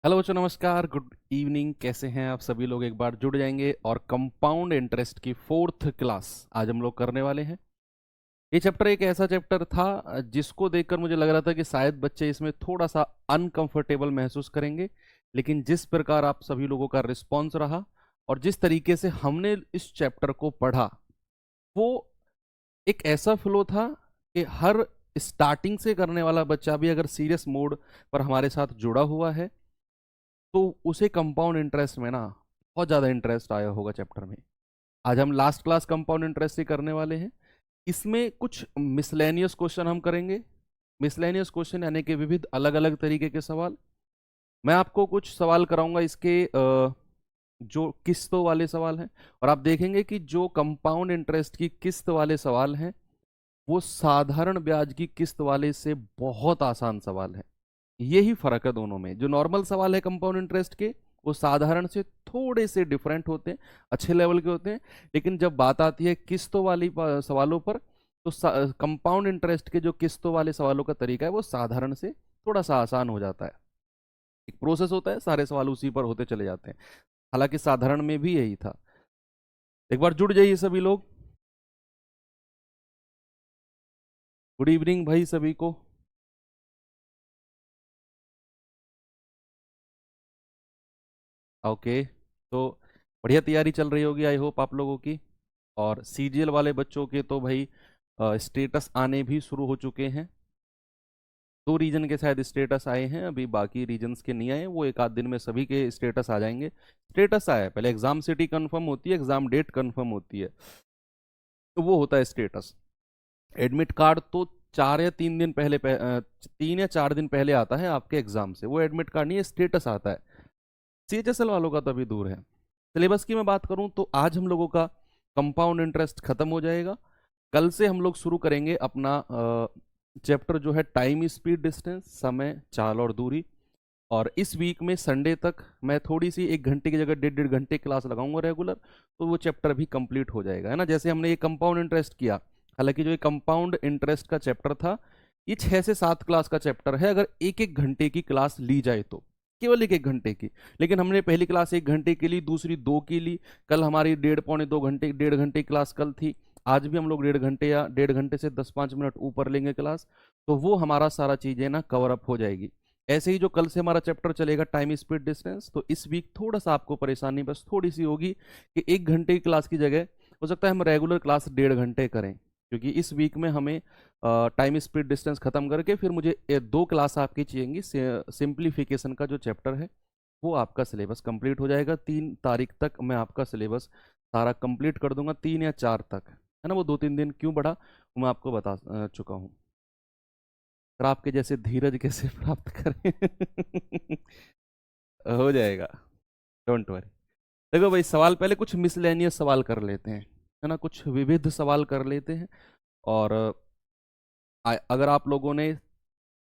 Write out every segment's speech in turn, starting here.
Hello बच्चों, नमस्कार, good evening. कैसे हैं आप सभी लोग? एक बार जुड़ जाएंगे और कंपाउंड इंटरेस्ट की फोर्थ क्लास आज हम लोग करने वाले हैं। ये चैप्टर एक ऐसा चैप्टर था जिसको देखकर मुझे लग रहा था कि शायद बच्चे इसमें थोड़ा सा अनकंफर्टेबल महसूस करेंगे, लेकिन जिस प्रकार आप सभी लोगों का रिस्पॉन्स रहा और जिस तरीके से हमने इस चैप्टर को पढ़ा, वो एक ऐसा फ्लो था कि हर स्टार्टिंग से करने वाला बच्चा भी अगर सीरियस मोड पर हमारे साथ जुड़ा हुआ है तो उसे कंपाउंड इंटरेस्ट में ना बहुत ज़्यादा इंटरेस्ट आया होगा चैप्टर में। आज हम लास्ट क्लास कंपाउंड इंटरेस्ट ही करने वाले हैं। इसमें कुछ मिसलेनियस क्वेश्चन हम करेंगे। मिसलेनियस क्वेश्चन यानी कि विविध अलग अलग तरीके के सवाल। मैं आपको कुछ सवाल कराऊंगा इसके जो किस्तों वाले सवाल हैं, और आप देखेंगे कि जो कंपाउंड इंटरेस्ट की किस्त वाले सवाल हैं वो साधारण ब्याज की किस्त वाले से बहुत आसान सवाल है। यही फर्क है दोनों में। जो नॉर्मल सवाल है कंपाउंड इंटरेस्ट के, वो साधारण से थोड़े से डिफरेंट होते हैं, अच्छे लेवल के होते हैं। लेकिन जब बात आती है किस्तों वाली सवालों पर, तो कंपाउंड इंटरेस्ट के जो किस्तों वाले सवालों का तरीका है वो साधारण से थोड़ा सा आसान हो जाता है। एक प्रोसेस होता है, सारे सवाल उसी पर होते चले जाते हैं। हालांकि साधारण में भी यही था। एक बार जुड़ जाइए सभी लोग। गुड इवनिंग भाई सभी को। ओके, तो बढ़िया तैयारी चल रही होगी आई होप आप लोगों की। और सीजीएल वाले बच्चों के तो भाई स्टेटस आने भी शुरू हो चुके हैं। दो रीजन के शायद स्टेटस आए हैं, अभी बाकी रीजन्स के नहीं आए। वो एक आध दिन में सभी के स्टेटस आ जाएंगे। स्टेटस आया है, पहले एग्जाम सिटी कंफर्म होती है, एग्जाम डेट कंफर्म होती है, तो वो होता है स्टेटस। एडमिट कार्ड तो 4 या 3 दिन पहले 3 या 4 दिन पहले आता है आपके एग्जाम से। वो एडमिट कार्ड नहीं है, स्टेटस आता है। सीएचएसएल वालों का तो अभी दूर है। सिलेबस की मैं बात करूं तो आज हम लोगों का कंपाउंड इंटरेस्ट खत्म हो जाएगा। कल से हम लोग शुरू करेंगे अपना चैप्टर जो है टाइम स्पीड डिस्टेंस, समय चाल और दूरी। और इस वीक में संडे तक मैं थोड़ी सी 1 घंटे की जगह 1.5 घंटे क्लास लगाऊंगा रेगुलर, तो वो चैप्टर भी कंप्लीट हो जाएगा, है ना। जैसे हमने ये कंपाउंड इंटरेस्ट किया, हालांकि जो ये कंपाउंड इंटरेस्ट का चैप्टर था ये 6 से 7 क्लास का चैप्टर है, अगर 1-1 घंटे की क्लास ली जाए तो, केवल 1-1 घंटे की। लेकिन हमने पहली क्लास 1 घंटे की ली, दूसरी 2 की ली। कल हमारी 1.5 पौने 2 घंटे 1.5 घंटे की क्लास कल थी। आज भी हम लोग 1.5 घंटे या 1.5 घंटे से 10-5 मिनट ऊपर लेंगे क्लास, तो वो हमारा सारा चीजें ना कवर अप हो जाएगी। ऐसे ही जो कल से हमारा चैप्टर चलेगा टाइम स्पीड डिस्टेंस, तो इस वीक थोड़ा सा आपको परेशानी बस थोड़ी सी होगी कि 1 घंटे की क्लास की जगह हो सकता है हम रेगुलर क्लास 1.5 घंटे करें, क्योंकि इस वीक में हमें टाइम स्पीड डिस्टेंस खत्म करके फिर मुझे 2 क्लास आपकी चाहिएंगी। सिंप्लीफिकेशन का जो चैप्टर है वो आपका सिलेबस कंप्लीट हो जाएगा। 3 तारीख तक मैं आपका सिलेबस सारा कंप्लीट कर दूंगा, 3 या 4 तक, है ना। वो 2-3 दिन क्यों बढ़ा वो मैं आपको बता चुका हूँ। पर आपके जैसे धीरज कैसे प्राप्त करें हो जाएगा, डोंट वरी। देखो भाई, सवाल पहले कुछ मिसलेनियस सवाल कर लेते हैं, है ना, कुछ विविध सवाल कर लेते हैं। और अगर आप लोगों ने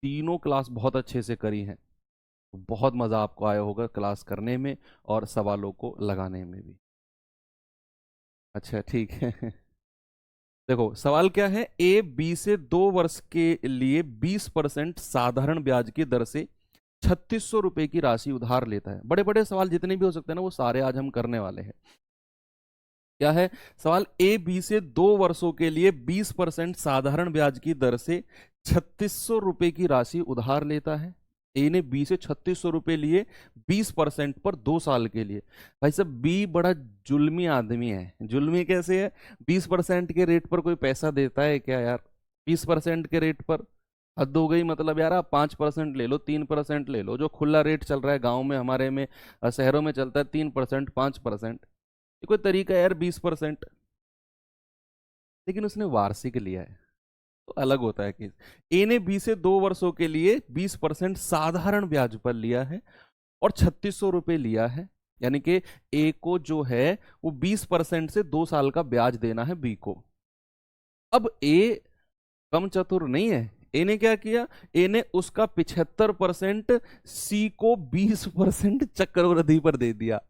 तीनों क्लास बहुत अच्छे से करी है तो बहुत मज़ा आपको आया होगा क्लास करने में और सवालों को लगाने में भी। अच्छा ठीक है देखो सवाल क्या है। ए बी से 2 वर्ष के लिए 20% साधारण ब्याज की दर से 3600 रुपए की राशि उधार लेता है। बड़े बड़े सवाल जितने भी हो सकते हैं ना वो सारे आज हम करने वाले हैं। क्या है सवाल? ए बी से 2 वर्षों के लिए 20% साधारण ब्याज की दर से 3600 रुपए की राशि उधार लेता है। ए ने बी से 3600 रुपए लिए 20% पर 2 साल के लिए। भाई साहब, बी बड़ा जुल्मी आदमी है। जुल्मी कैसे है? 20% के रेट पर कोई पैसा देता है क्या यार? 20% के रेट पर हद हो गई। मतलब यार आप 5% ले लो, 3% ले लो, जो खुला रेट चल रहा है गांव में हमारे में, शहरों में चलता है 3% 5%। ये कोई तरीका है यार 20%? लेकिन उसने वार्षिक लिया है तो अलग होता है केस। ए ने बी से 2 वर्षों के लिए 20% साधारण ब्याज पर लिया है और 3600 रुपये लिया है। यानी कि ए को जो है वो 20% से 2 साल का ब्याज देना है बी को। अब ए कम चतुर नहीं है। ए ने क्या किया? ए ने उसका 75% सी को 20% चक्रवृद्धि पर दे दिया।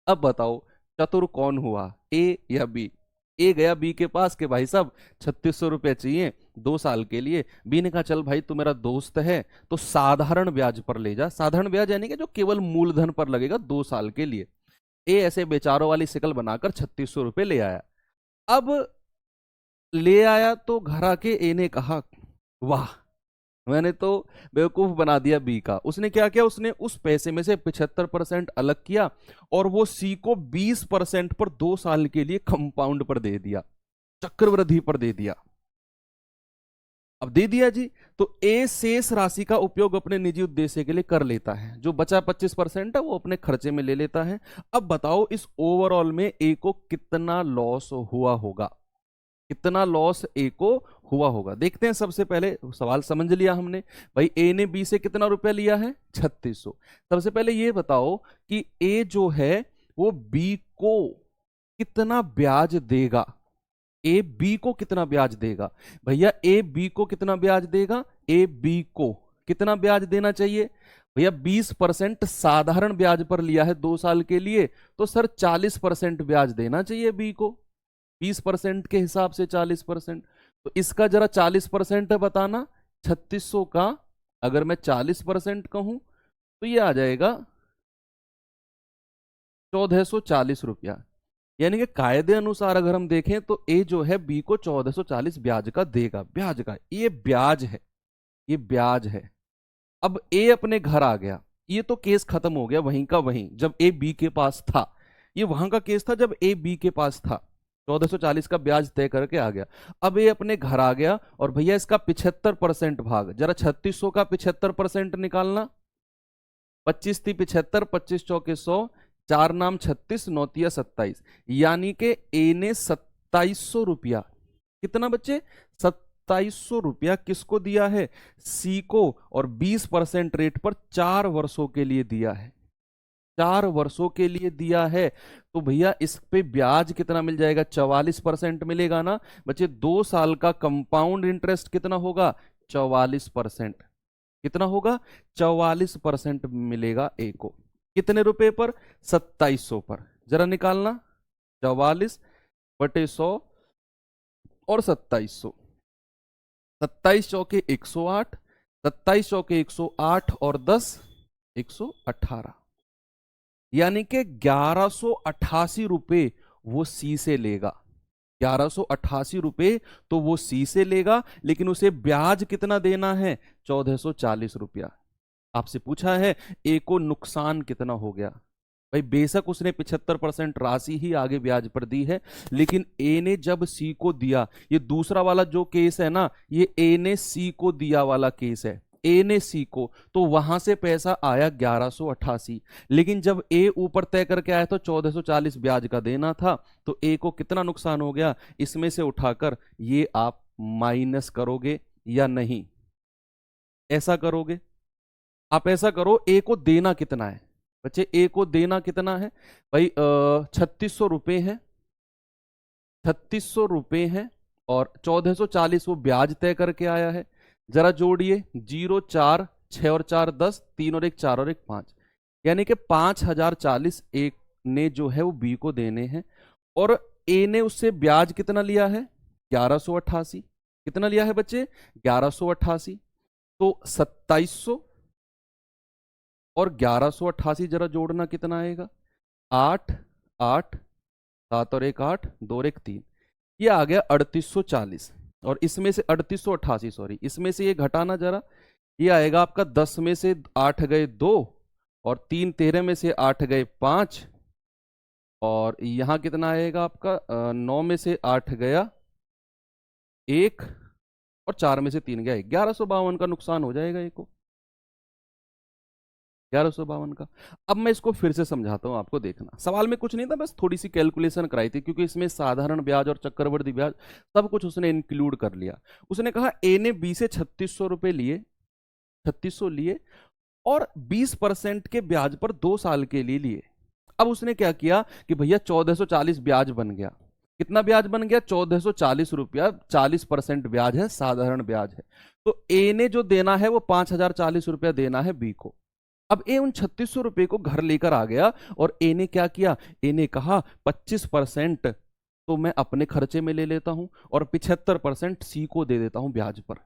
अब बताओ चतुर कौन हुआ, ए या बी? ए गया बी के पास के भाई साहब 3600 रुपये चाहिए 2 साल के लिए। बी ने कहा चल भाई तू मेरा दोस्त है तो साधारण ब्याज पर ले जा। साधारण ब्याज यानी कि जो केवल मूलधन पर लगेगा 2 साल के लिए। ए ऐसे बेचारों वाली शिकल बनाकर 3600 रुपये ले आया। अब ले आया तो घर आके ए ने कहा वाह मैंने तो बेवकूफ बना दिया बी का। उसने क्या किया, उसने उस पैसे में से 75% अलग किया और वो सी को 20% पर 2 साल के लिए कंपाउंड पर दे दिया, चक्रवृद्धि पर दे दिया। अब दे दिया जी, तो ए शेष राशि का उपयोग अपने निजी उद्देश्य के लिए कर लेता है। जो बचा 25% है वो अपने खर्चे में ले लेता है। अब बताओ इस ओवरऑल में ए को कितना लॉस हुआ होगा, कितना लॉस ए को हुआ होगा। देखते हैं। सबसे पहले सवाल समझ लिया हमने भाई, ए ने बी से कितना रुपया लिया है 3600। सबसे पहले ये बताओ कि ए जो है वो बी को कितना ब्याज देगा। ए बी को कितना ब्याज देगा भैया, ए बी को कितना ब्याज देगा, ए बी को कितना ब्याज देना चाहिए भैया 20% साधारण ब्याज पर लिया है 2 साल के लिए, तो सर 40% ब्याज देना चाहिए बी को। 20% के हिसाब से 40%, तो इसका जरा 40% बताना। 3600 का अगर मैं 40% कहूं तो ये आ जाएगा 1440 रुपया। यानी कि कायदे अनुसार अगर हम देखें तो ए जो है बी को 1440 ब्याज का देगा। ब्याज का ये ब्याज है, ये ब्याज है। अब ए अपने घर आ गया, ये तो केस खत्म हो गया वहीं का वहीं जब ए बी के पास था। ये वहां का केस था जब ए बी के पास था, 1440 का ब्याज तय करके आ गया। अब ये अपने घर आ गया और भैया इसका 75% भाग, जरा 3600 का 75% निकालना। 25 थी 75, 25 चौके 100, 4 नाम 36, 9 तिया 27, यानी कि ए ने 2700 रुपया, कितना बच्चे 2700 रुपया किसको दिया है, सी को, और 20% रेट पर 4 वर्षों के लिए दिया है। 4 वर्षों के लिए दिया है तो भैया इस पे ब्याज कितना मिल जाएगा, 44% मिलेगा ना बच्चे। 2 साल का कंपाउंड इंटरेस्ट कितना होगा, 44%। कितना होगा, 44% मिलेगा ए को। कितने रुपए पर, 2700 पर। जरा निकालना, 44/100 और 2700। 27 चौके 108, 27 चौके 108 और 10 118, यानी कि 1188 रुपए वो सी से लेगा। 1188 रुपए तो वो सी से लेगा, लेकिन उसे ब्याज कितना देना है, 1440 रुपया। आपसे पूछा है ए को नुकसान कितना हो गया। भाई बेशक उसने 75% राशि ही आगे ब्याज पर दी है, लेकिन ए ने जब सी को दिया, ये दूसरा वाला जो केस है ना, ये ए ने सी को दिया वाला केस है। ए ने सी को, तो वहां से पैसा आया 1188, लेकिन जब ए ऊपर तय करके आया तो 1440 ब्याज का देना था, तो ए को कितना नुकसान हो गया। इसमें से उठाकर ये आप माइनस करोगे या नहीं, ऐसा करोगे आप, ऐसा करो। ए को देना कितना है बच्चे, ए को देना कितना है भाई, 3600 रुपए है, 3600 रुपए है, और 1440 वो ब्याज तय करके आया है। जरा जोड़िए, 0 4 6 और 4 10, 3 और 1 4 और 1 5, यानी कि 5040 ए ने जो है वो बी को देने हैं, और ए ने उससे ब्याज कितना लिया है, 1188। कितना लिया है बच्चे, 1188। तो 2700 और 1188 जरा जोड़ना कितना आएगा, 8 8 7 और 1 8, 2 और 1 3, ये आ गया 3840। और इसमें से 3888, सॉरी, इसमें से ये घटाना जरा, ये आएगा आपका 10 में से 8 गए 2, और 3 13 में से 8 गए 5, और यहां कितना आएगा आपका 9 में से 8 गया 1, और 4 में से 3 गया 1152 का नुकसान हो जाएगा एक को, 1152 का। अब मैं इसको फिर से समझाता हूं आपको, देखना। सवाल में कुछ नहीं था, बस थोड़ी सी कैलकुलेशन कराई थी, क्योंकि इसमें साधारण ब्याज और चक्रवृद्धि ब्याज सब कुछ उसने इंक्लूड कर लिया। उसने कहा ए ने बी से 3600 रुपए लिए, 3600 लिए, और 20% के ब्याज पर 2 साल के लिए लिए। अब उसने क्या किया कि भैया 1440 ब्याज बन गया। कितना ब्याज बन गया, 1440 रुपया, 40% ब्याज है, साधारण ब्याज है। तो ए ने जो देना है वो 5040 रुपया देना है बी को। अब ए उन 3600 रुपए को घर लेकर आ गया, और ए ने क्या किया, ए ने कहा 25% तो मैं अपने खर्चे में ले लेता हूं और 75% सी को दे देता हूं ब्याज पर।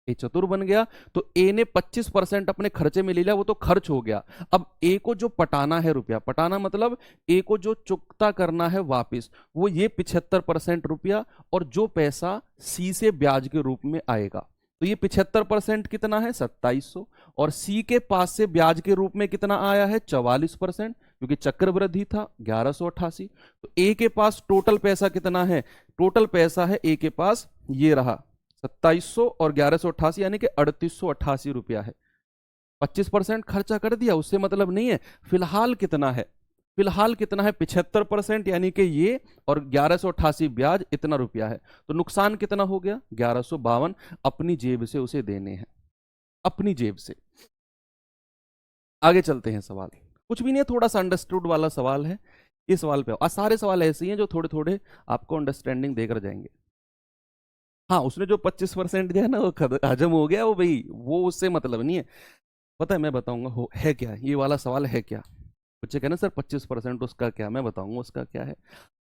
ए चतुर बन गया। तो ए ने 25% अपने खर्चे में ले लिया, वो तो खर्च हो गया। अब ए को जो पटाना है रुपया, पटाना मतलब ए को जो चुकता करना है वापस, वो ये 75% रुपया, और जो पैसा सी से ब्याज के रूप में आएगा। तो ये 75% कितना है 2700, और सी के पास से ब्याज के रूप में कितना आया है 44%, क्योंकि चक्रवृद्धि था 1188। तो ए के पास टोटल पैसा कितना है, टोटल पैसा है ए के पास ये रहा 2700 और 1188, यानी कि 3888 रुपया है। 25% खर्चा कर दिया, उससे मतलब नहीं है। फिलहाल कितना है, फिलहाल कितना है 75%, यानी कि ये, और 1188 ब्याज, इतना रुपया है। तो नुकसान कितना हो गया 1152, अपनी जेब से उसे देने हैं, अपनी जेब से। आगे चलते हैं, सवाल कुछ भी नहीं है, थोड़ा सा अंडरस्टूड वाला सवाल है। ये सवाल पे और सारे सवाल ऐसे ही हैं जो थोड़े थोड़े आपको अंडरस्टैंडिंग देकर जाएंगे। हाँ, उसने जो 25% दिया ना, वो हजम हो गया, वो भाई वो उससे मतलब नहीं है। पता है, मैं बताऊंगा हो है क्या, ये वाला सवाल है क्या। बच्चे कहना सर 25% उसका क्या, मैं बताऊंगा उसका क्या है।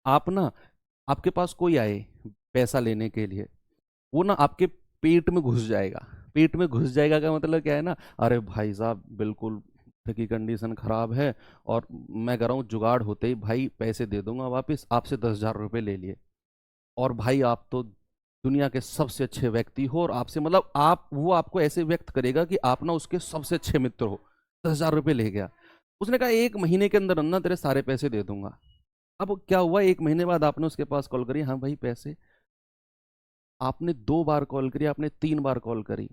आप ना, आपके पास कोई आए पैसा लेने के लिए, वो ना आपके पेट में घुस जाएगा। पेट में घुस जाएगा का मतलब क्या है ना, अरे भाई साहब बिल्कुल की कंडीशन खराब है, और मैं कह रहा हूँ जुगाड़ होते ही भाई पैसे दे दूंगा वापस, आपसे 10,000 रुपये ले लिए, और भाई आप तो दुनिया के सबसे अच्छे व्यक्ति हो, और आपसे मतलब आप, वो आपको ऐसे व्यक्त करेगा कि आप ना उसके सबसे अच्छे मित्र हो। 10,000 रुपये ले गया, उसने कहा 1 महीने के अंदर अंदर तेरे सारे पैसे दे दूंगा। अब क्या हुआ, 1 महीने बाद आपने उसके पास कॉल करी, हाँ भाई पैसे। आपने 2 बार कॉल करी, आपने 3 बार कॉल करी,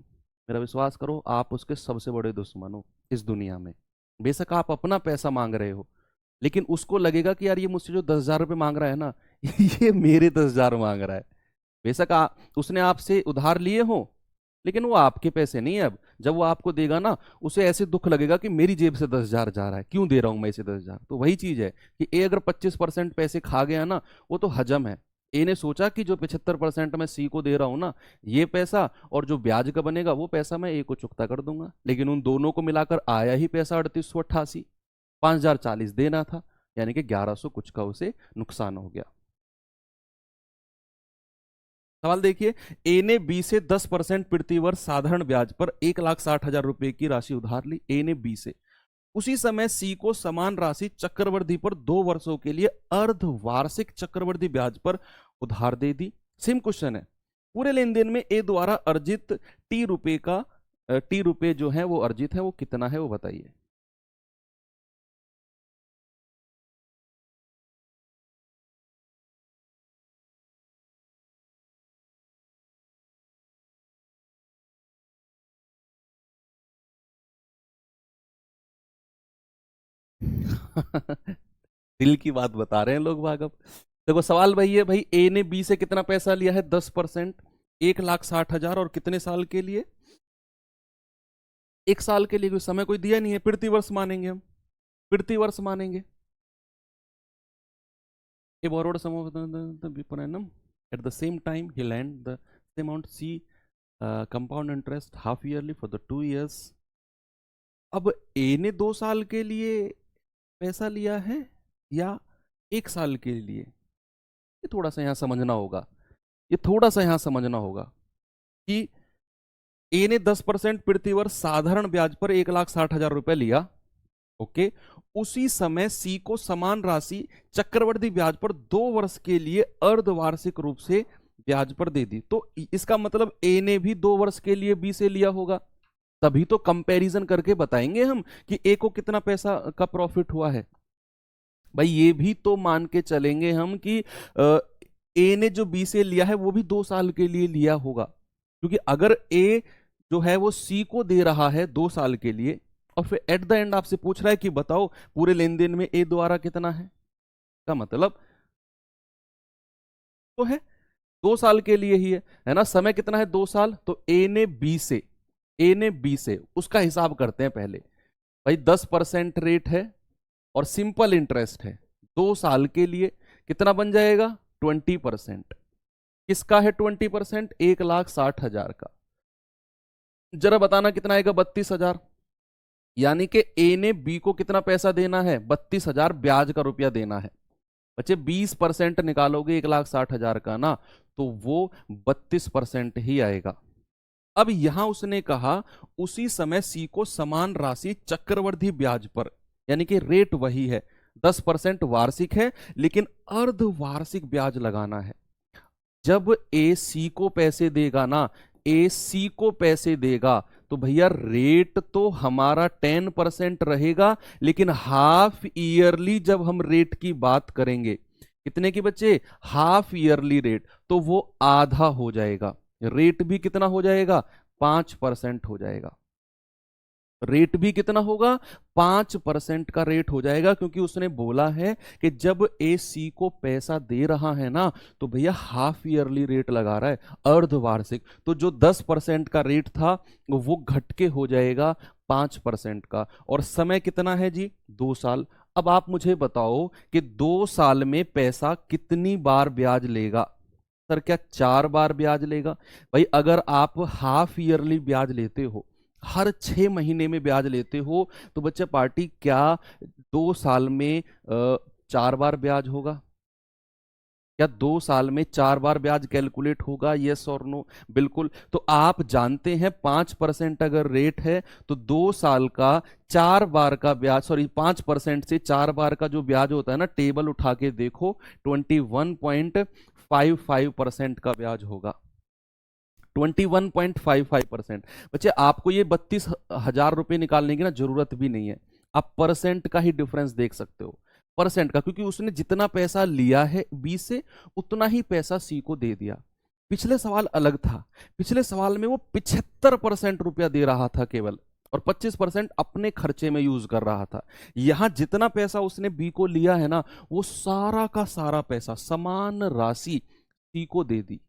मेरा विश्वास करो आप उसके सबसे बड़े दुश्मन हो इस दुनिया में। बेशक आप अपना पैसा मांग रहे हो, लेकिन उसको लगेगा कि यार ये मुझसे जो 10,000 रुपये मांग रहा है ना ये मेरे 10,000 मांग रहा है। बेशक उसने आपसे उधार लिए हो, लेकिन वो आपके पैसे नहीं है। अब जब वो आपको देगा ना, उसे ऐसे दुख लगेगा कि मेरी जेब से 10,000 जा रहा है, क्यों दे रहा हूं मैं इसे 10,000। तो वही चीज है कि ए अगर 25% पैसे खा गया ना, वो तो हजम है। ए ने सोचा कि जो 75% मैं सी को दे रहा हूं ना, ये पैसा और जो ब्याज का बनेगा वो पैसा मैं ए को चुकता कर दूंगा, लेकिन उन दोनों को मिलाकर आया ही पैसा 3888, 5,040 देना था, यानी कि 1100 कुछ का उसे नुकसान हो गया। सवाल देखिए, ए ने बी से 10% प्रति वर्ष साधारण ब्याज पर 1,60,000 रुपए की राशि उधार ली। ए ने बी से, उसी समय सी को समान राशि चक्रवृद्धि पर 2 वर्षों के लिए अर्धवार्षिक चक्रवृद्धि ब्याज पर उधार दे दी। सेम क्वेश्चन है। पूरे लेन देन में ए द्वारा अर्जित टी रुपए जो है वो अर्जित है, वो कितना है वो बताइए। दिल की बात बता रहे हैं लोग बाग। अब देखो सवाल वही है भाई, ए ने बी से कितना पैसा लिया है 10%, 1,60,000, और कितने साल के लिए, 1 साल के लिए। कोई समय कोई दिया नहीं है, प्रति वर्ष मानेंगे हम, प्रति वर्ष मानेंगे। ए borrowed some of the per annum at the same time he lent the same amount c compound interest half yearly for the 2 years। अब ए ने 2 साल के लिए पैसा लिया है या 1 साल के लिए, ये थोड़ा सा यहाँ समझना होगा, ये थोड़ा सा यहाँ समझना होगा कि ए ने 10% प्रति वर्ष साधारण ब्याज पर 1,60,000 रुपए लिया, ओके। उसी समय सी को समान राशि चक्रवृद्धि ब्याज पर 2 वर्ष के लिए अर्धवार्षिक रूप से ब्याज पर दे दी। तो इसका मतलब ए ने भी 2 वर्ष के लिए बी से लिया होगा, तभी तो कंपैरिजन करके बताएंगे हम कि ए को कितना पैसा का प्रॉफिट हुआ है। भाई ये भी तो मान के चलेंगे हम कि ए ने जो बी से लिया है वो भी 2 साल के लिए लिया होगा, क्योंकि अगर ए जो है वो सी को दे रहा है 2 साल के लिए, और फिर एट द एंड आपसे पूछ रहा है कि बताओ पूरे लेन देन में ए द्वारा कितना है, का मतलब तो है 2 साल के लिए ही है ना। समय कितना है 2 साल, तो ए ने बी से उसका हिसाब करते हैं पहले। भाई 10% रेट है और सिंपल इंटरेस्ट है, 2 साल के लिए कितना बन जाएगा 20%। किसका है 20%, 1,60,000 का। जरा बताना कितना आएगा 32,000, यानी कि ए ने बी को कितना पैसा देना है 32,000 ब्याज का रुपया देना है। बच्चे 20% निकालोगे 1,60,000 का ना, तो वो 32% ही आएगा। अब यहां उसने कहा उसी समय सी को समान राशि चक्रवृद्धि ब्याज पर, यानी कि रेट वही है, 10% वार्षिक है लेकिन अर्धवार्षिक ब्याज लगाना है। जब ए सी को पैसे देगा ना, ए सी को पैसे देगा, तो भैया रेट तो हमारा 10% रहेगा, लेकिन हाफ ईयरली जब हम रेट की बात करेंगे, कितने की बच्चे, हाफ ईयरली रेट, तो वो आधा हो जाएगा। रेट भी कितना हो जाएगा, 5% हो जाएगा। रेट भी कितना होगा, 5% का रेट हो जाएगा, क्योंकि उसने बोला है कि जब ए सी को पैसा दे रहा है ना, तो भैया हाफ ईयरली रेट लगा रहा है, अर्धवार्षिक, तो जो 10% का रेट था वो घट के हो जाएगा 5% का। और समय कितना है जी, 2 साल। अब आप मुझे बताओ कि 2 साल में पैसा कितनी बार ब्याज लेगा। सर क्या 4 बार ब्याज लेगा? भाई अगर आप हाफ ईयरली ब्याज लेते हो, हर 6 महीने में ब्याज लेते हो, तो बच्चे पार्टी क्या 2 साल में 4 बार ब्याज होगा? क्या 2 साल में 4 बार ब्याज कैलकुलेट होगा? यस और नो? बिल्कुल। तो आप जानते हैं 5% अगर रेट है, तो 2 साल का 4 बार का ब्याज, सॉरी 5% से 4 बार का जो ब्याज होता है ना, टेबल उठा के देखो, 21.55% का ब्याज होगा। 21.55%। बच्चे आपको ये 32,000 रुपए निकालने की ना जरूरत भी नहीं है, आप परसेंट का ही डिफरेंस देख सकते हो, परसेंट का, क्योंकि उसने जितना पैसा लिया है बी से, उतना ही पैसा सी को दे दिया। पिछले सवाल अलग था, पिछले सवाल में वो 75% रुपया दे रहा था केवल, और 25% अपने खर्चे में यूज कर रहा था। यहां जितना पैसा उसने बी को लिया है ना, वो सारा का सारा पैसा समान राशि सी को दे दी।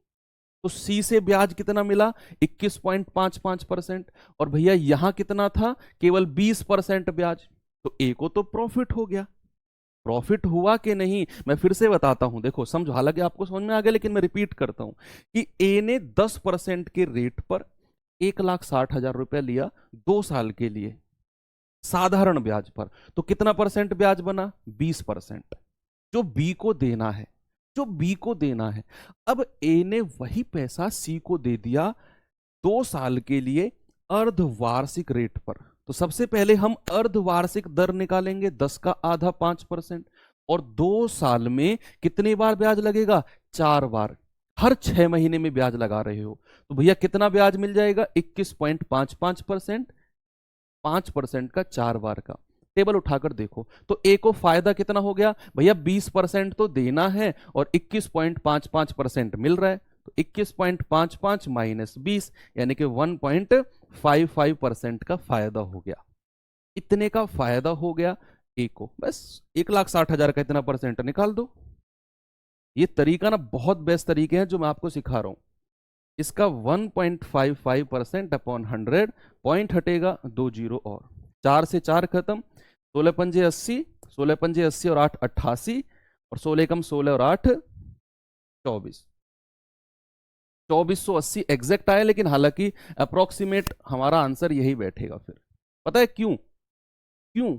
तो सी से ब्याज कितना मिला, 21.55%। और भैया यहां कितना था, केवल 20% ब्याज, तो ए को तो प्रॉफिट हो गया। प्रॉफिट हुआ कि नहीं, मैं फिर से बताता हूं, देखो समझो, हालांकि आपको समझ में आ गया, लेकिन मैं रिपीट करता हूं कि ए ने 10% के रेट पर 1,60,000 रुपया लिया 2 साल के लिए, साधारण ब्याज पर, तो कितना परसेंट ब्याज बना, 20%, जो बी को देना है, जो बी को देना है। अब ए ने वही पैसा सी को दे दिया 2 साल के लिए अर्धवार्षिक रेट पर। तो सबसे पहले हम अर्धवार्षिक दर निकालेंगे, 10 का आधा 5%, और 2 साल में कितनी बार ब्याज लगेगा, 4 बार, हर 6 महीने में ब्याज लगा रहे हो, तो भैया कितना ब्याज मिल जाएगा, 21.55%, 5% का 4 बार का। टेबल उठाकर देखो तो ए को फायदा कितना हो गया, भैया 20% तो देना है और 21.55% मिल रहा है, तो 21.55 माइनस 20, यानी कि 1.55% का फायदा हो गया। इतने का फायदा हो गया ए को, बस 1,60,000 का इतना परसेंट निकाल दो। ये तरीका ना बहुत बेस्ट तरीके हैं जो मैं आपको सिखा रहा हूं। इसका 1.55% अपॉन 100, पॉइंट हटेगा 2 जीरो, और 4 से 4 खत्म, 16 पंजे 80, 16 पंजे 80 और 8 88, और 16 कम 16 और 8 24, 2480 एग्जैक्ट आया, लेकिन हालांकि अप्रोक्सीमेट हमारा आंसर यही बैठेगा। फिर पता है क्यों, क्यों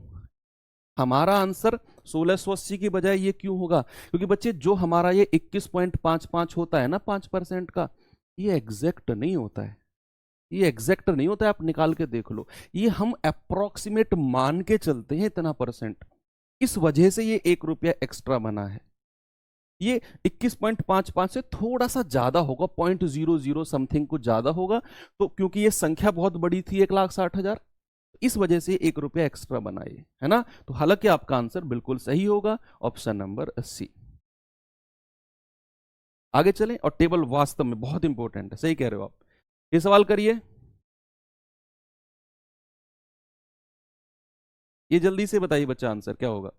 हमारा आंसर 1680 की बजाय ये क्यों होगा, क्योंकि बच्चे जो हमारा ये 21.55 होता है ना 5% का, ये एग्जैक्ट नहीं होता है, ये एग्जैक्ट नहीं होता है, आप निकाल के देख लो, ये हम अप्रोक्सीमेट मान के चलते हैं इतना परसेंट, इस वजह से ये 1 रुपया एक्स्ट्रा बना है। ये 21.55 से थोड़ा सा ज्यादा होगा, 0.00 समथिंग कुछ ज्यादा होगा, तो क्योंकि ये संख्या बहुत बड़ी थी 1,60,000, इस वजह से 1 रुपया एक्स्ट्रा बनाए, है ना। तो हालांकि आपका आंसर बिल्कुल सही होगा, ऑप्शन नंबर सी। आगे चलें, और टेबल वास्तव में बहुत इंपॉर्टेंट है, सही कह रहे हो आप। ये सवाल करिए, ये जल्दी से बताइए बच्चा, आंसर क्या होगा।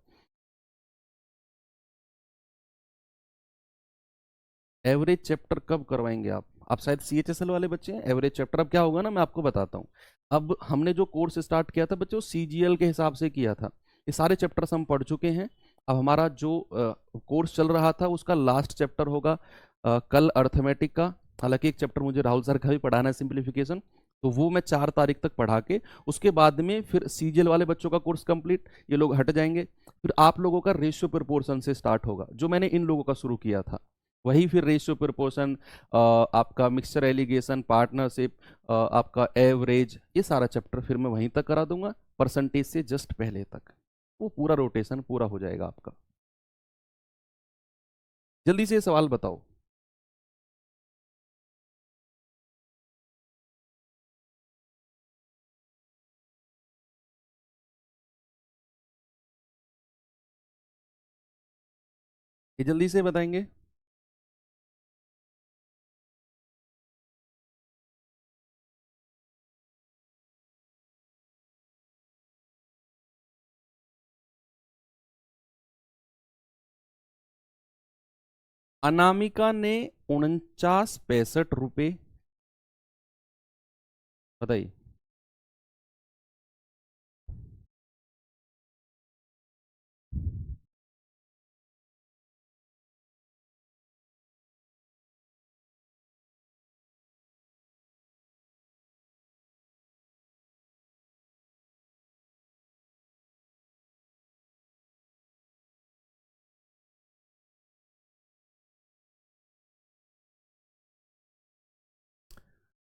एवरेज चैप्टर कब करवाएंगे आप शायद सीएचएसएल वाले बच्चे हैं। एवरेज चैप्टर अब क्या होगा ना, मैं आपको बताता हूँ। अब हमने जो कोर्स स्टार्ट किया था बच्चों, सीजीएल के हिसाब से किया था, ये सारे चैप्टर्स हम पढ़ चुके हैं। अब हमारा जो कोर्स चल रहा था उसका लास्ट चैप्टर होगा कल अर्थमेटिक का। हालांकि एक चैप्टर मुझे राहुल सर का भी पढ़ाना है, सिंप्लीफिकेशन, तो वो मैं 4 तारीख तक पढ़ा के उसके बाद में फिर सीजीएल वाले बच्चों का कोर्स कंप्लीट, ये लोग हट जाएंगे। फिर आप लोगों का रेशियो प्रोपोर्शन से स्टार्ट होगा, जो मैंने इन लोगों का शुरू किया था वही फिर रेशियो प्रोपोर्शन, आपका मिक्सचर एलिगेशन, पार्टनरशिप, आपका एवरेज, ये सारा चैप्टर फिर मैं वहीं तक करा दूंगा, परसेंटेज से जस्ट पहले तक वो पूरा रोटेशन पूरा हो जाएगा आपका। जल्दी से ये सवाल बताओ। ये जल्दी से बताएंगे। अनामिका ने 49 65 रुपए, बताइए।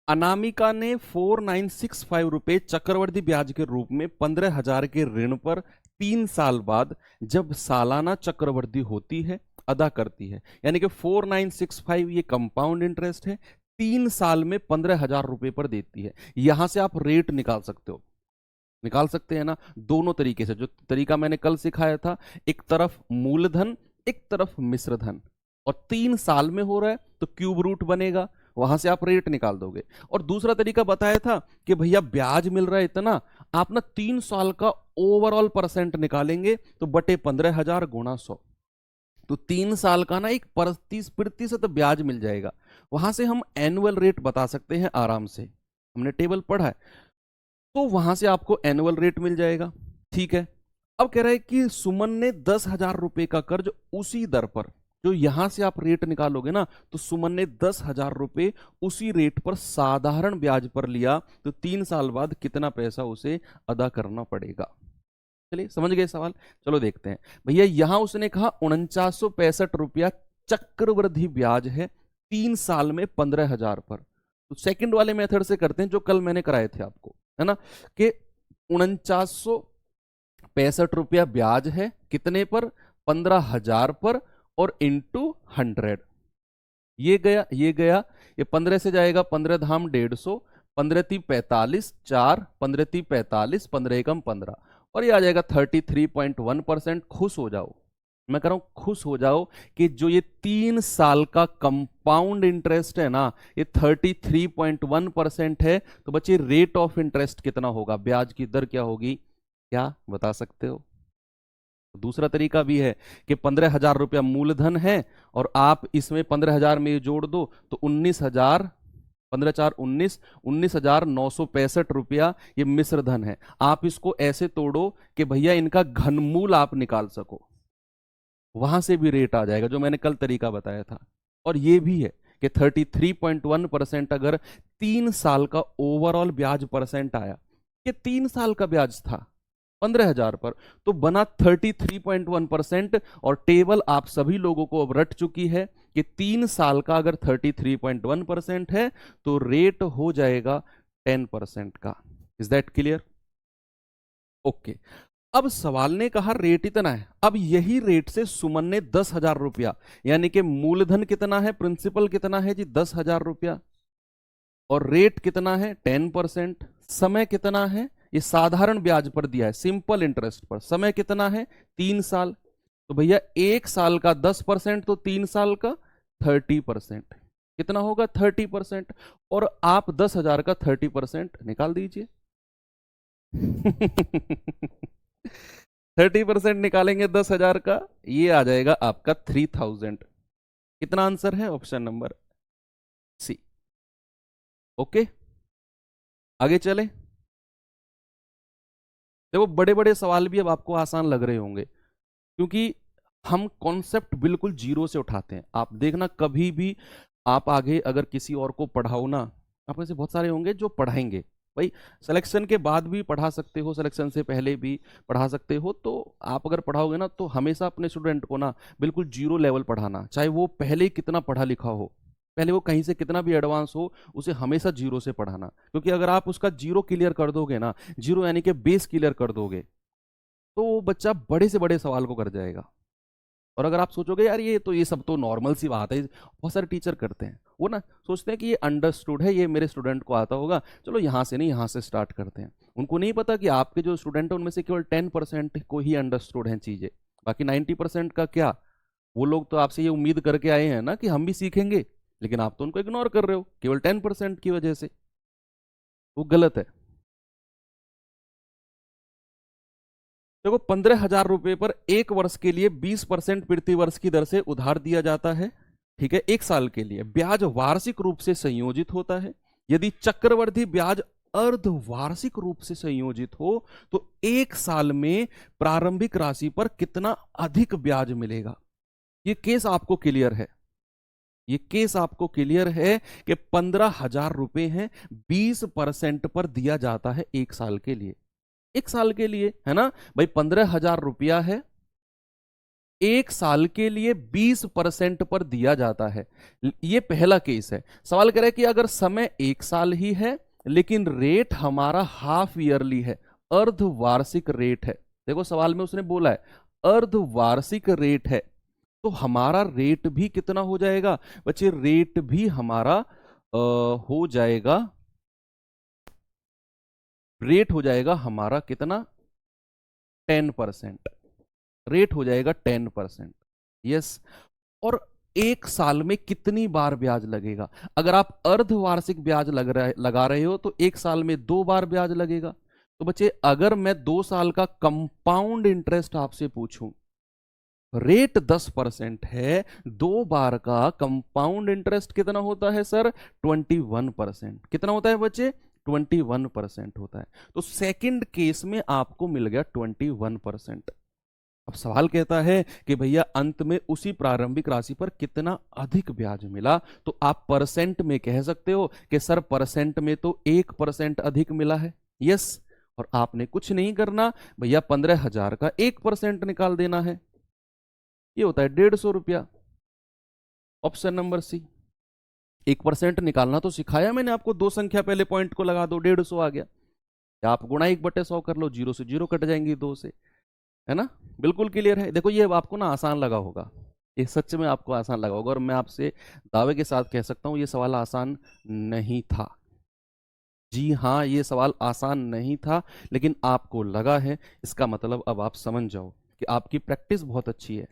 अनामिका ने 4965 रुपए चक्रवर्ती ब्याज के रूप में 15,000 के ऋण पर 3 साल बाद, जब सालाना चक्रवृद्धि होती है, अदा करती है। यानी कि 4965 ये कंपाउंड इंटरेस्ट है, 3 साल में 15,000 रुपए पर देती है। यहां से आप रेट निकाल सकते हो, निकाल सकते हैं ना, दोनों तरीके से। जो तरीका मैंने कल सिखाया था, एक तरफ मूलधन, एक तरफ मिश्र धन, और 3 साल में हो रहा है तो क्यूब रूट बनेगा, वहां से आप रेट निकाल दोगे। और दूसरा तरीका बताया था कि भैया ब्याज मिल रहा है इतना, आप ना 3 साल का ओवरऑल परसेंट निकालेंगे तो बटे 15,000 गुणा 100, तो 3 साल का ना एक 30% ब्याज मिल जाएगा। वहां से हम एनुअल रेट बता सकते हैं आराम से, हमने टेबल पढ़ा है, तो वहां से आपको एनुअल रेट मिल जाएगा। ठीक है। अब कह रहा है कि सुमन ने 10,000 रुपए का कर्ज उसी दर पर, जो यहां से आप रेट निकालोगे ना, तो सुमन ने 10,000 रुपए उसी रेट पर साधारण ब्याज पर लिया, तो 3 साल बाद कितना पैसा उसे अदा करना पड़ेगा। चलिए समझ गए सवाल। चलो देखते हैं। भैया यहां उसने कहा 4965 रुपया चक्रवृद्धि ब्याज है 3 साल में 15,000 पर। तो सेकंड वाले मेथड से करते हैं जो कल मैंने कराए थे आपको, है ना, कि 4965 रुपया ब्याज है कितने पर, 15,000 पर, और इंटू 100। ये गया, ये गया, ये 15 से जाएगा, 15 धाम 150, 15 ती 45, 4, 15 ती 45, 15 एकम 15, और ये आ जाएगा 33.1%। खुश हो जाओ, मैं कह रहा हूं खुश हो जाओ कि जो ये 3 साल का कंपाउंड इंटरेस्ट है ना, ये 33.1% है। तो बच्चे रेट ऑफ इंटरेस्ट कितना होगा, ब्याज की दर क्या होगी, क्या बता सकते हो? दूसरा तरीका भी है कि 15,000 रुपया मूलधन है, और आप इसमें 15,000 में जोड़ दो तो 19,000, 15 4 19, 19,965 रुपया ये मिश्र धन है। आप इसको ऐसे तोड़ो कि भैया इनका घनमूल आप निकाल सको, वहां से भी रेट आ जाएगा, जो मैंने कल तरीका बताया था। और ये भी है कि 33.1% अगर 3 साल का ओवरऑल ब्याज परसेंट आया, कि 3 साल का ब्याज था 15,000 पर, तो बना 33.1%। और टेबल आप सभी लोगों को अब रट चुकी है कि 3 साल का अगर 33.1% है तो रेट हो जाएगा 10% का। Is that clear? ओके। अब सवाल ने कहा रेट इतना है, अब यही रेट से सुमन ने 10,000 रुपया, यानी कि मूलधन कितना है, प्रिंसिपल कितना है जी 10,000 रुपया, और रेट कितना है 10%, समय कितना है, ये साधारण ब्याज पर दिया है, सिंपल इंटरेस्ट पर, समय कितना है 3 साल, तो भैया 1 साल का 10% तो 3 साल का 30%, कितना होगा 30%, और आप 10,000 का 30% निकाल दीजिए। 30% निकालेंगे 10,000 का, ये आ जाएगा आपका 3,000। कितना आंसर है, ऑप्शन नंबर सी। ओके, आगे चले। देखो बड़े बड़े सवाल भी अब आपको आसान लग रहे होंगे, क्योंकि हम कॉन्सेप्ट बिल्कुल जीरो से उठाते हैं। आप देखना कभी भी आप आगे अगर किसी और को पढ़ाओ ना, आपको ऐसे बहुत सारे होंगे जो पढ़ाएंगे भाई। सिलेक्शन के बाद भी पढ़ा सकते हो, सिलेक्शन से पहले भी पढ़ा सकते हो। तो आप अगर पढ़ाओगे ना तो हमेशा अपने स्टूडेंट को ना बिल्कुल जीरो लेवल पढ़ाना, चाहे वो पहले कितना पढ़ा लिखा हो, पहले वो कहीं से कितना भी एडवांस हो, उसे हमेशा जीरो से पढ़ाना। क्योंकि अगर आप उसका जीरो क्लियर कर दोगे ना, जीरो यानी कि बेस क्लियर कर दोगे, तो वो बच्चा बड़े से बड़े सवाल को कर जाएगा। और अगर आप सोचोगे यार ये सब तो नॉर्मल सी बात है, बहुत सारे टीचर करते हैं, वो ना सोचते हैं कि ये अंडरस्टूड है, ये मेरे स्टूडेंट को आता होगा, चलो यहाँ से नहीं यहाँ से स्टार्ट करते हैं। उनको नहीं पता कि आपके जो स्टूडेंट हैं उनमें से केवल 10% को ही अंडरस्टूड हैं चीज़ें, बाकी 90% का क्या। वो लोग तो आपसे ये उम्मीद करके आए हैं ना कि हम भी सीखेंगे, लेकिन आप तो उनको इग्नोर कर रहे हो केवल 10% की वजह से। वो गलत है। देखो, 15,000 रुपए पर एक वर्ष के लिए 20% प्रति वर्ष की दर से उधार दिया जाता है। ठीक है, एक साल के लिए ब्याज वार्षिक रूप से संयोजित होता है। यदि चक्रवृद्धि ब्याज अर्धवार्षिक रूप से संयोजित हो तो एक साल में प्रारंभिक राशि पर कितना अधिक ब्याज मिलेगा। ये केस आपको क्लियर है, ये केस आपको क्लियर है कि 15,000 रुपए हैं, 20% पर दिया जाता है एक साल के लिए। एक साल के लिए है ना भाई, 15,000 रुपया है, एक साल के लिए 20% पर दिया जाता है। ये पहला केस है। सवाल कह रहा है कि अगर समय एक साल ही है लेकिन रेट हमारा हाफ ईयरली है, अर्धवार्षिक रेट है। देखो सवाल में उसने बोला है अर्धवार्षिक रेट है, तो हमारा रेट भी कितना हो जाएगा बच्चे, रेट भी हमारा हो जाएगा, रेट हो जाएगा हमारा कितना, 10%। रेट हो जाएगा 10%। यस। और एक साल में कितनी बार ब्याज लगेगा। अगर आप अर्धवार्षिक ब्याज लगा रहे हो तो एक साल में 2 बार ब्याज लगेगा। तो बच्चे अगर मैं 2 साल का कंपाउंड इंटरेस्ट आपसे पूछूं, रेट 10% है, 2 बार का कंपाउंड इंटरेस्ट कितना होता है सर, 21%। कितना होता है बच्चे, 21% होता है। तो सेकंड केस में आपको मिल गया 21%। अब सवाल कहता है कि भैया अंत में उसी प्रारंभिक राशि पर कितना अधिक ब्याज मिला। तो आप परसेंट में कह सकते हो कि सर परसेंट में तो 1% अधिक मिला है। यस। और आपने कुछ नहीं करना भैया, 15,000 का 1% निकाल देना है, ये होता है 150 रुपया। Option number C. 1% निकालना तो सिखाया मैंने आपको, 2 संख्या पहले पॉइंट को लगा दो, 150 आ गया। या आप गुणा 1/100 कर लो, 0 से 0 कट जाएंगी 2 से, है ना। बिल्कुल क्लियर है। देखो ये आपको ना आसान लगा होगा, ये सच में आपको आसान लगा होगा, और मैं आपसे दावे के साथ कह सकता हूं ये सवाल आसान नहीं था। जी हाँ, ये सवाल आसान नहीं था, लेकिन आपको लगा है, इसका मतलब अब आप समझ जाओ कि आपकी प्रैक्टिस बहुत अच्छी है,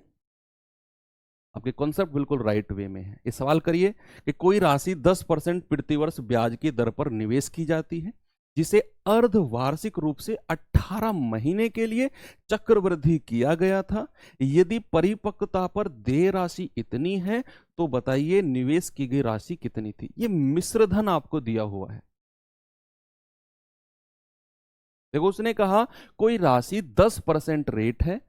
आपके कॉन्सेप्ट बिल्कुल राइट वे में है। ये सवाल करिए कि कोई राशि 10% प्रति वर्ष ब्याज की दर पर निवेश की जाती है, जिसे अर्धवार्षिक रूप से 18 महीने के लिए चक्रवृद्धि किया गया था। यदि परिपक्वता पर देय राशि इतनी है तो बताइए निवेश की गई राशि कितनी थी। ये मिश्र धन आपको दिया हुआ है। देखो उसने कहा कोई राशि 10% रेट है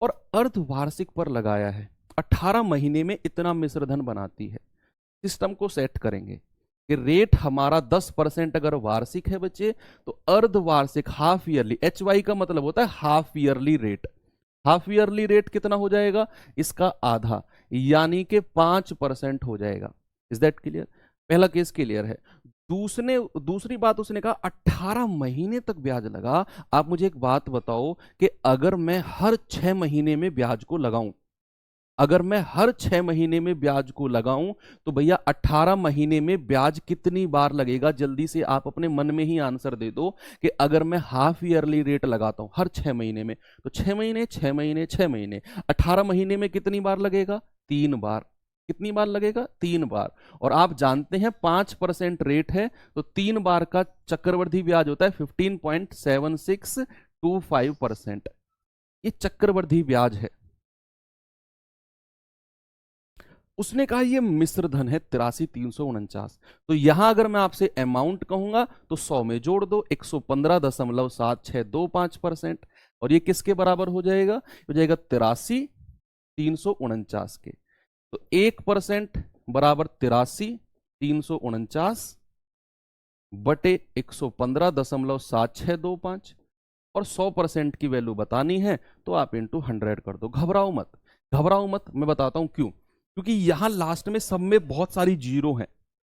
और अर्धवार्षिक पर लगाया है, 18 महीने में इतना मिश्र धन बनाती है। सिस्टम को सेट करेंगे कि रेट हमारा 10% अगर वार्षिक है बच्चे, तो अर्धवार्षिक हाफ ईयरली, HY का मतलब होता है half yearly rate. Half yearly rate कितना हो जाएगा, इसका आधा, यानी कि 5% हो जाएगा। Is that clear. पहला केस क्लियर है। दूसरी बात उसने कहा 18 महीने तक ब्याज लगा। आप मुझे एक बात बताओ कि अगर मैं हर 6 महीने में ब्याज को लगाऊं, अगर मैं हर 6 महीने में ब्याज को लगाऊं तो भैया 18 महीने में ब्याज कितनी बार लगेगा। जल्दी से आप अपने मन में ही आंसर दे दो कि अगर मैं हाफ ईयरली रेट लगाता हूं हर 6 महीने में, तो 6 महीने 6 महीने 6 महीने, 18 महीने में कितनी बार लगेगा, 3 बार। कितनी बार लगेगा, 3 बार। और आप जानते हैं 5% रेट है, तो 3 बार का चक्रवृद्धि ब्याज होता है 15.7625%। ये चक्रवृद्धि ब्याज है। उसने कहा ये मिश्र धन है 83,349। तो यहां अगर मैं आपसे अमाउंट कहूंगा तो 100 में जोड़ दो, 115.7625%। और ये किसके बराबर हो जाएगा, हो जाएगा 83,349 के। तो 1% बराबर 83,349, बटे 115.7625 और 100% की वैल्यू बतानी है तो आप इंटू 100 कर दो। घबराओ मत, घबराओ मत, मैं बताता हूं क्यों। क्योंकि यहां लास्ट में सब में बहुत सारी जीरो हैं,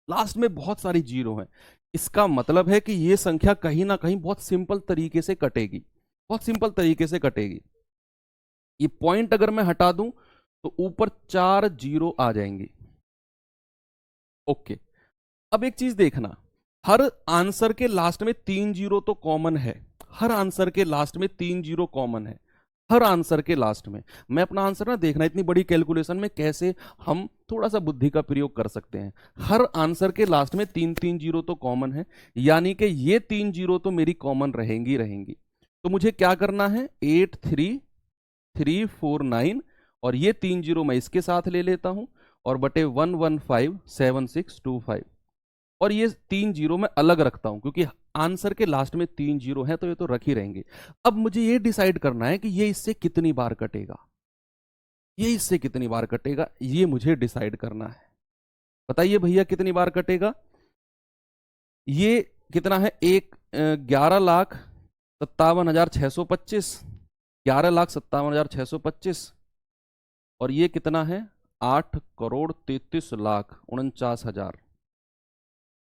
लास्ट में बहुत सारी जीरो हैं। इसका मतलब है कि ये संख्या कहीं ना कहीं बहुत सिंपल तरीके से कटेगी, बहुत सिंपल तरीके से कटेगी। ये पॉइंट अगर मैं हटा दूं तो ऊपर 4 जीरो आ जाएंगी। ओके, अब एक चीज देखना, हर आंसर के लास्ट में 3 जीरो तो कॉमन है, हर आंसर के लास्ट में 3 जीरो कॉमन है, हर आंसर के लास्ट में। मैं अपना आंसर ना देखना, इतनी बड़ी कैलकुलेशन में कैसे हम थोड़ा सा बुद्धि का प्रयोग कर सकते हैं। हर आंसर के लास्ट में 3 जीरो तो कॉमन है, यानी कि ये 3 जीरो तो मेरी कॉमन रहेंगी रहेंगी। तो मुझे क्या करना है, 83349 और ये 3 जीरो मैं इसके साथ ले लेता हूं और बटे 1157625 और ये 3 जीरो मैं अलग रखता हूं क्योंकि आंसर के लास्ट में 3 जीरो है तो ये तो रख ही रहेंगे। अब मुझे ये डिसाइड करना है कि ये इससे कितनी बार कटेगा, ये इससे कितनी बार कटेगा, ये मुझे डिसाइड करना है। बताइए भैया कितनी बार कटेगा। ये कितना है, 11,57,625, 11,57,625 और ये कितना है, 8,33,49,000।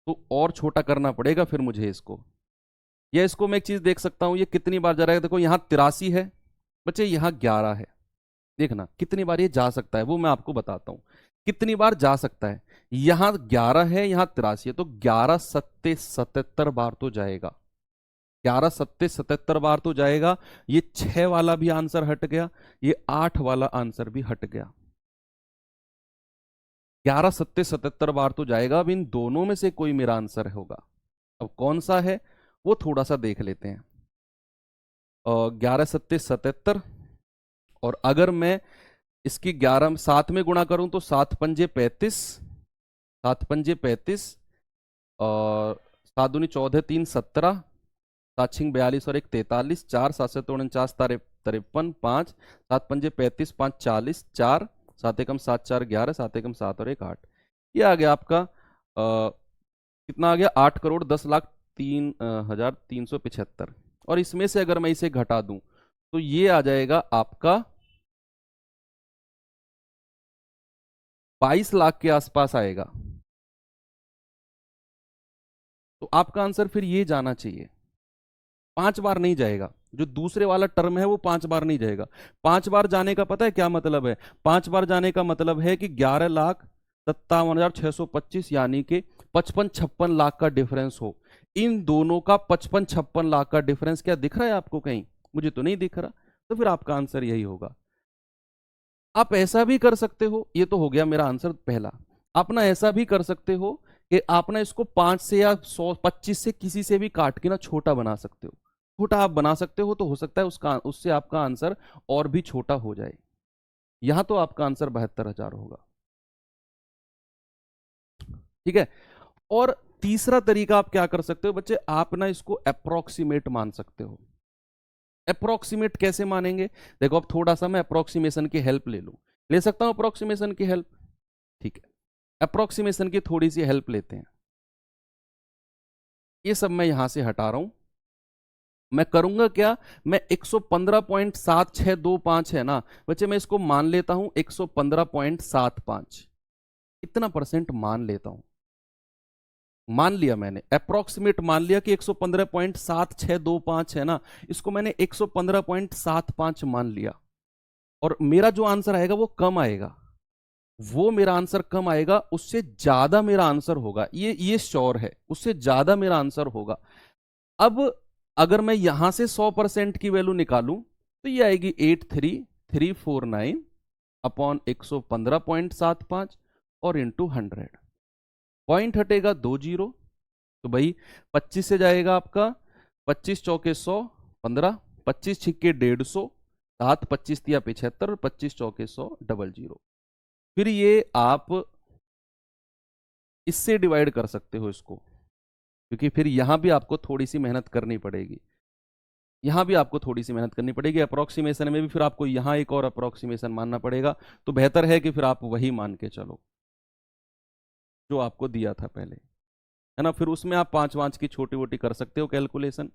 तो और छोटा करना पड़ेगा फिर मुझे इसको, या इसको मैं एक चीज देख सकता हूं, ये कितनी बार जा रहा है। देखो यहां 83 है बच्चे, यहां 11 है। देखना कितनी बार ये जा सकता है, वो मैं आपको बताता हूं कितनी बार जा सकता है। यहां 11 है, यहां 83 है, तो 11 सत्ते 77 बार तो जाएगा, 11 सत्ते 77 बार तो जाएगा। ये 6 वाला भी आंसर हट गया, ये 8 वाला आंसर भी हट गया। 11 सत्ते 77 बार तो जाएगा। अब इन दोनों में से कोई मेरा आंसर होगा, अब कौन सा है वो थोड़ा सा देख लेते हैं। 11 सत्ते 77 और अगर मैं इसकी 11 7 में गुणा करूं तो 7 पंजे 35, 7 पंजे 35 और 7 दूनी 14, 3 17, 7 छिंग 42 और 1 43, 4 7 से 49 53, 5 7 पंजे 35, 5 40, 4 7 एकम 7 4 11, 7 एकम 7 और 1 8। ये आ गया आपका कितना आ गया, 8,10,03,375। और इसमें से अगर मैं इसे घटा दूं तो ये आ जाएगा आपका 22 लाख के आसपास आएगा। तो आपका आंसर फिर ये जाना चाहिए, 5 बार नहीं जाएगा। जो दूसरे वाला टर्म है वो 5 बार नहीं जाएगा। 5 बार जाने का पता है क्या मतलब है, 5 बार जाने का मतलब है कि 11,57,625 यानी कि 55-56 लाख का डिफरेंस हो। इन दोनों का 55-56 लाख का डिफरेंस क्या दिख रहा है आपको कहीं, मुझे तो नहीं दिख रहा। तो फिर आपका आंसर यही होगा। आप ऐसा भी कर सकते हो, ये तो हो गया मेरा आंसर पहला। आप ना ऐसा भी कर सकते हो कि आप ना इसको 5 से या 100 25 से किसी से भी काट के ना छोटा बना सकते हो। छोटा आप बना सकते हो तो हो सकता है उसका उससे आपका आंसर और भी छोटा हो जाए। यहां तो आपका आंसर 72,000 होगा। ठीक है। और तीसरा तरीका आप क्या कर सकते हो बच्चे, आप ना इसको अप्रोक्सीमेट मान सकते हो। अप्रोक्सीमेट कैसे मानेंगे, देखो अब थोड़ा सा मैं अप्रोक्सीमेशन की हेल्प ले लूं, ले सकता हूं अप्रोक्सीमेशन की हेल्प। ठीक है, अप्रोक्सीमेशन की थोड़ी सी हेल्प लेते हैं। ये सब मैं यहां से हटा रहा हूं। मैं करूंगा क्या, मैं 115.7625 है ना बच्चे, मैं इसको मान लेता हूं 115.75, इतना परसेंट मान लेता हूं। मान लिया मैंने, अप्रोक्सीमेट मान लिया कि 115.7625 है ना, इसको मैंने 115.75 मान लिया। और मेरा जो आंसर आएगा वो कम आएगा, वो मेरा आंसर कम आएगा, उससे ज्यादा मेरा आंसर होगा, ये श्योर है, उससे ज्यादा मेरा आंसर होगा। अब अगर मैं यहां से 100% की वैल्यू निकालूं तो ये आएगी 83349 अपॉन 115.75 और इंटू 100। पॉइंट हटेगा 2 जीरो, तो भाई 25 से जाएगा आपका 25 चौके 100 15, 25 छिक्के 150, 7 25 तिया 75, 25 चौके 100 00। फिर ये आप इससे डिवाइड कर सकते हो इसको, क्योंकि फिर यहां भी आपको थोड़ी सी मेहनत करनी पड़ेगी, यहां भी आपको थोड़ी सी मेहनत करनी पड़ेगी। अप्रोक्सीमेशन में भी फिर आपको यहां एक और अप्रोक्सीमेशन मानना पड़ेगा। तो बेहतर है कि फिर आप वही मान के चलो जो आपको दिया था पहले, है ना। फिर उसमें आप 5 की छोटी मोटी कर सकते हो कैलकुलेशन।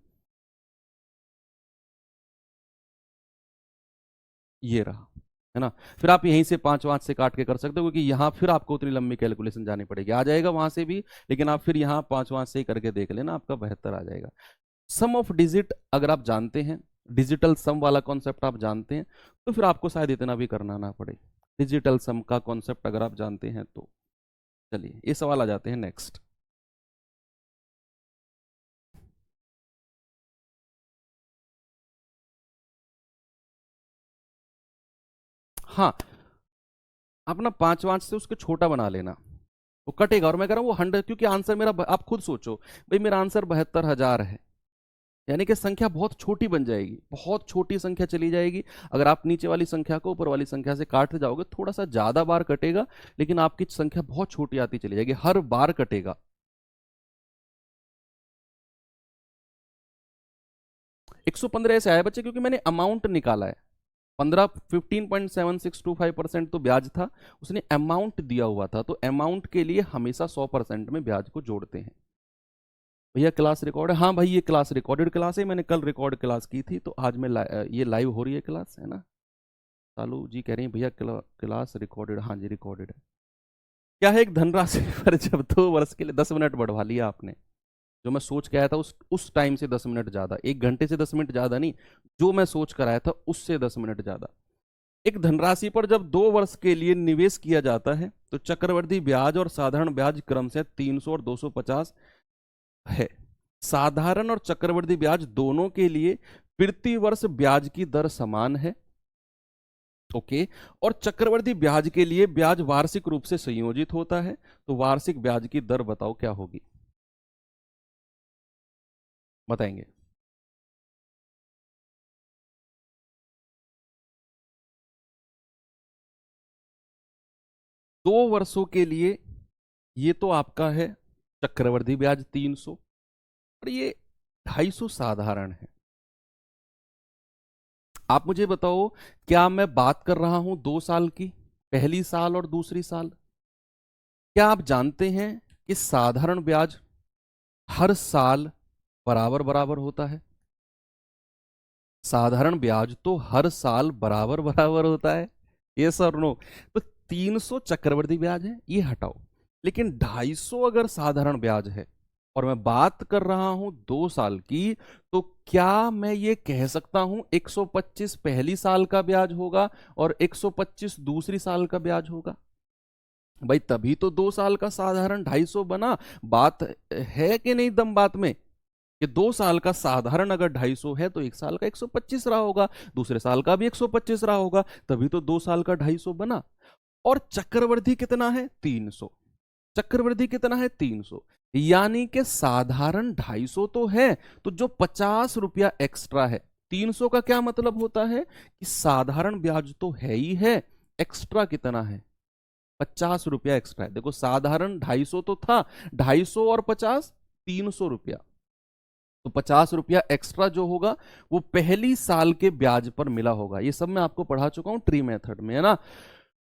ये रहा, है ना। फिर आप यहीं से 5 से काट के कर सकते हो, क्योंकि यहाँ फिर आपको उतनी लंबी कैलकुलेशन जानी पड़ेगी, आ जाएगा वहां से भी, लेकिन आप फिर यहाँ 5 से ही करके देख लेना, आपका बेहतर आ जाएगा। सम ऑफ डिजिट अगर आप जानते हैं, डिजिटल सम वाला कॉन्सेप्ट आप जानते हैं, तो फिर आपको शायद इतना भी करना ना पड़े। डिजिटल सम का कॉन्सेप्ट अगर आप जानते हैं तो। चलिए ये सवाल आ जाते हैं नेक्स्ट। हाँ, आप ना 5 से उसको छोटा बना लेना, वो कटेगा। और मैं कह रहा हूँ वो 100, क्योंकि आंसर मेरा आप खुद सोचो भाई, मेरा आंसर 72,000 है, यानी कि संख्या बहुत छोटी बन जाएगी, बहुत छोटी संख्या चली जाएगी। अगर आप नीचे वाली संख्या को ऊपर वाली संख्या से काटते जाओगे, थोड़ा सा ज्यादा बार कटेगा, लेकिन आपकी संख्या बहुत छोटी आती चली जाएगी, हर बार कटेगा। 115 ऐसे आया बच्चे, क्योंकि मैंने अमाउंट निकाला है। 15.7625% तो ब्याज था, उसने अमाउंट दिया हुआ था, तो अमाउंट के लिए हमेशा 100% में ब्याज को जोड़ते हैं। भैया क्लास रिकॉर्ड है? हाँ भाई, ये क्लास रिकॉर्डेड क्लास है, मैंने कल रिकॉर्ड क्लास की थी, तो आज मैं ये लाइव हो रही है क्लास, है ना। सालू जी कह रही हैं भैया क्लास रिकॉर्डेड, हाँ जी रिकॉर्डेड है। क्या है, एक धनराशि पर जब 2 वर्ष के लिए 10 मिनट बढ़वा लिया आपने, जो मैं सोच के आया था उस टाइम से 10 मिनट ज्यादा, 1 घंटे से 10 मिनट ज्यादा नहीं, जो मैं सोच कर आया था उससे 10 मिनट ज्यादा। एक धनराशि पर जब 2 वर्ष के लिए निवेश किया जाता है, तो चक्रवृद्धि ब्याज और साधारण ब्याज क्रम से 300 और 250 है। साधारण और चक्रवृद्धि ब्याज दोनों के लिए प्रति वर्ष ब्याज की दर समान है, ओके। और चक्रवृद्धि ब्याज के लिए ब्याज वार्षिक रूप से संयोजित होता है, तो वार्षिक ब्याज की दर बताओ क्या होगी, बताएंगे? 2 वर्षों के लिए ये तो आपका है चक्रवृद्धि ब्याज 300, और ये 250 साधारण है। आप मुझे बताओ, क्या मैं बात कर रहा हूं 2 साल की, पहली साल और दूसरी साल? क्या आप जानते हैं कि साधारण ब्याज हर साल बराबर बराबर होता है? साधारण ब्याज तो हर साल बराबर बराबर होता है, ये सर नो। तो 300 चक्रवृद्धि ब्याज है, ये हटाओ, लेकिन 250 अगर साधारण ब्याज है, और मैं बात कर रहा हूं 2 साल की, तो क्या मैं ये कह सकता हूं 125 पहली साल का ब्याज होगा और 125 दूसरी साल का ब्याज होगा? भाई तभी तो 2 साल का साधारण 250 बना। बात है कि नहीं दम बात में, कि 2 साल का साधारण अगर 250 है, तो 1 साल का 125 रहा होगा, दूसरे साल का भी 125 रहा होगा, तभी तो 2 साल का 250 बना। और चक्रवृद्धि कितना है? 300। चक्रवृद्धि कितना है? 300। यानी कि साधारण 250 तो है, तो जो 50 रुपया एक्स्ट्रा है, 300 का क्या मतलब होता है कि साधारण ब्याज तो है ही है, एक्स्ट्रा कितना है? 50 रुपया एक्स्ट्रा है। देखो साधारण 250 तो था, 250 और 50, 300 रुपया, तो 50 रुपया एक्स्ट्रा जो होगा वो पहली साल के ब्याज पर मिला होगा। ये सब मैं आपको पढ़ा चुका हूं ट्री मेथड में, है ना।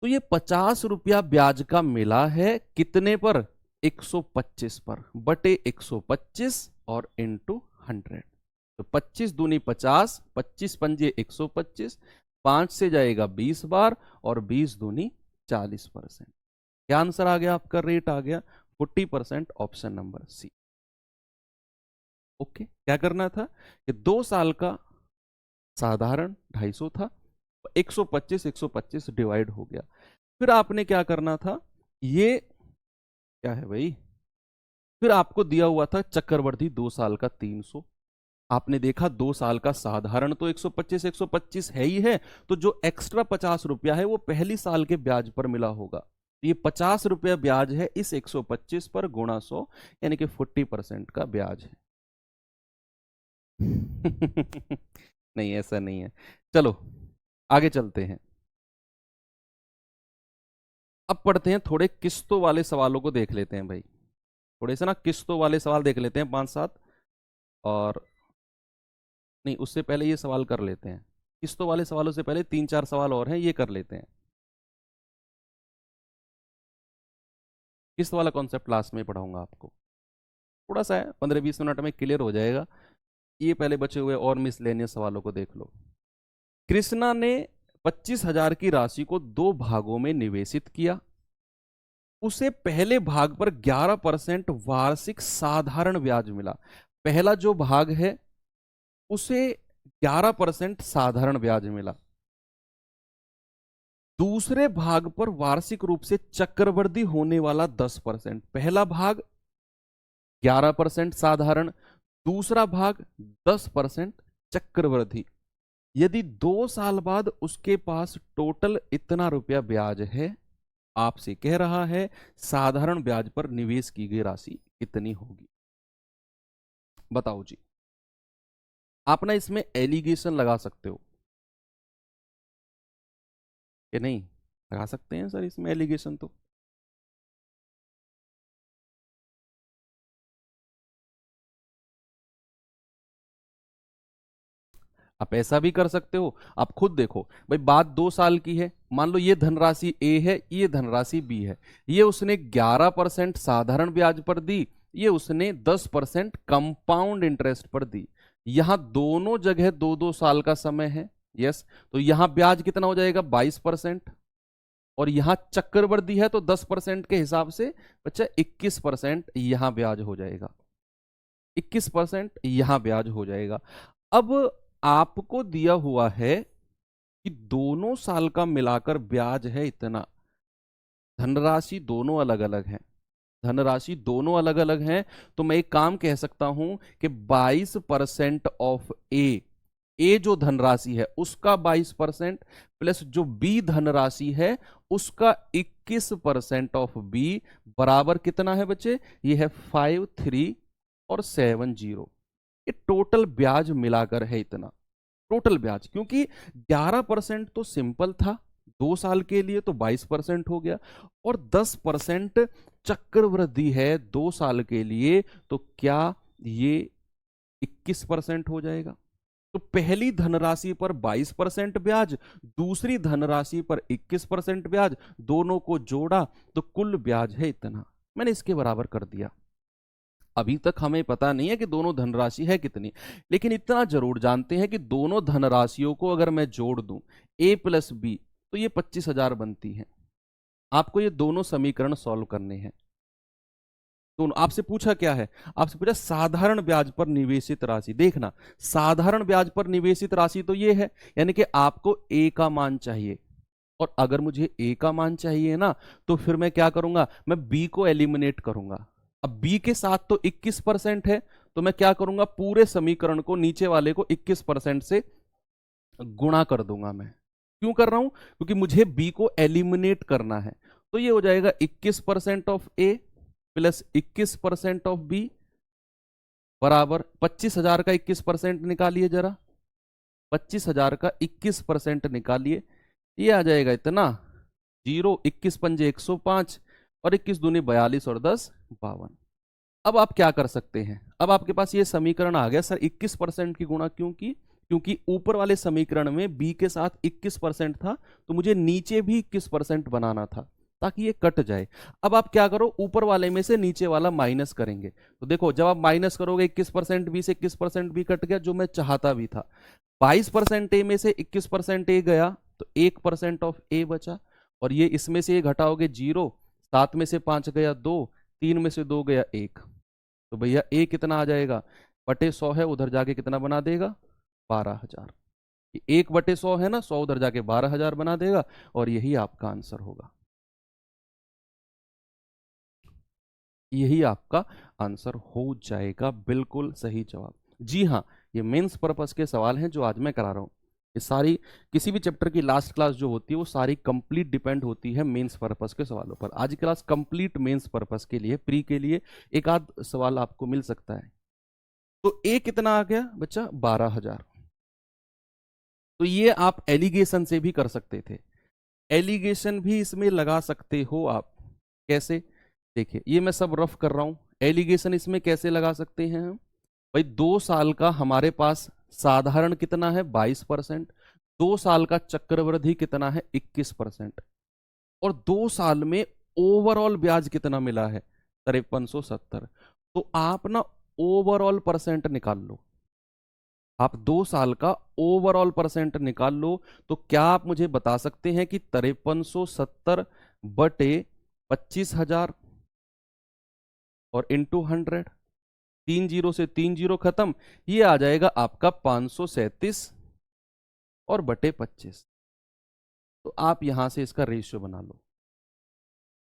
तो ये 50 रुपया ब्याज का मिला है कितने पर? 125 पर, बटे 125 और इंटू 100। तो 25 दूनी 50, 25 पंजे 125, 5 से जाएगा 20 बार, और 20 दूनी 40%। क्या आंसर आ गया आपका? रेट आ गया 40%, ऑप्शन नंबर सी। ओके, क्या करना था कि 2 साल का साधारण 250 था, 125 डिवाइड हो गया। फिर आपने क्या करना था, ये क्या है भाई, फिर आपको दिया हुआ था चक्रवृद्धि 2 साल का 300। आपने देखा 2 साल का साधारण तो 125 है ही है, तो जो एक्स्ट्रा 50 रुपया है वो पहली साल के ब्याज पर मिला होगा। ये 50 रुपया ब्याज है इस 125 पर गुणा 100, यानी कि 40% का ब्याज है। नहीं ऐसा नहीं है। चलो आगे चलते हैं। अब पढ़ते हैं, थोड़े किस्तों वाले सवालों को देख लेते हैं भाई, थोड़े से ना किस्तों वाले सवाल देख लेते हैं 5-7। और नहीं, उससे पहले ये सवाल कर लेते हैं, किस्तों वाले सवालों से पहले 3-4 सवाल और हैं, ये कर लेते हैं। किस्त वाला कॉन्सेप्ट लास्ट में पढ़ाऊंगा आपको। थोड़ा सा है, 15-20 मिनट में क्लियर हो जाएगा। ये पहले बचे हुए और मिसलेनियस सवालों को देख लो। कृष्णा ने 25,000 की राशि को 2 भागों में निवेशित किया। उसे पहले भाग पर 11% वार्षिक साधारण ब्याज मिला। पहला जो भाग है उसे 11% साधारण ब्याज मिला। दूसरे भाग पर वार्षिक रूप से चक्रवृद्धि होने वाला 10%। पहला भाग 11% साधारण, दूसरा भाग 10% चक्रवृद्धि। यदि 2 साल बाद उसके पास टोटल इतना रुपया ब्याज है, आपसे कह रहा है साधारण ब्याज पर निवेश की गई राशि कितनी होगी। बताओ जी। आप ना इसमें एलिगेशन लगा सकते हो कि नहीं? लगा सकते हैं सर इसमें एलिगेशन तो। आप ऐसा भी कर सकते हो, आप खुद देखो भाई, बात 2 साल की है। मान लो ये धनराशि ए है, ये धनराशि बी है। ये उसने 11% साधारण ब्याज पर दी, ये उसने 10% कंपाउंड इंटरेस्ट पर दी। यहां दोनों जगह 2-2 साल का समय है। यस, तो यहां ब्याज कितना हो जाएगा? 22%। और यहां चक्रवृद्धि है तो 10% के हिसाब से बच्चा 21% यहां ब्याज हो जाएगा। 21% यहां ब्याज हो जाएगा। अब आपको दिया हुआ है कि दोनों साल का मिलाकर ब्याज है इतना। धनराशि दोनों अलग अलग है, धनराशि दोनों अलग अलग हैं। तो मैं एक काम कह सकता हूं कि 22% ऑफ ए जो धनराशि है उसका 22% प्लस जो बी धनराशि है उसका 21% ऑफ बी बराबर कितना है बच्चे? ये है 5, 3 और 7, 0। ये टोटल ब्याज मिलाकर है इतना। टोटल ब्याज, क्योंकि 11% तो सिंपल था, 2 साल के लिए तो 22% हो गया, और 10% चक्रवृद्धि है 2 साल के लिए, तो क्या ये 21% हो जाएगा? तो पहली धनराशि पर 22% ब्याज, दूसरी धनराशि पर 21% ब्याज, दोनों को जोड़ा तो कुल ब्याज है इतना। मैंने इसके बराबर कर दिया। अभी तक हमें पता नहीं है कि दोनों धनराशि है कितनी, लेकिन इतना जरूर जानते हैं कि दोनों धनराशियों को अगर मैं जोड़ दूं ए प्लस बी तो ये 25,000 बनती है। आपको ये दोनों समीकरण सॉल्व करने हैं। दोनों आपसे पूछा क्या है? आपसे पूछा साधारण ब्याज पर निवेशित राशि। देखना, साधारण ब्याज पर निवेशित राशि तो ये है, यानी कि आपको ए का मान चाहिए। और अगर मुझे ए का मान चाहिए ना, तो फिर मैं क्या करूंगा? मैं बी को एलिमिनेट करूंगा। अब बी के साथ तो 21% है, तो मैं क्या करूंगा? पूरे समीकरण को, नीचे वाले को 21% से गुणा कर दूंगा। मैं क्यों कर रहा हूं? क्योंकि मुझे बी को एलिमिनेट करना है। तो ये हो जाएगा 21% of A plus 21% of B बराबर 25,000 का 21% निकालिए जरा। 25,000 का 21% निकालिए, ये आ जाएगा इतना 0, 21 पंजे 105 और 21 दूनी 42 और 10 52। अब आप क्या कर सकते हैं? अब आपके पास ये समीकरण आ गया। सर 21% की गुणा क्यों की? क्योंकि ऊपर वाले समीकरण में b के साथ 21% था, तो मुझे नीचे भी 21% बनाना था ताकि ये कट जाए। अब आप क्या करो? ऊपर वाले में से नीचे वाला माइनस करेंगे। तो देखो, जब आप माइनस करोगे 21% बी से 21% बी कट गया, जो मैं चाहता भी था। 22% ए में से 21% ए गया, तो 1% ऑफ ए बचा। और ये इसमें से ये घटाओगे 0, 7 में से 5 गया 2, 3 में से 2 गया 1। तो भैया ए कितना आ जाएगा? बटे 100 है, उधर जाके कितना बना देगा? 12,000। 1/100 है ना, 100 उधर जाके 12,000 बना देगा, और यही आपका आंसर होगा। यही आपका आंसर हो जाएगा। बिल्कुल सही जवाब। जी हाँ, ये मेंस पर्पस के सवाल हैं जो आज मैं करा रहा हूँ। ये सारी, किसी भी चैप्टर की लास्ट क्लास जो होती है वो सारी कंप्लीट डिपेंड होती है मेंस पर्पस के सवालों पर। आज की क्लास कंप्लीट मेंस पर्पस के लिए, प्री के लिए एक आध सवाल आपको मिल सकता है। तो ए कितना आ गया बच्चा? 12,000। तो ये आप एलिगेशन से भी कर सकते थे, एलिगेशन भी इसमें लगा सकते हो आप। कैसे? देखिए, ये मैं सब रफ कर रहा हूं। एलिगेशन इसमें कैसे लगा सकते हैं हम? भाई 2 साल का हमारे पास साधारण कितना है? 22%। 2 साल का चक्रवृद्धि कितना है? 21%। और 2 साल में ओवरऑल ब्याज कितना मिला है? 5370। तो आप ना ओवरऑल परसेंट निकाल लो, आप 2 साल का ओवरऑल परसेंट निकाल लो। तो क्या आप मुझे बता सकते हैं कि 5370 बटे 25,000 और इंटू 100, 3 जीरो से 3 जीरो खत्म, ये आ जाएगा आपका 537 और बटे 25। तो आप यहां से इसका रेशियो बना लो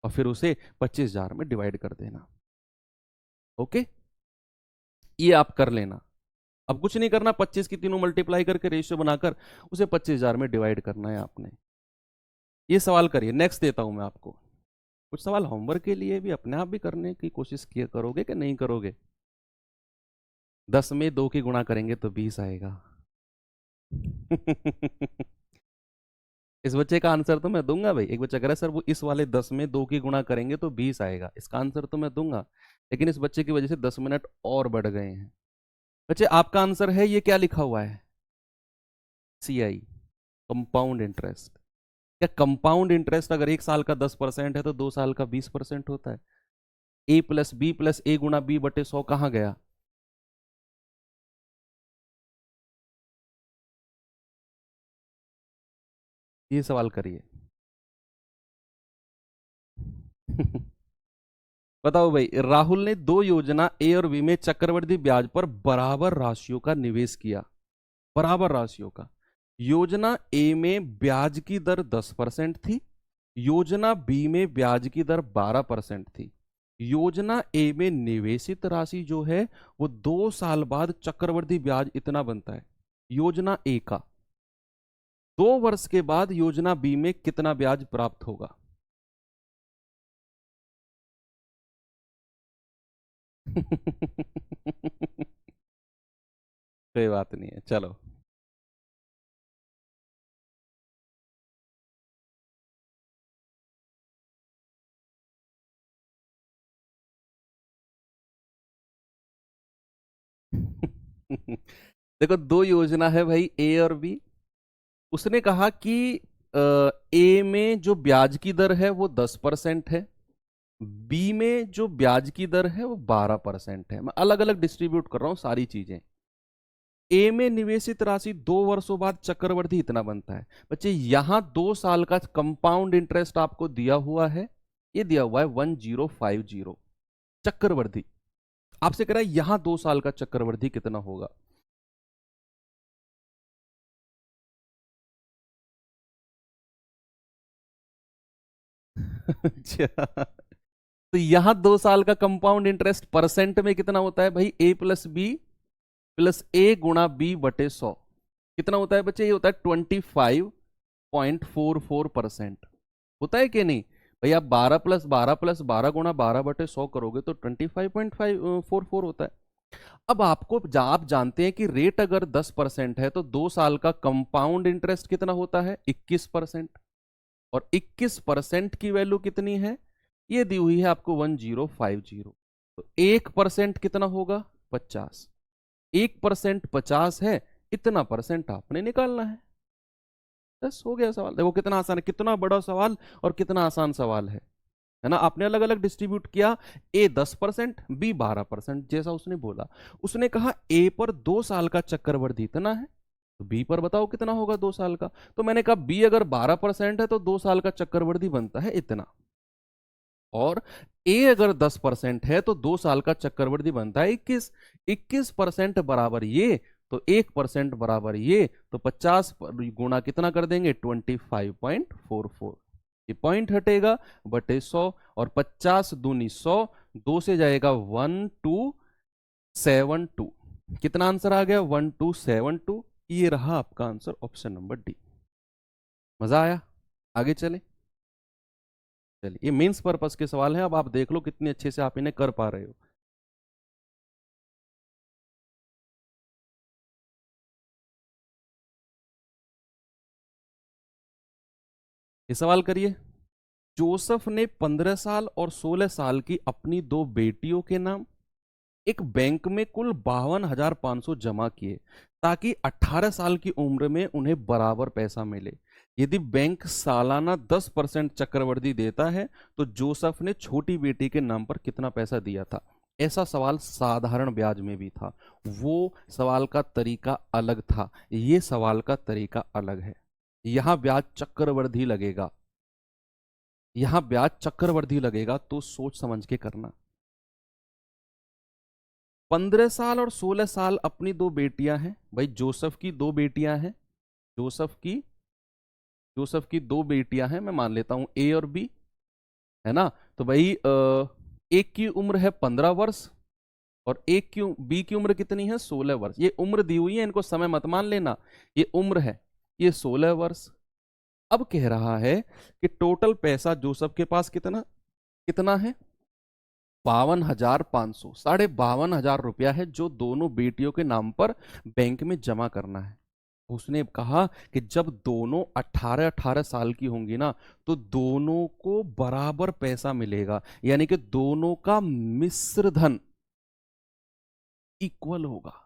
और फिर उसे 25,000 में डिवाइड कर देना। ओके, ये आप कर लेना। अब कुछ नहीं करना, 25 की तीनों मल्टीप्लाई करके रेशियो बनाकर उसे 25,000 में डिवाइड करना है आपने। ये सवाल करिए, नेक्स्ट देता हूं मैं आपको। कुछ सवाल होमवर्क के लिए भी अपने आप भी करने की कोशिश किया करोगे कि नहीं करोगे? 10 में 2 की गुणा करेंगे तो 20 आएगा। इस बच्चे का आंसर तो मैं दूंगा भाई। एक बच्चा कह रहा है सर वो इस वाले 10 में 2 की गुणा करेंगे तो 20 आएगा, इसका आंसर तो मैं दूंगा, लेकिन इस बच्चे की वजह से 10 मिनट और बढ़ गए हैं। बच्चे आपका आंसर है, ये क्या लिखा हुआ है? CI, compound interest. क्या कंपाउंड इंटरेस्ट अगर 1 साल का 10% है तो 2 साल का 20% होता है? A+B+A गुणा B बटे 100 कहाँ गया? ये सवाल करिए। बताओ भाई, राहुल ने 2 योजना ए और बी में चक्रवृद्धि ब्याज पर बराबर राशियों का निवेश किया, बराबर राशियों का। योजना ए में ब्याज की दर 10% थी, योजना बी में ब्याज की दर 12% थी। योजना ए में निवेशित राशि जो है वो 2 साल बाद चक्रवृद्धि ब्याज इतना बनता है योजना ए का। 2 वर्ष के बाद योजना बी में कितना ब्याज प्राप्त होगा? कोई बात नहीं है, चलो। देखो, 2 योजना है भाई, ए और बी। उसने कहा कि ए में जो ब्याज की दर है वो 10% है, बी में जो ब्याज की दर है वो 12% है। मैं अलग अलग डिस्ट्रीब्यूट कर रहा हूं सारी चीजें। ए में निवेशित राशि 2 वर्षों बाद चक्रवृद्धि इतना बनता है। बच्चे यहां 2 साल का कंपाउंड इंटरेस्ट आपको दिया हुआ है, ये दिया हुआ है 1050 चक्रवृद्धि। आपसे कह रहा है यहां 2 साल का चक्रवृद्धि कितना होगा? अच्छा, तो यहां 2 साल का कंपाउंड इंटरेस्ट परसेंट में कितना होता है भाई? A+B+A गुणा B बटे 100 कितना होता है बच्चे? ये होता है 25.44%। होता है कि नहीं भाई? आप 12+12+12 गुणा 12/100 करोगे तो 25.44 होता है। अब आपको आप जानते हैं कि रेट अगर 10% है तो 2 साल का कंपाउंड इंटरेस्ट कितना होता है? 21%। और 21% की वैल्यू कितनी है? ये दी हुई है आपको 1050। तो 1% कितना होगा? 50। 1% 50 है, इतना परसेंट आपने निकालना है। बस हो गया सवाल। देखो कितना आसान है, कितना बड़ा सवाल और कितना आसान सवाल है ना? आपने अलग अलग डिस्ट्रीब्यूट किया, ए 10%, बी 12%, जैसा उसने बोला। उसने कहा ए पर 2 साल का चक्रवृद्धि इतना है, तो बी पर बताओ कितना होगा 2 साल का। तो मैंने कहा बी अगर 12% है तो 2 साल का चक्रवृद्धि बनता है इतना, और ए अगर 10% है तो 2 साल का चक्रवृद्धि बनता है 21। 21% बराबर ये, तो 1% बराबर ये, तो 50 गुणा कितना कर देंगे? 25.44। ये पॉइंट हटेगा बटे 100, और 50 दूनी 100, 2 से जाएगा 1272। कितना आंसर आ गया? 1272। ये रहा आपका आंसर, ऑप्शन नंबर डी। मजा आया? आगे चले। चलिए, ये मेंस पर्पस के सवाल हैं, अब आप देख लो कितने अच्छे से आप इन्हें कर पा रहे हो। ये सवाल करिए। जोसेफ ने 15 साल और 16 साल की अपनी 2 बेटियों के नाम एक बैंक में कुल 52,500 जमा किए, ताकि 18 साल की उम्र में उन्हें बराबर पैसा मिले। यदि बैंक सालाना 10% चक्रवृद्धि देता है तो जोसेफ ने छोटी बेटी के नाम पर कितना पैसा दिया था? ऐसा सवाल साधारण ब्याज में भी था। वो सवाल का तरीका अलग था, ये सवाल का तरीका अलग है। यहां ब्याज चक्रवृद्धि लगेगा, यहां ब्याज चक्रवृद्धि लगेगा, तो सोच समझ के करना। 15 साल और 16 साल अपनी दो बेटियां हैं भाई, जोसेफ की दो बेटियां हैं, जोसेफ की जोसेफ की दो बेटियां हैं, मैं मान लेता हूं ए और बी, है ना। तो भाई एक की उम्र है 15 वर्ष, और एक की बी की उम्र कितनी है, 16 वर्ष। ये उम्र दी हुई है, इनको समय मत मान लेना, ये उम्र है, ये 16 वर्ष। अब कह रहा है कि टोटल पैसा जोसेफ के पास कितना कितना है, 52,500, 52,500 रुपया है, जो दोनों बेटियों के नाम पर बैंक में जमा करना है। उसने कहा कि जब दोनों 18-18 साल की होंगी ना, तो दोनों को बराबर पैसा मिलेगा, यानी कि दोनों का मिश्र धन इक्वल होगा।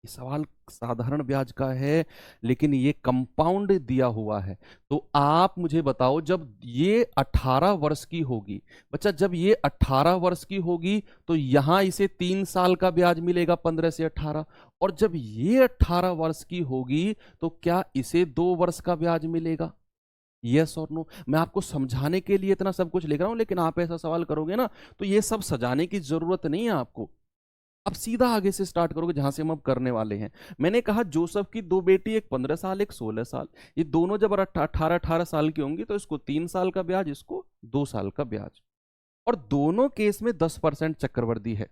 ये सवाल साधारण ब्याज का है, लेकिन ये कंपाउंड दिया हुआ है। तो आप मुझे बताओ, जब ये 18 वर्ष की होगी, बच्चा जब ये 18 वर्ष की होगी, तो यहां इसे 3 साल का ब्याज मिलेगा, 15 से 18। और जब ये 18 वर्ष की होगी, तो क्या इसे 2 वर्ष का ब्याज मिलेगा? यस और नो। मैं आपको समझाने के लिए इतना सब कुछ लिख रहा हूं, लेकिन आप ऐसा सवाल करोगे ना, तो ये सब सजाने की जरूरत नहीं है आपको। अब सीधा आगे से स्टार्ट करोगे जहां से हम अब करने वाले हैं। मैंने कहा जोसेफ की दो बेटी, एक 15 साल एक 16 साल, ये दोनों जब 18-18 साल की होंगी, तो इसको 3 साल का ब्याज, इसको 2 साल का ब्याज। और दोनों केस में 10% चक्रवृद्धि है।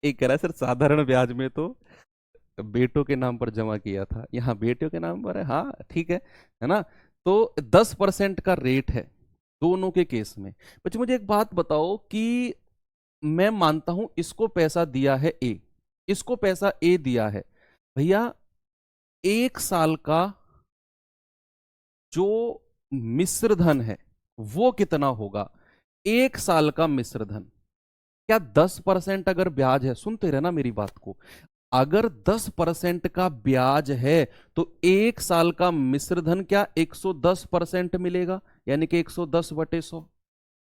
एक कह रहा है सर साधारण ब्याज में तो बेटों के नाम पर जमा किया था, यहाँ बेटियों के नाम पर है। हाँ ठीक है ना। तो 10% का रेट है दोनों के केस में। बच्चे मुझे एक बात बताओ कि मैं मानता हूं इसको पैसा दिया है ए, इसको पैसा ए दिया है भैया, 1 साल का जो मिश्र धन है वो कितना होगा? 1 साल का मिश्र धन, क्या 10% अगर ब्याज है, सुनते रहना मेरी बात को, अगर 10% का ब्याज है, तो 1 साल का मिश्र धन क्या 110% मिलेगा, यानी कि 110/100।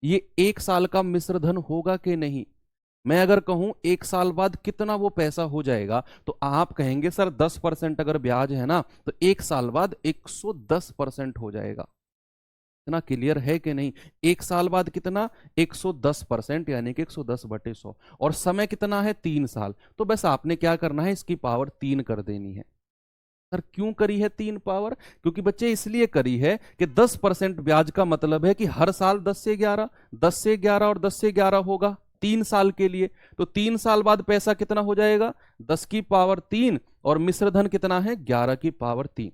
ये 1 साल का मिश्र धन होगा कि नहीं? मैं अगर कहूं 1 साल बाद कितना वो पैसा हो जाएगा, तो आप कहेंगे सर 10% अगर ब्याज है ना, तो 1 साल बाद 110% हो जाएगा। इतना क्लियर है कि नहीं? 1 साल बाद कितना, 110%, यानी कि 110/100। और समय कितना है, 3 साल। तो बस आपने क्या करना है, इसकी पावर 3 कर देनी है। सर क्यों करी है 3 पावर? क्योंकि बच्चे इसलिए करी है कि 10% ब्याज का मतलब है कि हर साल 10 से 11, 10 से 11 और 10 से 11 होगा 3 साल के लिए। तो 3 साल बाद पैसा कितना हो जाएगा, 10 की पावर 3, और मिश्र धन कितना है, 11 की पावर 3।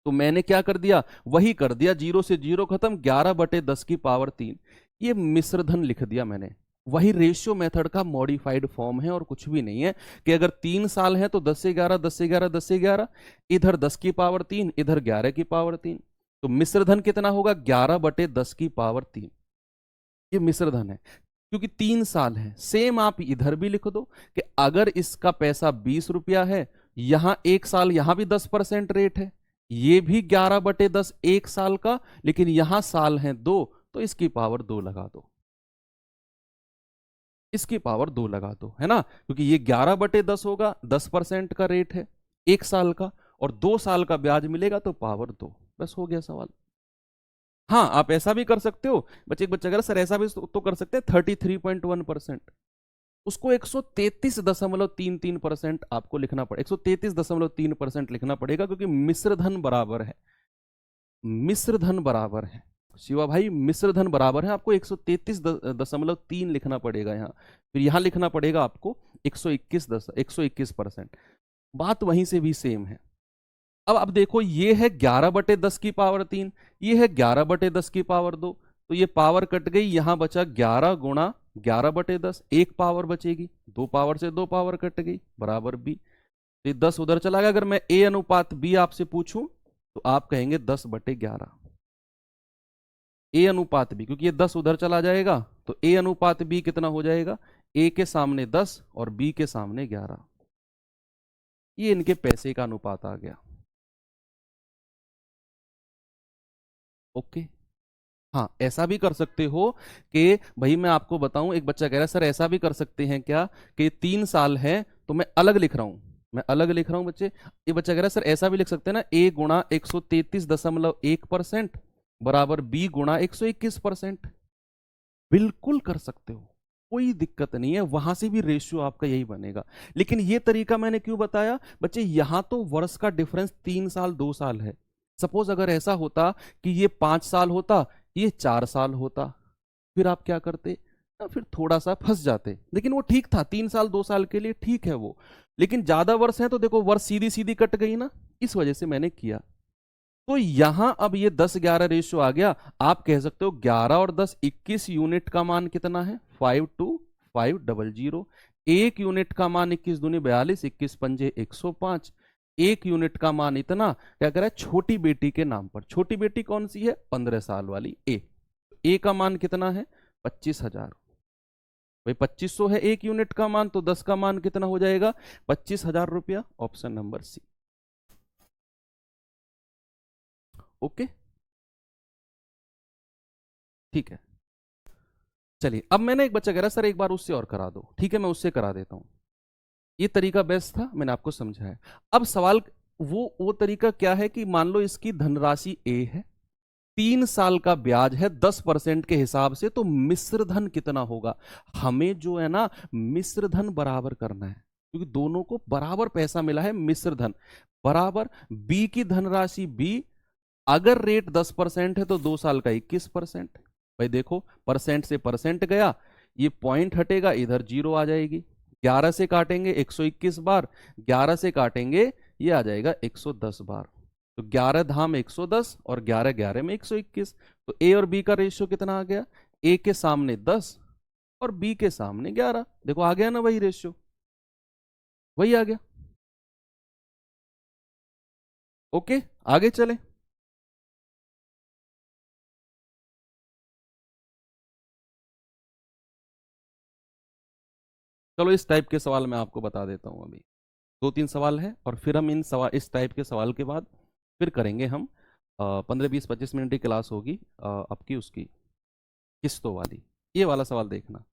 तो मैंने क्या कर दिया, वही कर दिया, 0 से 0 खत्म, 11/10 की पावर 3, ये मिश्र धन लिख दिया मैंने। वही रेशियो मेथड का मॉडिफाइड फॉर्म है और कुछ भी नहीं है। कि अगर 3 साल है तो 10 से 11, 10 से 11, 10 से 11, इधर 10 की पावर 3, इधर 11 की पावर 3। तो मिश्र धन कितना होगा, 11/10 की पावर 3। ये मिश्र धन है, क्योंकि 3 साल है। सेम आप इधर भी लिख दो कि अगर इसका पैसा 20 रुपया है, यहां 1 साल, यहां भी 10% रेट है, ये भी 11/10 1 साल का, लेकिन यहां साल है 2, तो इसकी पावर 2 लगा दो, इसकी पावर 2 लगा दो, है ना। क्योंकि ये 11/10 होगा, 10% का रेट है 1 साल का, और 2 साल का ब्याज मिलेगा, तो पावर 2। बस हो गया सवाल। हाँ आप ऐसा भी कर सकते हो बच्चे, एक बच्चा अगर सर ऐसा भी तो कर सकते हैं, 33.1%, उसको 133.33% आपको लिखना पड़ेगा, 133.3% लिखना पड़ेगा, क्योंकि मिश्र धन बराबर है, मिश्र धन बराबर है शिवा भाई, मिश्र धन बराबर है। आपको 133.3 लिखना पड़ेगा यहाँ, फिर यहाँ लिखना पड़ेगा आपको 121%। बात वहीं से भी सेम है। अब देखो, ये है 11/10 की पावर 3, ये है 11/10 की पावर 2, तो ये पावर कट गई, यहां बचा 11 × 11/10, एक पावर बचेगी, 2 पावर से 2 पावर कट गई, बराबर बी। तो 10 उधर चला गया। अगर मैं ए अनुपात बी आपसे पूछूं, तो आप कहेंगे 10/11। ए अनुपात बी, क्योंकि ये 10 उधर चला जाएगा, तो ए अनुपात बी कितना हो जाएगा, ए के सामने 10 और बी के सामने 11। ये इनके पैसे का अनुपात आ गया। ओके। हाँ, ऐसा भी कर सकते हो कि भाई मैं आपको बताऊं, एक बच्चा कह रहा है सर ऐसा भी कर सकते हैं क्या कि 3 साल है तो मैं अलग लिख रहा हूं, मैं अलग लिख रहा हूं बच्चे। ये बच्चा कह रहा है सर ऐसा भी लिख सकते हैं ना, a गुणा 133.1% बराबर b गुणा 121%। बिल्कुल कर सकते हो, कोई दिक्कत नहीं है, वहां से भी रेशियो आपका यही बनेगा। लेकिन ये तरीका मैंने क्यों बताया बच्चे, यहां तो वर्ष का डिफरेंस 3 साल 2 साल है। सपोज अगर ऐसा होता कि ये 5 साल होता, ये 4 साल होता, फिर आप क्या करते ना, फिर थोड़ा सा फंस जाते। लेकिन वो ठीक था, 3 साल 2 साल के लिए ठीक है वो। लेकिन ज्यादा वर्ष है तो देखो वर्ष सीधी सीधी कट गई ना, इस वजह से मैंने किया। तो यहां अब ये 10-11 रेशियो आ गया। आप कह सकते हो 11 और 10 21 यूनिट का मान कितना है, 52,500। 1 यूनिट का मान 21 दूनी 42, 21 पंजे 105। 1 यूनिट का मान इतना क्या कह रहा है, छोटी बेटी के नाम पर। छोटी बेटी कौन सी है, 15 साल वाली ए का मान कितना है, 25,000। भाई 2500 है 1 यूनिट का मान, तो 10 का मान कितना हो जाएगा, 25,000 रुपया। Option number C. ओके, ठीक है। चलिए, अब मैंने एक बच्चा कह रहा सर एक बार उससे और करा दो, ठीक है मैं उससे करा देता हूं। ये तरीका बेस्ट था, मैंने आपको समझाया। अब सवाल वो तरीका क्या है कि मान लो इसकी धनराशि ए है, 3 साल का ब्याज है 10% के हिसाब से, तो मिश्र धन कितना होगा। हमें जो है ना मिश्र धन बराबर करना है, क्योंकि दोनों को बराबर पैसा मिला है। मिश्र धन बराबर बी की धनराशि बी, अगर रेट 10% है तो 2 साल का 21%। भाई देखो परसेंट से परसेंट गया, ये पॉइंट हटेगा, इधर जीरो आ जाएगी। 11 से काटेंगे 121 बार, 11 से काटेंगे ये आ जाएगा 110 बार। तो 11 धाम 110 और 11 11 में 121। तो ए और बी का रेशियो कितना आ गया, ए के सामने 10 और बी के सामने 11। देखो आ गया ना वही रेशियो, वही आ गया। ओके, आगे चले। चलो इस टाइप के सवाल मैं आपको बता देता हूं अभी। 2-3 सवाल है और फिर हम इन सवाल, इस टाइप के सवाल के बाद फिर करेंगे हम 15-20-25 मिनट की क्लास होगी आपकी, उसकी किस्तों वाली। ये वाला सवाल देखना।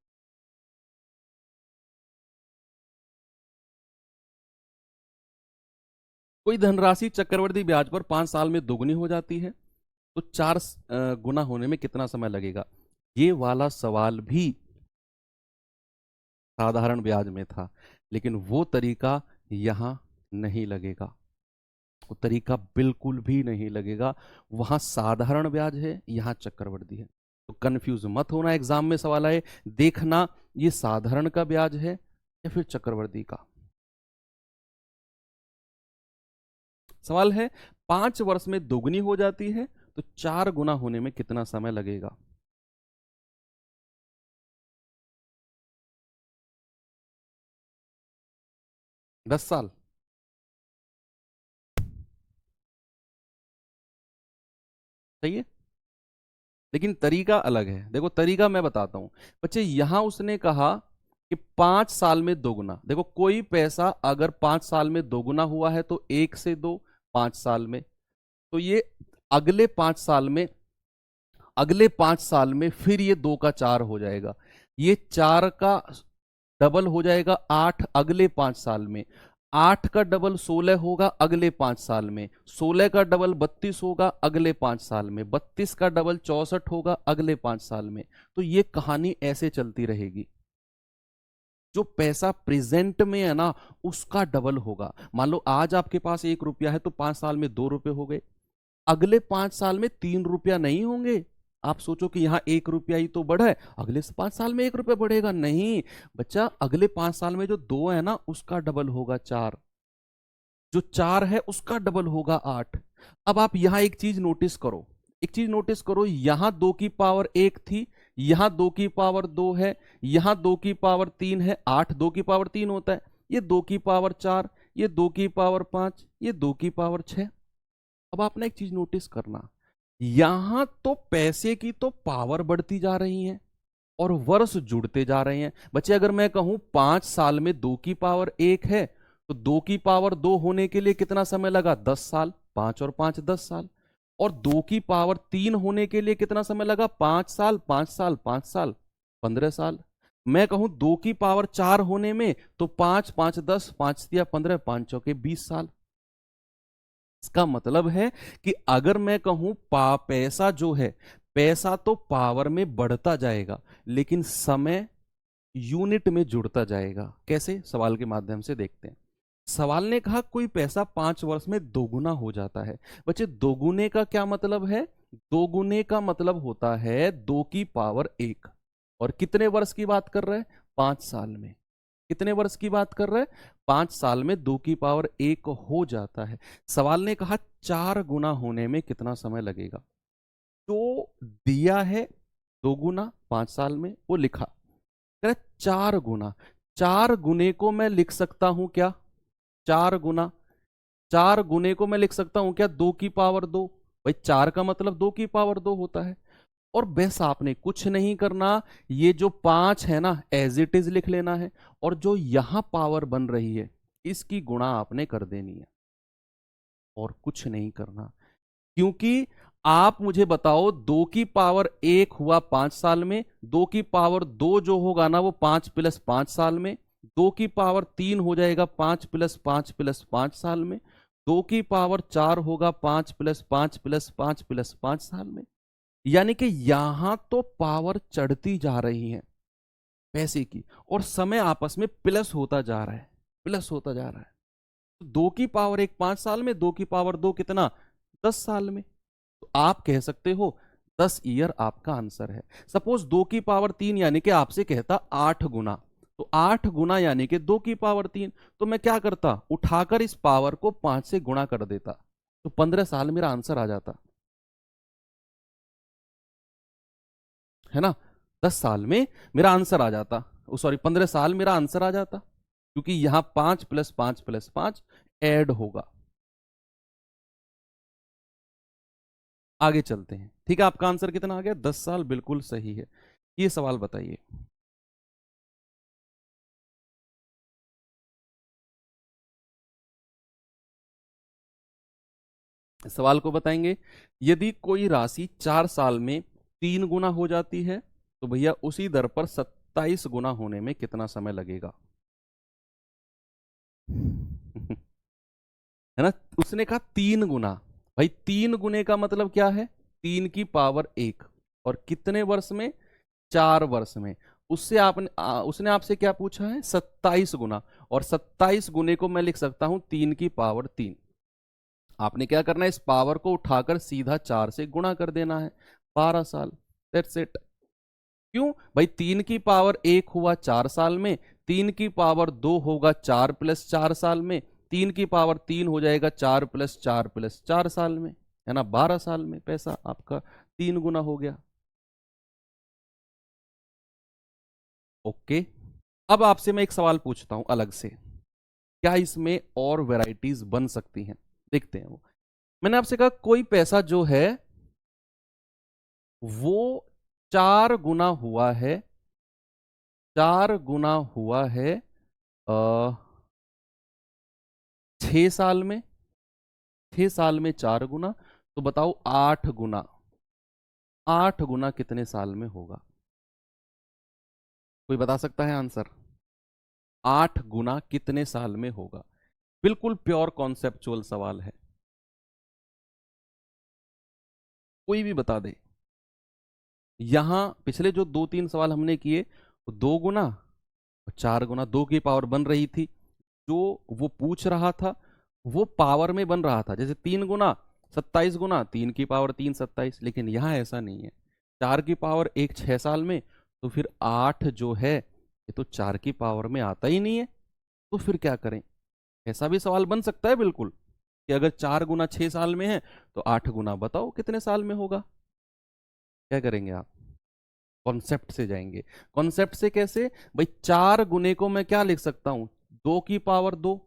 कोई धनराशि चक्रवृद्धि ब्याज पर 5 साल में दोगुनी हो जाती है, तो 4 गुना होने में कितना समय लगेगा। ये वाला सवाल भी साधारण ब्याज में था, लेकिन वो तरीका यहां नहीं लगेगा, वो तरीका बिल्कुल भी नहीं लगेगा। वहां साधारण ब्याज है, यहां चक्रवृद्धि है। तो कंफ्यूज मत होना, एग्जाम में सवाल आए देखना ये साधारण का ब्याज है या फिर चक्रवृद्धि का। सवाल है 5 वर्ष में दोगुनी हो जाती है, तो 4 गुना होने में कितना समय लगेगा। 10 साल। सही है, लेकिन तरीका अलग है। देखो तरीका मैं बताता हूं बच्चे, यहां उसने कहा कि 5 साल में दोगुना। देखो कोई पैसा अगर 5 साल में दोगुना हुआ है तो 1 से 2, 5 साल में, तो ये अगले 5 साल में, अगले 5 साल में फिर ये 2 का 4 हो जाएगा, ये 4 का डबल हो जाएगा 8 अगले 5 साल में, 8 का डबल 16 होगा अगले 5 साल में, 16 का डबल 32 होगा अगले 5 साल में, 32 का डबल 64 होगा अगले 5 साल में। तो ये कहानी ऐसे चलती रहेगी। जो पैसा प्रेजेंट में है ना उसका डबल होगा। मान लो आज आपके पास 1 रुपया है तो 5 साल में 2 रुपए हो गए, अगले 5 साल में 3 रुपया नहीं होंगे। आप सोचो कि यहां 1 रुपया ही तो बढ़ा है, अगले 5 साल में 1 रुपया बढ़ेगा, नहीं बच्चा, अगले 5 साल में जो 2 है ना उसका डबल होगा 4, जो 4 है उसका डबल होगा 8। अब आप यहां एक चीज नोटिस करो, एक चीज नोटिस करो, यहां 2 की पावर 1 थी, यहां 2 की पावर 2 है, यहां 2 की पावर 3 है, 8 2 की पावर 3 होता है, ये 2 की पावर 4, ये 2 की पावर 5, ये 2 की पावर 6। अब आपने एक चीज नोटिस करना, यहां तो पैसे की तो पावर बढ़ती जा रही है और वर्ष जुड़ते जा रहे हैं। बच्चे अगर मैं कहूं 5 साल में 2 की पावर 1 है, तो 2 की पावर 2 होने के लिए कितना समय लगा, 10 साल, 5 और 5 10 साल। और 2 की पावर 3 होने के लिए कितना समय लगा? 5 साल, 5 साल, 5 साल, 15 साल। मैं कहूं 2 की पावर 4 होने में, तो 5 5 10, 5 या 15, 5 चौके 20 साल। इसका मतलब है कि अगर मैं कहूं पैसा जो है, पैसा तो पावर में बढ़ता जाएगा, लेकिन समय यूनिट में जुड़ता जाएगा। कैसे? सवाल के माध्यम से देखते हैं। सवाल ने कहा कोई पैसा 5 वर्ष में दोगुना हो जाता है। बच्चे, दोगुने का क्या मतलब है? दोगुने का मतलब होता है 2 की पावर 1। और कितने वर्ष की बात कर रहे हैं? 5 साल में। कितने वर्ष की बात कर रहे हैं? 5 साल में 2 की पावर 1 हो जाता है। सवाल ने कहा 4 गुना होने में कितना समय लगेगा? तो दिया है 2 गुना 5 साल में, वो लिखा। कह रहे 4 गुना। 4 गुने को मैं लिख सकता हूं क्या? 4 गुना, 4 गुने को मैं लिख सकता हूं क्या? 2 की पावर 2। भाई 4 का मतलब 2 की पावर 2 होता है। और बस आपने कुछ नहीं करना, ये जो 5 है ना, एज इट इज लिख लेना है, और जो यहां पावर बन रही है इसकी गुणा आपने कर देनी है, और कुछ नहीं करना। क्योंकि आप मुझे बताओ, 2 की पावर 1 हुआ 5 साल में, 2 की पावर 2 जो होगा ना वो 5 + 5 साल में, 2 की पावर 3 हो जाएगा 5 + 5 + 5 साल में, 2 की पावर 4 होगा 5 + 5 + 5 + 5 साल में। यानी कि यहां तो पावर चढ़ती जा रही है पैसे की, और समय आपस में प्लस होता जा रहा है, प्लस होता जा रहा है। 2 की पावर 1 5 साल में, 2 की पावर 2 कितना? 10 साल में। तो आप कह सकते हो 10 ईयर आपका आंसर है। सपोज 2 की पावर 3 यानी कि आपसे कहता 8 गुना, तो 8 गुना यानी कि 2 की पावर 3। तो मैं क्या करता? उठाकर इस पावर को 5 से गुणा कर देता, तो 15 साल मेरा आंसर आ जाता, है ना? 10 साल में मेरा आंसर आ जाता, सॉरी 15 साल मेरा आंसर आ जाता, क्योंकि यहां 5 + 5 + 5 ऐड होगा। आगे चलते हैं। ठीक है, आपका आंसर कितना आ गया? 10 साल, बिल्कुल सही है। ये सवाल बताइए। सवाल को बताएंगे, यदि कोई राशि 4 साल में 3 गुना हो जाती है, तो भैया उसी दर पर 27 गुना होने में कितना समय लगेगा? है ना? उसने कहा 3 गुना। भाई 3 गुने का मतलब क्या है? 3 की पावर 1। और कितने वर्ष में? 4 वर्ष में। उससे आपने उसने आपसे क्या पूछा है? 27 गुना। और 27 गुने को मैं लिख सकता हूं 3 की पावर 3। आपने क्या करना है? इस पावर को उठाकर सीधा 4 से गुणा कर देना है। 12 साल। That's it. क्यों भाई? 3 की पावर 1 हुआ 4 साल में, 3 की पावर 2 होगा 4 + 4 साल में, 3 की पावर 3 हो जाएगा 4 + 4 + 4 साल में, है ना? 12 साल में पैसा आपका 3 गुना हो गया। ओके। अब आपसे मैं एक सवाल पूछता हूं अलग से, क्या इसमें और वैरायटीज बन सकती हैं? देखते हैं वो। मैंने आपसे कहा कोई पैसा जो है वो 4 गुना हुआ है, 4 गुना हुआ है 6 साल में। 6 साल में 4 गुना, तो बताओ 8 गुना। 8 गुना कितने साल में होगा? कोई बता सकता है आंसर? 8 गुना कितने साल में होगा? बिल्कुल प्योर कॉन्सेप्चुअल सवाल है, कोई भी बता दे। यहां पिछले जो 2 3 सवाल हमने किए, 2 गुना और 4 गुना, 2 की पावर बन रही थी, जो वो पूछ रहा था वो पावर में बन रहा था। जैसे 3 गुना 27 गुना, 3 की पावर 3 27। लेकिन यहां ऐसा नहीं है। 4 की पावर 1 6 साल में, तो फिर 8 जो है ये तो 4 की पावर में आता ही नहीं है। तो फिर क्या करें? ऐसा भी सवाल बन सकता है बिल्कुल, कि अगर 4 गुना 6 साल में है, तो 8 गुना बताओ कितने साल में होगा। क्या करेंगे आप? कॉन्सेप्ट से जाएंगे। कॉन्सेप्ट से कैसे? भाई 4 गुने को मैं क्या लिख सकता हूं? 2 की पावर 2।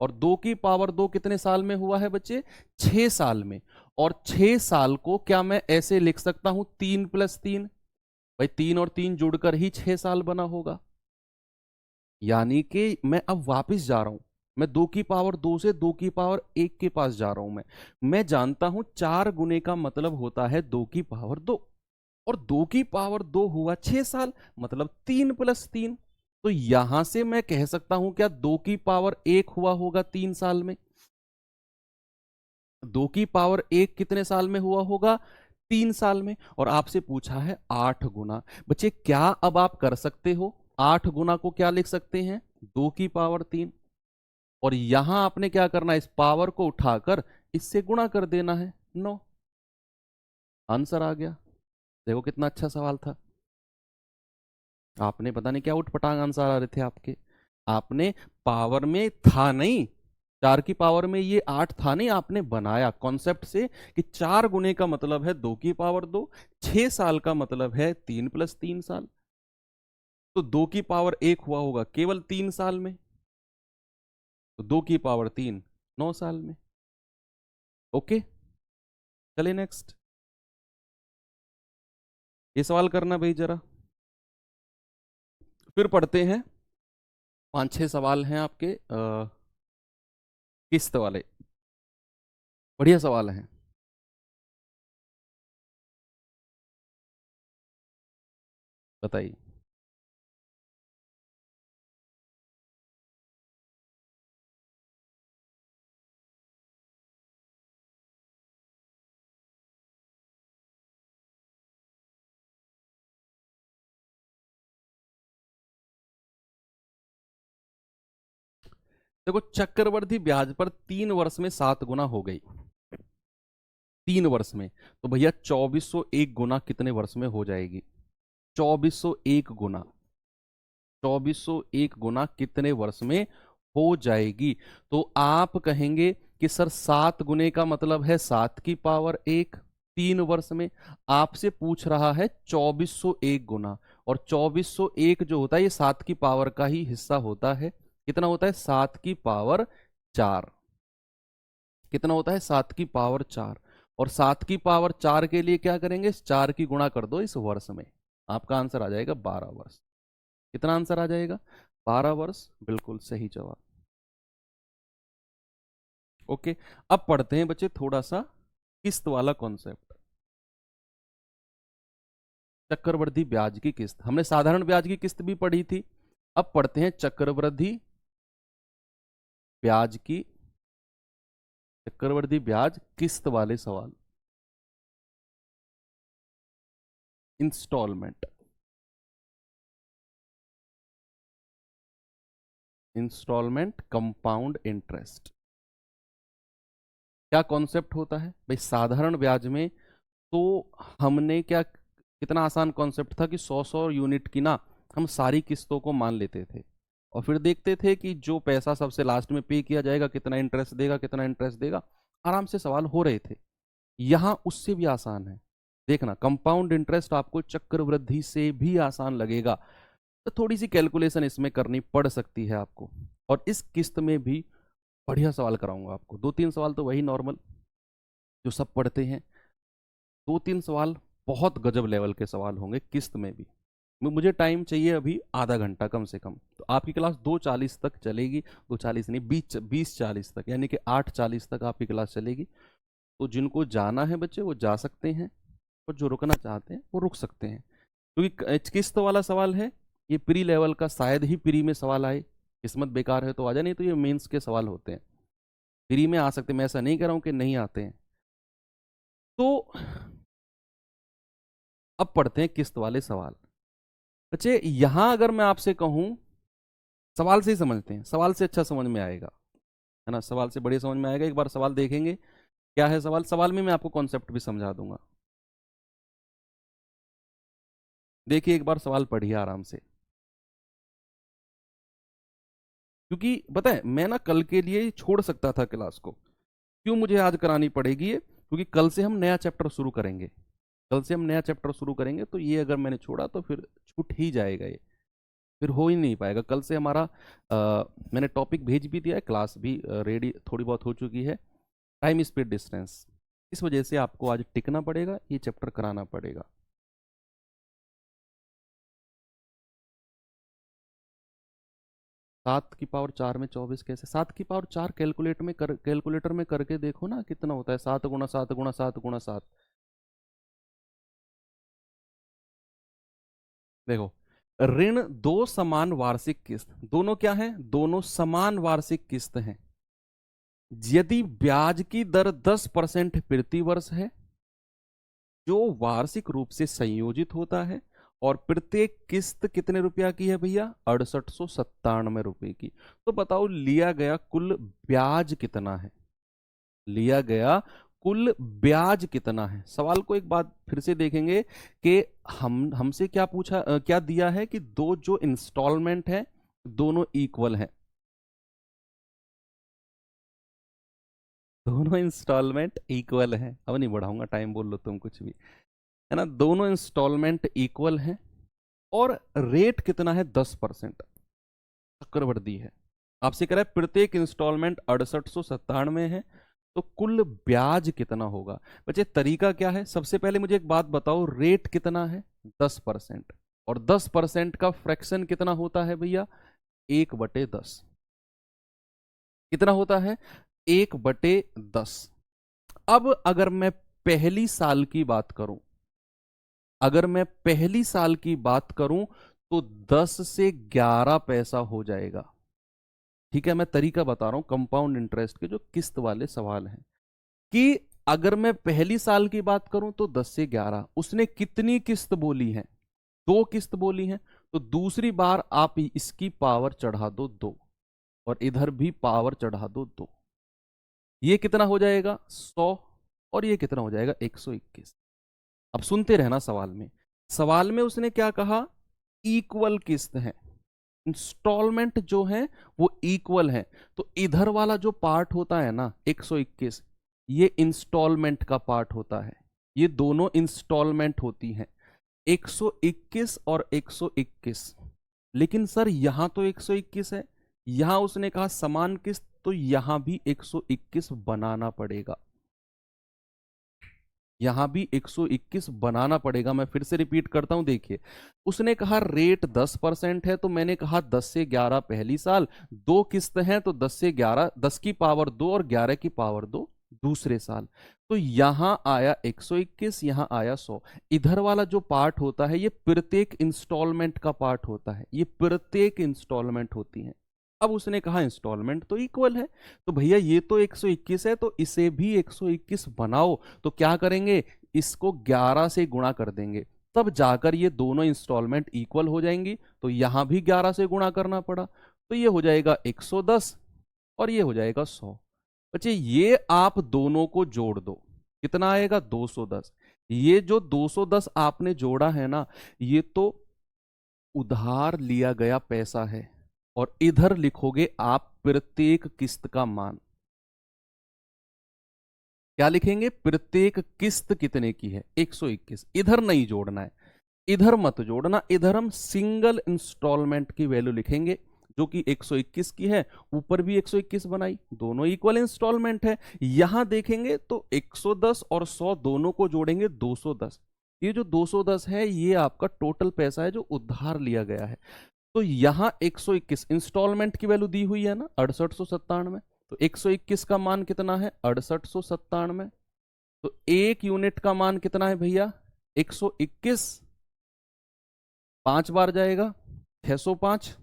और 2 की पावर 2 कितने साल में हुआ है बच्चे? 6 साल में। और 6 साल को क्या मैं ऐसे लिख सकता हूं? 3 + 3। भाई 3 और 3 जुड़कर ही 6 साल बना होगा। यानी कि मैं अब वापस जा रहा हूं, मैं 2 से 2 के पास जा रहा हूं। मैं जानता हूं 4 गुने का मतलब होता है 2 और 2 हुआ 6 साल, मतलब 3 + 3। तो यहां से मैं कह सकता हूं क्या 2 हुआ होगा 3 साल में? 2 कितने साल में हुआ होगा? 3 साल में। और आपसे पूछा है 8 गुना। बच्चे क्या अब आप कर सकते हो? 8 गुना को क्या लिख सकते हैं? 2 की पावर 3। और यहां आपने क्या करना है? इस पावर को उठाकर इससे गुणा कर देना है, 9। आंसर आ गया। देखो कितना अच्छा सवाल था। आपने पता नहीं क्या उठपटांग आंसर आ रहे थे आपके। आपने पावर में था नहीं, 4 की पावर में ये 8 था नहीं, आपने बनाया कॉन्सेप्ट से कि 4 गुने का मतलब है 2 की पावर 2, 6 साल का मतलब है 3 + 3 साल। तो 2 की पावर 1 हुआ होगा केवल 3 साल में, तो 2 की पावर 3 9 साल में। ओके, चलिए नेक्स्ट। ये सवाल करना भाई जरा। फिर पढ़ते हैं। 5-6 सवाल हैं आपके किस्त वाले, बढ़िया सवाल हैं। बताइए। देखो, चक्रवृद्धि ब्याज पर 3 वर्ष में 7 गुना हो गई। 3 वर्ष में तो भैया 2401 गुना कितने वर्ष में हो जाएगी? 2401 गुना, 2401 गुना कितने वर्ष में हो जाएगी? तो आप कहेंगे कि सर 7 गुने का मतलब है 7 की पावर 1, 3 वर्ष में। आपसे पूछ रहा है 2401 गुना, और 2401 जो होता है ये 7 की पावर का ही हिस्सा होता है। कितना होता है? 7 की पावर 4। कितना होता है? 7 की पावर 4। और 7 की पावर 4 के लिए क्या करेंगे? 4 की गुणा कर दो इस वर्ष में, आपका आंसर आ जाएगा 12 वर्ष। कितना आंसर आ जाएगा? 12 वर्ष, बिल्कुल सही जवाब। ओके, अब पढ़ते हैं बच्चे थोड़ा सा किस्त वाला कॉन्सेप्ट। चक्रवृद्धि ब्याज की किस्त, हमने साधारण ब्याज की किस्त भी पढ़ी थी। अब पढ़ते हैं ब्याज की चक्रवृद्धि ब्याज किस्त वाले सवाल। इंस्टॉलमेंट, इंस्टॉलमेंट कंपाउंड इंटरेस्ट, क्या कॉन्सेप्ट होता है भाई? साधारण ब्याज में तो हमने क्या, कितना आसान कॉन्सेप्ट था कि 100-100 यूनिट की ना हम सारी किस्तों को मान लेते थे, और फिर देखते थे कि जो पैसा सबसे लास्ट में पे किया जाएगा कितना इंटरेस्ट देगा, कितना इंटरेस्ट देगा। आराम से सवाल हो रहे थे। यहां उससे भी आसान है। देखना, कंपाउंड इंटरेस्ट आपको चक्रवृद्धि से भी आसान लगेगा, तो थोड़ी सी कैलकुलेशन इसमें करनी पड़ सकती है आपको। और इस किस्त में भी बढ़िया सवाल कराऊंगा आपको। 2-3 सवाल तो वही नॉर्मल जो सब पढ़ते हैं, 2-3 सवाल बहुत गजब लेवल के सवाल होंगे किस्त में भी। मुझे टाइम चाहिए अभी आधा घंटा कम से कम। तो आपकी क्लास 2:40 तक चलेगी, 2:40 नहीं, 20:40 तक, यानी कि 8:40 तक आपकी क्लास चलेगी। तो जिनको जाना है बच्चे वो जा सकते हैं, और जो रुकना चाहते हैं वो रुक सकते हैं, क्योंकि किस्त वाला सवाल है। ये प्री लेवल का, शायद ही प्री में सवाल आए, किस्मत बेकार है तो आ जाए, नहीं तो ये मेंस के सवाल होते हैं, प्री में आ सकते हैं। मैं ऐसा नहीं कह रहा हूं कि नहीं आते हैं। तो अब पढ़ते हैं किस्त वाले सवाल। बच्चे यहां अगर मैं आपसे कहूं, सवाल से ही समझते हैं, सवाल से अच्छा समझ में आएगा, है ना? सवाल से बढ़िया समझ में आएगा। एक बार सवाल देखेंगे क्या है सवाल। सवाल में मैं आपको कॉन्सेप्ट भी समझा दूंगा। देखिए एक बार सवाल पढ़िए आराम से, क्योंकि पता है मैं ना कल के लिए ही छोड़ सकता था क्लास को। क्यों मुझे आज करानी पड़ेगी ये? क्योंकि कल से हम नया चैप्टर शुरू करेंगे। कल से हम नया चैप्टर शुरू करेंगे, तो ये अगर मैंने छोड़ा तो फिर छूट ही जाएगा ये, फिर हो ही नहीं पाएगा। कल से हमारा मैंने टॉपिक भेज भी दिया है, क्लास भी रेडी थोड़ी बहुत हो चुकी है। टाइम स्पीड डिस्टेंस, इस वजह से आपको आज टिकना पड़ेगा, ये चैप्टर कराना पड़ेगा। 7 की पावर 4 में 24 कैसे? 7 की पावर 4 कैलकुलेटर में करके देखो ना कितना होता है। 7 गुणा 7 गुणा 7 गुणा 7। देखो, ऋण दो समान वार्षिक किस्त, दोनों क्या है? दोनों समान वार्षिक किस्त हैं। यदि ब्याज की दर 10% प्रति वर्ष है, जो वार्षिक रूप से संयोजित होता है, और प्रत्येक किस्त कितने रुपया की है भैया? 6897 की। तो बताओ लिया गया कुल ब्याज कितना है? लिया गया कुल ब्याज कितना है? सवाल को एक बात फिर से देखेंगे कि हमसे क्या पूछा, क्या दिया है कि दो जो इंस्टॉलमेंट है दोनों इक्वल हैं। दोनों इंस्टॉलमेंट इक्वल हैं। अब नहीं बढ़ाऊंगा टाइम, बोल लो तुम कुछ भी, है ना। दोनों इंस्टॉलमेंट इक्वल हैं और रेट कितना है? 10% चक्रवृद्धि है। आपसे कह रहा है प्रत्येक इंस्टॉलमेंट 6897 है, तो कुल ब्याज कितना होगा? बच्चे तरीका क्या है? सबसे पहले मुझे एक बात बताओ, रेट कितना है? 10%। और 10% का फ्रैक्शन कितना होता है भैया? 1/10। कितना होता है? 1/10। अब अगर मैं पहली साल की बात करूं, अगर मैं पहली साल की बात करूं तो 10 से 11 पैसा हो जाएगा। ठीक है, मैं तरीका बता रहा हूं कंपाउंड इंटरेस्ट के जो किस्त वाले सवाल हैं, कि अगर मैं पहली साल की बात करूं तो 10 से 11। उसने कितनी किस्त बोली है? 2 किस्त बोली है। तो दूसरी बार आप इसकी पावर चढ़ा दो 2, और इधर भी पावर चढ़ा दो 2। ये कितना हो जाएगा? 100। और ये कितना हो जाएगा? 121। अब सुनते रहना सवाल में। सवाल में उसने क्या कहा? इक्वल किस्त है, इंस्टॉलमेंट जो है वो इक्वल है। तो इधर वाला जो पार्ट होता है ना 121, ये इंस्टॉलमेंट का पार्ट होता है। ये दोनों इंस्टॉलमेंट होती हैं, 121 और 121। लेकिन सर यहां तो 121 है, यहां उसने कहा समान किस्त, तो यहां भी 121 बनाना पड़ेगा। यहां भी 121 बनाना पड़ेगा। मैं फिर से रिपीट करता हूं, देखिए उसने कहा रेट 10% है, तो मैंने कहा 10 से 11 पहली साल, 2 किस्त हैं तो 10 से 11, 10 की पावर 2 और 11 की पावर 2 दूसरे साल। तो यहां आया 121, यहां आया 100। इधर वाला जो पार्ट होता है ये प्रत्येक इंस्टॉलमेंट का पार्ट होता है, ये प्रत्येक इंस्टॉलमेंट होती है। अब उसने कहा इंस्टॉलमेंट तो इक्वल है, तो भैया ये तो 121 है, तो इसे भी 121 बनाओ। तो क्या करेंगे? इसको 11 से गुणा कर देंगे, तब जाकर ये दोनों इंस्टॉलमेंट इक्वल हो जाएंगी। तो यहां भी 11 से गुणा करना पड़ा, तो ये हो जाएगा 110 और ये हो जाएगा 100। बच्चे ये आप दोनों को जोड़ दो, कितना आएगा? 210। ये जो 210 आपने जोड़ा है ना, ये तो उधार लिया गया पैसा है, और इधर लिखोगे आप प्रत्येक किस्त का मान। क्या लिखेंगे? प्रत्येक किस्त कितने की है? 121। इधर नहीं जोड़ना है, इधर मत जोड़ना, इधर हम सिंगल इंस्टॉलमेंट की वैल्यू लिखेंगे जो कि 121 की है। ऊपर भी 121 बनाई, दोनों इक्वल इंस्टॉलमेंट है। यहां देखेंगे तो 110 और 100 दोनों को जोड़ेंगे 210। ये जो 210 है ये आपका टोटल पैसा है जो उधार लिया गया है। तो यहां 121 इंस्टॉलमेंट की वैल्यू दी हुई है ना 6897। तो 121 का मान कितना है? 6897। तो एक यूनिट का मान कितना है भैया? 121। 5 बार जाएगा 605।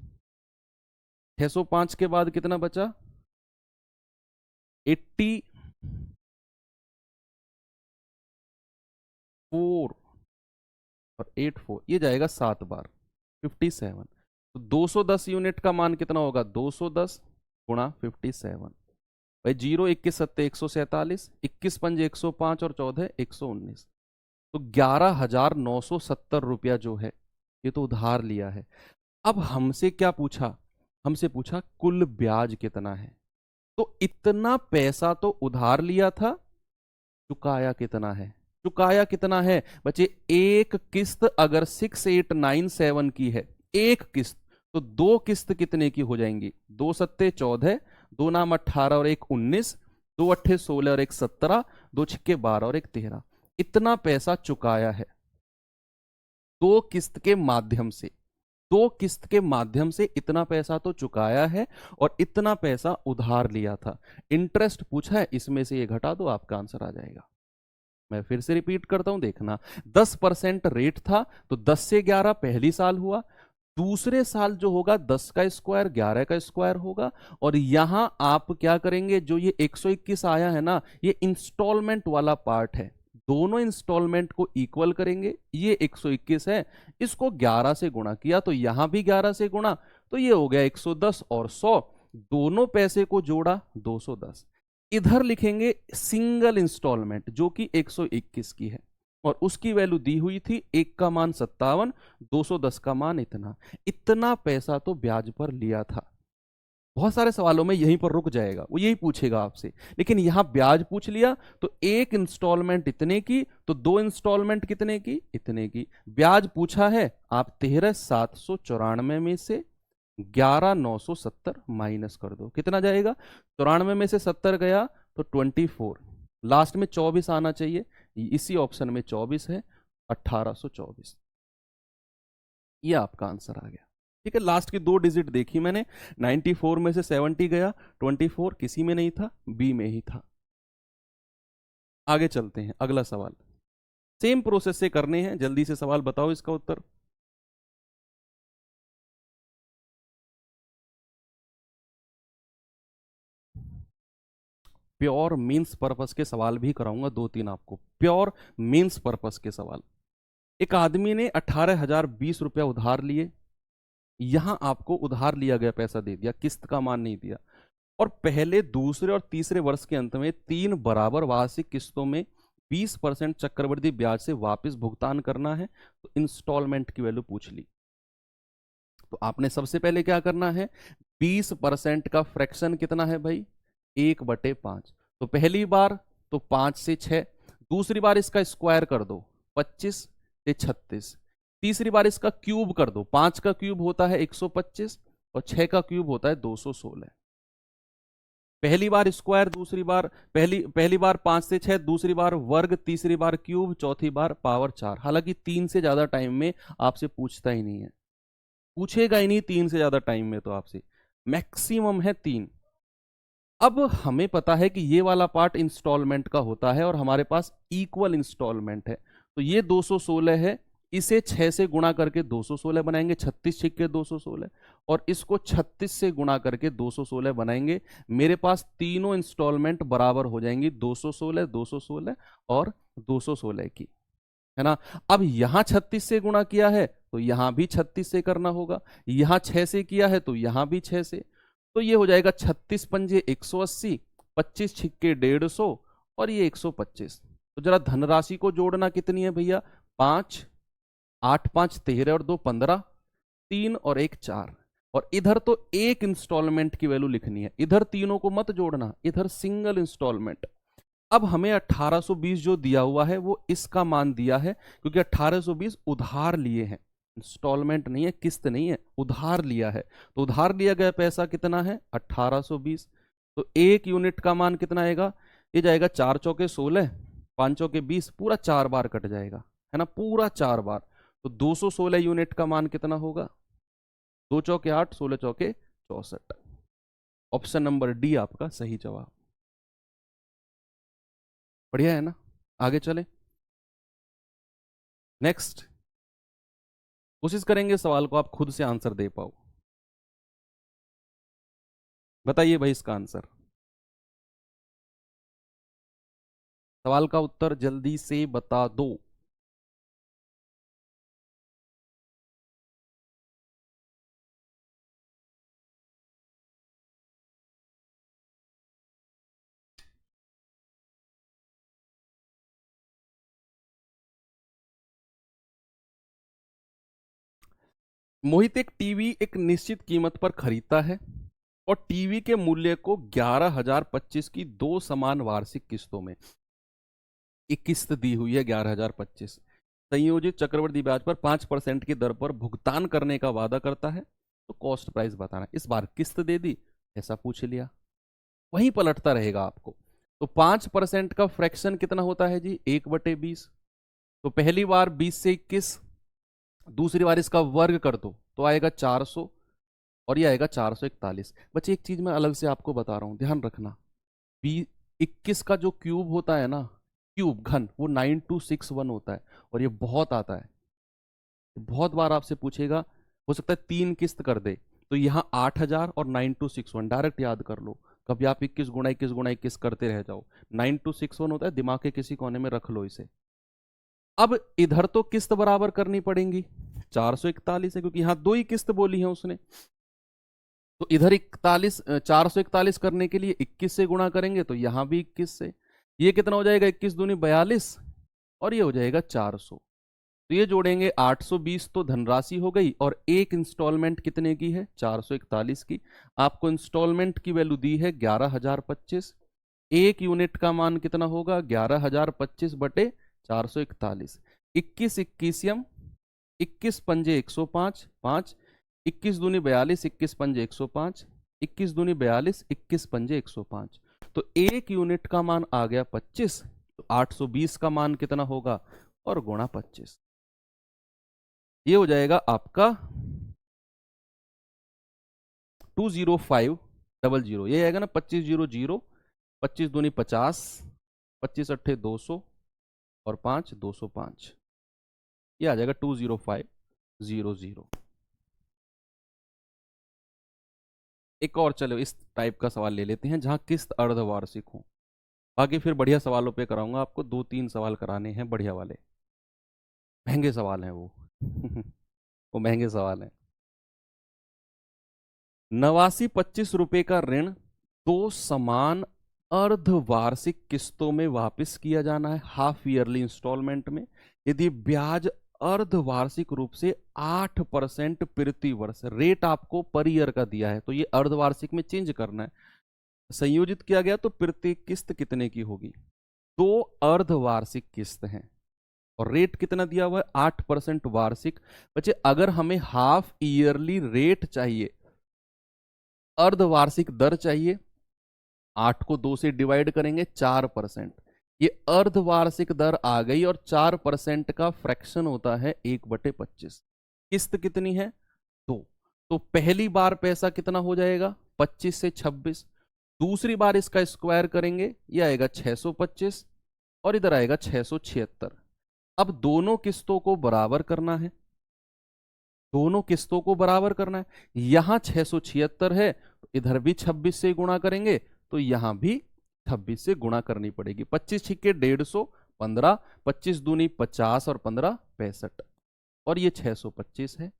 605 के बाद कितना बचा? 84 और 84, ये जाएगा 7 बार 57। तो 210 यूनिट का मान कितना होगा? 210 गुणा 57। भाई 0 21 सत्ते 147, 21 पंजे 105 और 14 119। तो 11,970 रुपया जो है ये तो उधार लिया है। अब हमसे क्या पूछा? हमसे पूछा कुल ब्याज कितना है। तो इतना पैसा तो उधार लिया था, चुकाया कितना है? चुकाया कितना है बच्चे? एक किस्त अगर 6897 की है, एक किस्त, तो 2 किस्त कितने की हो जाएंगी? 2 सत्ते 14, 2 नाम 18 और 1 19, 2 अट्ठे 16 और 1 17, 2 छिक्के 12 और 1 13। इतना पैसा चुकाया है 2 किस्त के माध्यम से। दो किस्त के माध्यम से इतना पैसा तो चुकाया है और इतना पैसा उधार लिया था। इंटरेस्ट पूछा है, इसमें से ये घटा दो, आपका आंसर आ जाएगा। मैं फिर से रिपीट करता हूं, देखना। 10% रेट था तो 10 से 11 पहली साल हुआ, दूसरे साल जो होगा 10 का स्क्वायर 11 का स्क्वायर होगा। और यहां आप क्या करेंगे, जो ये 121 आया है ना, ये इंस्टॉलमेंट वाला पार्ट है, दोनों इंस्टॉलमेंट को इक्वल करेंगे। ये 121 है, इसको 11 से गुणा किया तो यहां भी 11 से गुणा, तो ये हो गया 110 और 100, दोनों पैसे को जोड़ा 210। इधर लिखेंगे सिंगल इंस्टॉलमेंट जो कि 121 की है और उसकी वैल्यू दी हुई थी, एक का मान 57, 210 का मान इतना। इतना पैसा तो ब्याज पर लिया था। बहुत सारे सवालों में यहीं पर रुक जाएगा, वो यही पूछेगा आपसे, लेकिन यहां ब्याज पूछ लिया तो एक इंस्टॉलमेंट इतने की, तो दो इंस्टॉलमेंट कितने की, इतने की। ब्याज पूछा है, आप 13,794 में से 11,970 माइनस कर दो, कितना जाएगा, 94 में से 70 गया तो 24, लास्ट में 24 आना चाहिए, इसी ऑप्शन में 24 है, 1824। ये आपका आंसर आ गया। ठीक है, लास्ट की दो डिजिट देखी मैंने, 94 में से 70 गया, 24 किसी में नहीं था, बी में ही था। आगे चलते हैं, अगला सवाल सेम प्रोसेस से करने हैं, जल्दी से सवाल बताओ इसका उत्तर। प्योर मीन्स पर्पस के सवाल भी कराऊंगा, 2-3 आपको प्योर मीन्स पर्पस के सवाल। एक आदमी ने 18,020 रुपया उधार लिए, यहां आपको उधार लिया गया पैसा दे दिया, किस्त का मान नहीं दिया, और पहले दूसरे और तीसरे वर्ष के अंत में 3 बराबर वार्षिक किस्तों में 20% चक्रवृद्धि ब्याज से वापस भुगतान करना है। तो इंस्टॉलमेंट की वैल्यू पूछ ली, तो आपने सबसे पहले क्या करना है, 20% का फ्रैक्शन कितना है भाई, 1/5। तो पहली बार तो 5 से 6, दूसरी बार इसका स्क्वायर कर दो 25 से 36, तीसरी बार इसका क्यूब कर दो, 5 का क्यूब होता है 125 और 6 का क्यूब होता है 216। पहली बार स्क्वायर, दूसरी बार पहली बार 5 से 6, दूसरी बार वर्ग, तीसरी बार क्यूब, चौथी बार पावर 4। हालांकि 3 से ज्यादा टाइम में आपसे पूछता ही नहीं है, पूछेगा ही नहीं 3 से ज्यादा टाइम में, तो आपसे मैक्सिमम है 3। अब हमें पता है कि ये वाला पार्ट इंस्टॉलमेंट का होता है और हमारे पास इक्वल इंस्टॉलमेंट है, तो ये 216 है, इसे 6 से गुणा करके 216 बनाएंगे, 36 छिक्के 216, और इसको 36 से गुणा करके 216 बनाएंगे। मेरे पास तीनों इंस्टॉलमेंट बराबर हो जाएंगी, 216, 216 और 216 की, है ना। अब यहां 36 से गुणा किया है तो यहां भी 36 से करना होगा, यहां 6 से किया है तो यहां भी 6 से, तो ये हो जाएगा 36 पंजे 180, 25 छिक्के 150 और ये 125। तो जरा धनराशि को जोड़ना कितनी है भैया, 5, 8 5 13 और 2 15, 3 और 1 4, और इधर तो एक इंस्टॉलमेंट की वैल्यू लिखनी है, इधर तीनों को मत जोड़ना, इधर सिंगल इंस्टॉलमेंट। अब हमें 1820 जो दिया हुआ है वो इसका मान दिया है, क्योंकि 1820 उधार लिए हैं, इंस्टॉलमेंट नहीं है, किस्त नहीं है, उधार लिया है। तो उधार लिया गया पैसा कितना है 1820, तो एक यूनिट का मान कितना आएगा, ये जाएगा 4 चौके 16, 5 चौके 20, पूरा 4 बार कट जाएगा, है ना, पूरा 4 बार। तो 216 यूनिट का मान कितना होगा, 2 चौके 8, 16 चौके 64। ऑप्शन नंबर डी आपका सही जवाब। बढ़िया है ना, आगे चले। नेक्स्ट कोशिश करेंगे सवाल को आप खुद से आंसर दे पाओ। बताइए भाई इसका आंसर, सवाल का उत्तर जल्दी से बता दो। मोहित एक टीवी एक निश्चित कीमत पर खरीदता है और टीवी के मूल्य को 11,025 की 2 समान वार्षिक किस्तों में, एक किस्त दी हुई है 11,025, संयोजित चक्रवृद्धि ब्याज पर 5% की दर पर भुगतान करने का वादा करता है। तो कॉस्ट प्राइस बताना, इस बार किस्त दे दी, ऐसा पूछ लिया, वहीं पलटता रहेगा आपको। तो 5% का फ्रैक्शन कितना होता है जी, 1/20। तो पहली बार 20 से 21, दूसरी बार इसका वर्ग कर दो, तो आएगा 400 और ये आएगा 441। बच्चे एक चीज मैं अलग से आपको बता रहा हूँ, ध्यान रखना। 21 का जो क्यूब होता है ना, क्यूब घन, वो 9261 होता है, और ये बहुत आता है, बहुत बार आपसे पूछेगा, हो सकता है 3 किस्त कर दे, तो यहाँ 8000 और 9261 डायरेक्ट याद कर लो। कभी आप 21 गुणा 21 गुणा 21 करते रह जाओ, 9261 होता है, दिमाग के किसी कोने में रख लो इसे। अब इधर तो किस्त बराबर करनी पड़ेंगी, 441 है क्योंकि यहाँ 2 ही किस्त बोली है उसने, तो इधर 41, 441 करने के लिए 21 से गुणा करेंगे, तो यहां भी 21 से। ये कितना हो जाएगा, 21 दूनी 42, और ये हो जाएगा 400। तो ये जोड़ेंगे 820, तो धनराशि हो गई, और एक इंस्टॉलमेंट कितने की है, 441 की। आपको इंस्टॉलमेंट की वैल्यू दी है 11025। एक यूनिट का मान कितना होगा, 11025 बटे 441। 21 21 21 पंजे 105, 5, 21 दूनी 42, 21 पंजे 105, 21 दूनी 42, 21 पंजे 105। तो एक यूनिट का मान आ गया 25, तो 820 का मान कितना होगा, और गुणा 25। ये हो जाएगा आपका 20500, ये आएगा ना 2500, 25 दूनी 50, 25 अट्ठे 200, और 5 205, ये आ जाएगा 20500। एक और चलो इस टाइप का सवाल ले लेते हैं जहां किस्त अर्धवार्षिक हो, बाकी फिर बढ़िया सवालों पे कराऊंगा आपको, 2-3 सवाल कराने हैं बढ़िया वाले, महंगे सवाल हैं वो वो महंगे सवाल हैं। 8925 रुपए का ऋण 2 समान अर्धवार्षिक किस्तों में वापस किया जाना है, हाफ ईयरली इंस्टॉलमेंट में, यदि ब्याज अर्धवार्षिक रूप से 8% प्रति वर्ष, रेट आपको पर ईयर का दिया है, तो ये अर्धवार्षिक में चेंज करना है, संयोजित किया गया तो प्रति किस्त कितने की होगी। 2 अर्धवार्षिक किस्त हैं और रेट कितना दिया हुआ है, 8% वार्षिक। बच्चे अगर हमें हाफ ईयरली रेट चाहिए, अर्धवार्षिक दर चाहिए, 8 को 2 से डिवाइड करेंगे, 4%, ये अर्धवार्षिक दर आ गई, और 4% का फ्रैक्शन होता है 1/25। किस्त कितनी है, 2, तो पहली बार पैसा कितना हो जाएगा, 25 से 26, दूसरी बार इसका स्क्वायर करेंगे, ये आएगा 625, और इधर आएगा 676। अब दोनों किस्तों को बराबर करना है, दोनों किस्तों को बराबर करना है, यहां 676 है, तो इधर भी 26 से गुणा करेंगे, तो यहां भी 26 से गुणा करनी पड़ेगी। 25 छिक्के 150, 15, 25 दूनी 50, और 15 65, और ये 625 है,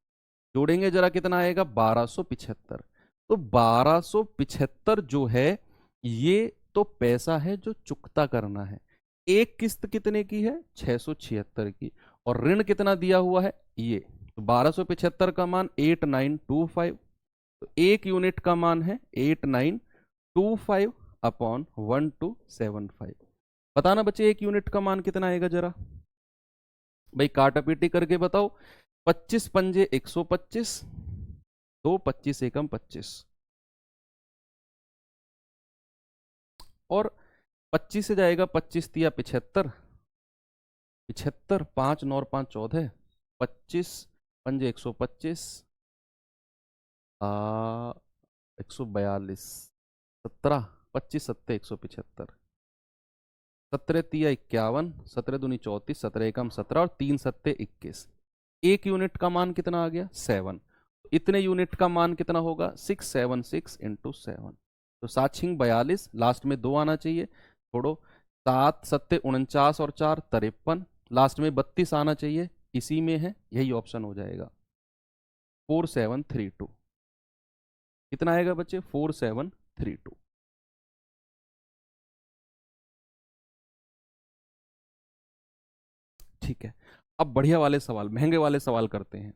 जोड़ेंगे जरा कितना आएगा, 1275। तो 1275 जो है, ये तो पैसा है जो चुकता करना है। एक किस्त कितने की है, 676 की, और ऋण कितना दिया हुआ है, ये, तो 1275 का मान 8925, तो एक यूनिट का मान है 8925 अपॉन 1275। बताना बच्चे एक यूनिट का मान कितना आएगा, जरा भाई काटापीटी करके बताओ। 25 पंजे 125, 2 25 एकम 25, और 25 से जाएगा 25 तिया 75, 75, 5 9 और 5 14, 25 पंजे 125, 142, 17, 25 सत्ते 175, 17 तिया 51, 17 दूनी 34, 17 एकम 17, और 3 सत्ते 21। एक यूनिट का मान कितना आ गया, 7। इतने यूनिट का मान कितना होगा, 676 इंटू 7, तो 7 छिंग 42, लास्ट में 2 आना चाहिए, छोड़ो, 7 सत्ते 49, और 4 53, लास्ट में 32 आना चाहिए, इसी में है, यही ऑप्शन हो जाएगा 4732। कितना आएगा बच्चे, 4732। ठीक है, अब बढ़िया वाले सवाल, महंगे वाले सवाल करते हैं,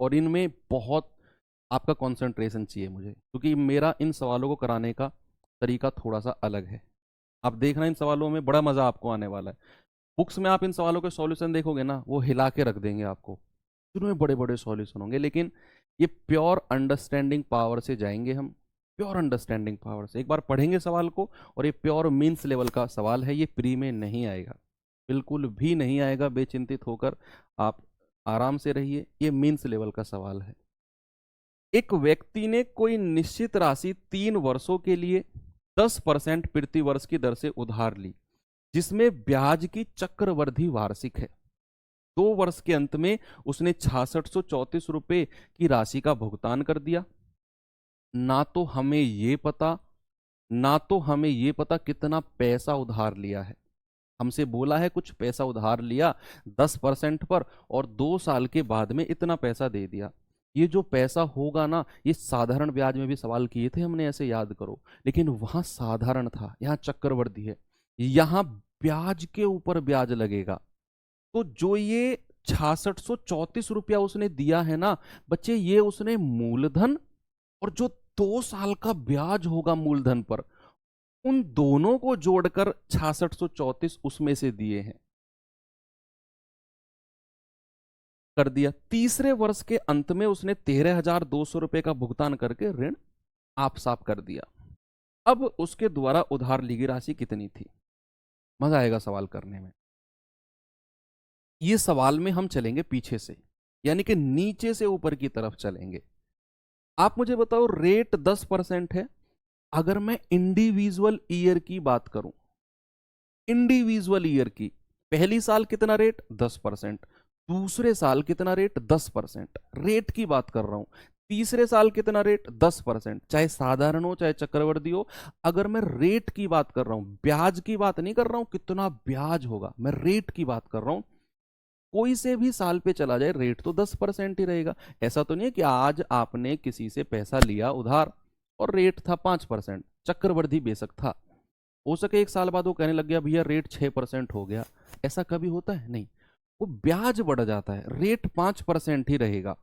और इनमें बहुत आपका कंसंट्रेशन चाहिए मुझे, क्योंकि मेरा इन सवालों को कराने का तरीका थोड़ा सा अलग है। आप देखना इन सवालों में बड़ा मजा आपको आने वाला है। बुक्स में आप इन सवालों के सॉल्यूशन देखोगे ना, वो हिला के रख देंगे आपको, शुरू में बड़े बड़े सॉल्यूशन होंगे, लेकिन ये प्योर अंडरस्टैंडिंग पावर से जाएंगे हम, प्योर अंडरस्टैंडिंग पावर से एक बार पढ़ेंगे सवाल को, और ये प्योर मीन्स लेवल का सवाल है, ये प्री में नहीं आएगा, बिल्कुल भी नहीं आएगा, बेचिंतित होकर आप आराम से रहिए, ये मेंस लेवल का सवाल है। एक व्यक्ति ने कोई निश्चित राशि 3 वर्षों के लिए 10% प्रति वर्ष की दर से उधार ली, जिसमें ब्याज की चक्रवृद्धि वार्षिक है। 2 वर्ष के अंत में उसने 6634 रुपए की राशि का भुगतान कर दिया। ना तो हमें ये पता कितना पैसा उधार लिया है। हमसे बोला है कुछ पैसा उधार लिया 10% पर और 2 साल के बाद में इतना पैसा दे दिया। ये जो पैसा होगा ना, ये साधारण ब्याज में भी सवाल किए थे हमने, ऐसे याद करो, लेकिन वहां साधारण था, यहाँ चक्रवृद्धि है, यहाँ ब्याज के ऊपर ब्याज लगेगा। तो जो ये 6634 रुपया उसने दिया है ना बच्चे, ये उसने मूलधन और जो 2 साल का ब्याज होगा मूलधन पर, उन दोनों को जोड़कर 6634 उसमें से दिए हैं, कर दिया। तीसरे वर्ष के अंत में उसने 13,200 रुपए का भुगतान करके ऋण आप साफ कर दिया। अब उसके द्वारा उधार ली गई राशि कितनी थी? मजा आएगा सवाल करने में। ये सवाल में हम चलेंगे पीछे से, यानी कि नीचे से ऊपर की तरफ चलेंगे। आप मुझे बताओ, रेट 10% है। अगर मैं इंडिविजुअल ईयर की बात करूं, इंडिविजुअल ईयर की, पहली साल कितना रेट? 10%। दूसरे साल कितना रेट? 10%। रेट की बात कर रहा हूं। तीसरे साल कितना रेट? 10%। चाहे साधारण हो चाहे चक्रवृद्धि हो, अगर मैं रेट की बात कर रहा हूं, ब्याज की बात नहीं कर रहा हूं कितना ब्याज होगा, मैं रेट की बात कर रहा हूं। कोई से भी साल पे चला जाए, रेट तो 10% ही रहेगा। ऐसा तो नहीं है कि आज आपने किसी से पैसा लिया उधार और रेट था 5%, चक्रवृद्धि बेशक था, हो सके एक साल बाद वो कहने लग गया भैया रेट 6% हो गया। ऐसा कभी होता है? नहीं, वो ब्याज बढ़ जाता है, रेट 5% ही रहेगा।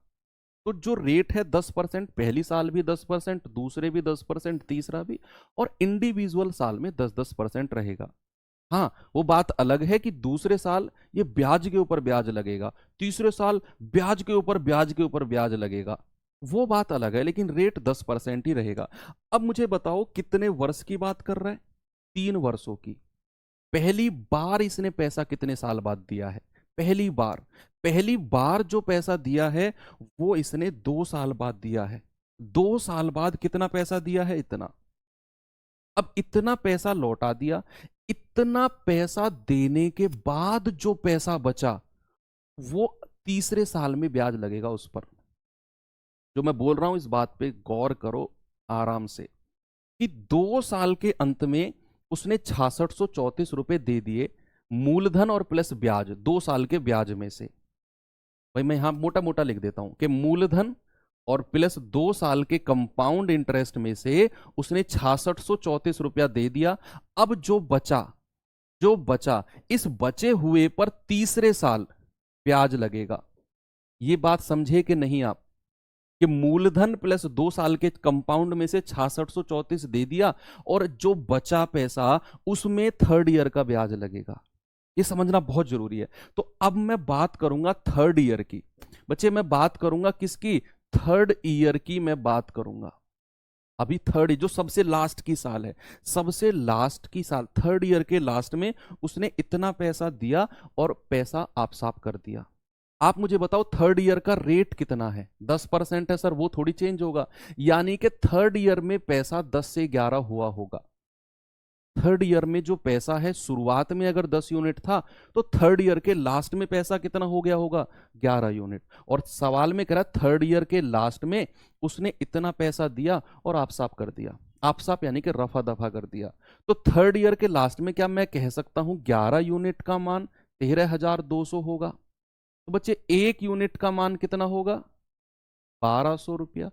तो जो रेट है 10%, पहली साल भी 10%, दूसरे भी 10%, तीसरा भी, और इंडिविजुअल साल में 10-10% रहेगा। हाँ, वो बात अलग है कि दूसरे साल ये ब्याज के ऊपर ब्याज लगेगा, तीसरे साल ब्याज के ऊपर ब्याज के ऊपर ब्याज लगेगा, वो बात अलग है, लेकिन रेट 10% ही रहेगा। अब मुझे बताओ कितने वर्ष की बात कर रहा है? 3 वर्षों की। पहली बार इसने पैसा कितने साल बाद दिया है? पहली बार जो पैसा दिया है वो इसने 2 साल बाद दिया है। 2 साल बाद कितना पैसा दिया है? इतना। अब इतना पैसा लौटा दिया, इतना पैसा देने के बाद जो पैसा बचा वो तीसरे साल में ब्याज लगेगा उस पर। जो मैं बोल रहा हूं इस बात पे गौर करो आराम से, कि 2 साल के अंत में उसने 6634 रुपए दे दिए, मूलधन और प्लस ब्याज, 2 साल के ब्याज में से। भाई मैं यहां मोटा मोटा लिख देता हूं कि मूलधन और प्लस 2 साल के कंपाउंड इंटरेस्ट में से उसने 6634 रुपया दे दिया। अब जो बचा इस बचे हुए पर तीसरे साल ब्याज लगेगा। ये बात समझे कि नहीं आप, कि मूलधन प्लस 2 साल के कंपाउंड में से 6634 दे दिया और जो बचा पैसा उसमें थर्ड ईयर का ब्याज लगेगा। ये समझना बहुत जरूरी है। तो अब मैं बात करूंगा थर्ड ईयर की। बच्चे मैं बात करूंगा किसकी? थर्ड ईयर की मैं बात करूंगा। अभी थर्ड, जो सबसे लास्ट की साल है, सबसे लास्ट की साल, थर्ड ईयर के लास्ट में उसने इतना पैसा दिया और पैसा आप साफ कर दिया। आप मुझे बताओ थर्ड ईयर का रेट कितना है? 10% है सर, वो थोड़ी चेंज होगा। यानी कि थर्ड ईयर में पैसा 10 से 11 हुआ होगा। थर्ड ईयर में जो पैसा है, शुरुआत में अगर 10 यूनिट था तो थर्ड ईयर के लास्ट में पैसा कितना हो गया होगा? 11 यूनिट। और सवाल में कह रहा थर्ड ईयर के लास्ट में उसने इतना पैसा दिया और आप साफ कर दिया। आप साफ यानी कि रफा दफा कर दिया। तो थर्ड ईयर के लास्ट में क्या मैं कह सकता हूं 11 यूनिट का मान 13,200 होगा? तो बच्चे 1 यूनिट का मान कितना होगा? 1200 रुपया।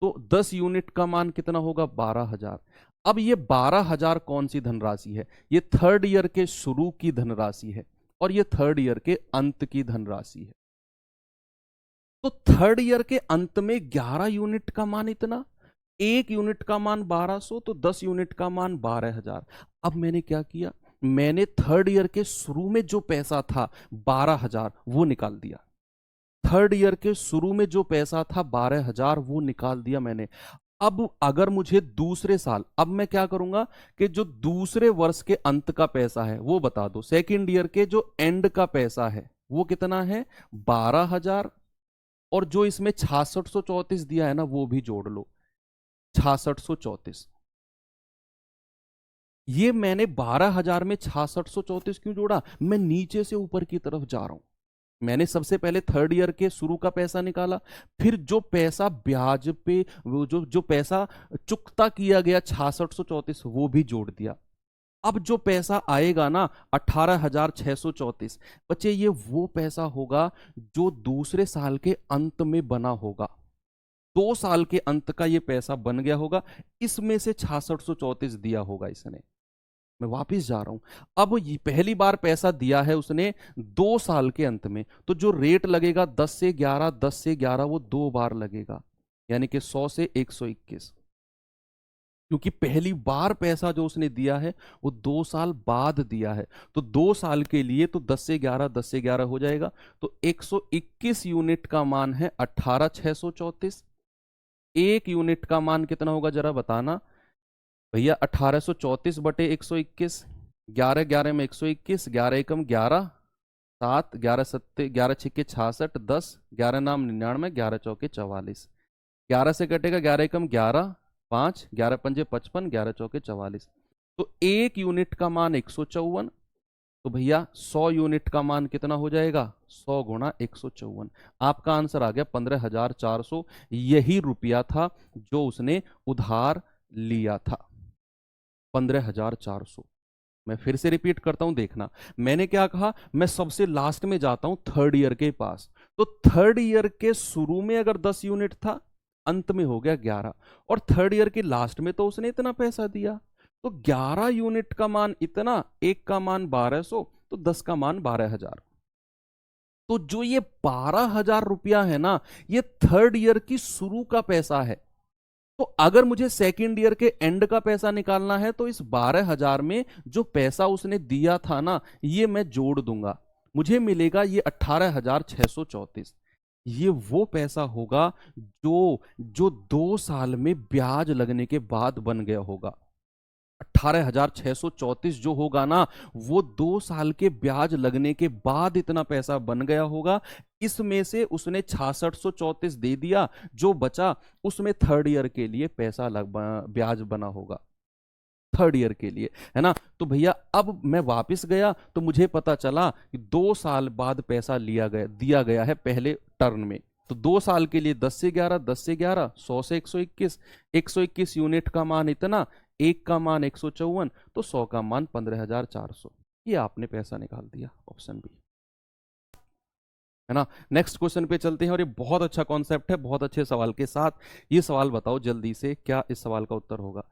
तो 10 यूनिट का मान कितना होगा? 12,000। अब ये 12,000 कौन सी धनराशि है? ये थर्ड ईयर के शुरू की धनराशि है और ये थर्ड ईयर के अंत की धनराशि है। तो थर्ड ईयर के अंत में 11 यूनिट का मान इतना, 1 यूनिट का मान 1200, तो 10 यूनिट का मान 12,000। अब मैंने क्या किया? मैंने थर्ड ईयर के शुरू में जो पैसा था 12,000 वो निकाल दिया। थर्ड ईयर के शुरू में जो पैसा था 12,000 वो निकाल दिया मैंने। अब अगर मुझे दूसरे साल, अब मैं क्या करूंगा कि जो दूसरे वर्ष के अंत का पैसा है वो बता दो, सेकेंड ईयर के जो एंड का पैसा है वो कितना है 12,000, और जो इसमें 6634 दिया है ना वो भी जोड़ लो, 6634। ये मैंने 12,000 में 6634 क्यों जोड़ा, मैं नीचे से ऊपर की तरफ जा रहा हूं। मैंने सबसे पहले थर्ड ईयर के शुरू का पैसा निकाला, फिर जो पैसा ब्याज पे, वो जो जो पैसा चुकता किया गया 6634 वो भी जोड़ दिया। अब जो पैसा आएगा ना 18,634, बच्चे ये वो पैसा होगा जो दूसरे साल के अंत में बना होगा। 2 साल के अंत का ये पैसा बन गया होगा, इसमें से 6634 दिया होगा इसने। मैं वापिस जा रहा हूं, अब ये पहली बार पैसा दिया है उसने 2 साल के अंत में, तो जो रेट लगेगा 10 से 11, 10 से 11 वो 2 बार लगेगा, यानी कि 100 से 121। क्योंकि पहली बार पैसा जो उसने दिया है वो 2 साल बाद दिया है, तो 2 साल के लिए तो 10 से 11, 10 से 11 हो जाएगा, तो 121 यूनिट का मान है 18,634। एक यूनिट का मान कितना होगा जरा बताना भैया, 1834 बटे 121, 11 11 में 121, 11 एकम 11, 7 11 सत्ते 11 छिक्के 66, 10 11 नाम 99, 11 चौके 44, 11 से कटेगा 11 एकम 11, 5 11 पंजे 55, 11 चौके 44, तो एक यूनिट का मान 154। तो भैया 100 यूनिट का मान कितना हो जाएगा, 100 गुणा 154। आपका आंसर आ गया 15,400। यही रुपया था जो उसने उधार लिया था, 15,400। मैं फिर से रिपीट करता हूं, देखना मैंने क्या कहा, मैं सबसे लास्ट में जाता हूं थर्ड ईयर के पास, तो थर्ड ईयर के शुरू में अगर 10 यूनिट था, अंत में हो गया 11, और थर्ड ईयर के लास्ट में तो उसने इतना पैसा दिया, तो 11 यूनिट का मान इतना, एक का मान 1200, तो 10 का मान 12,000। तो जो ये 12,000 रुपया है ना, ये थर्ड ईयर की शुरू का पैसा है। तो अगर मुझे सेकेंड ईयर के एंड का पैसा निकालना है, तो इस 12,000 में जो पैसा उसने दिया था ना, ये मैं जोड़ दूंगा, मुझे मिलेगा ये 18,634। ये वो पैसा होगा जो जो 2 साल में ब्याज लगने के बाद बन गया होगा। 18,634 जो होगा ना, वो 2 साल के ब्याज लगने के बाद इतना पैसा बन गया होगा। इसमें से उसने 6634 दे दिया, जो बचा उसमें थर्ड ईयर के लिए पैसा ब्याज बना होगा, थर्ड ईयर के लिए, है ना। तो भैया अब मैं वापस गया तो मुझे पता चला कि 2 साल बाद पैसा दिया गया है पहले टर्न में। तो 2 साल के लिए 10 से 11, 10 से 11, 100 से 121, 121 यूनिट का मान इतना, एक का मान 154, तो 100 का मान 15,400। ये आपने पैसा निकाल दिया, ऑप्शन बी, है ना। नेक्स्ट क्वेश्चन पे चलते हैं, और ये बहुत अच्छा कॉन्सेप्ट है, बहुत अच्छे सवाल के साथ। ये सवाल बताओ जल्दी से, क्या इस सवाल का उत्तर होगा।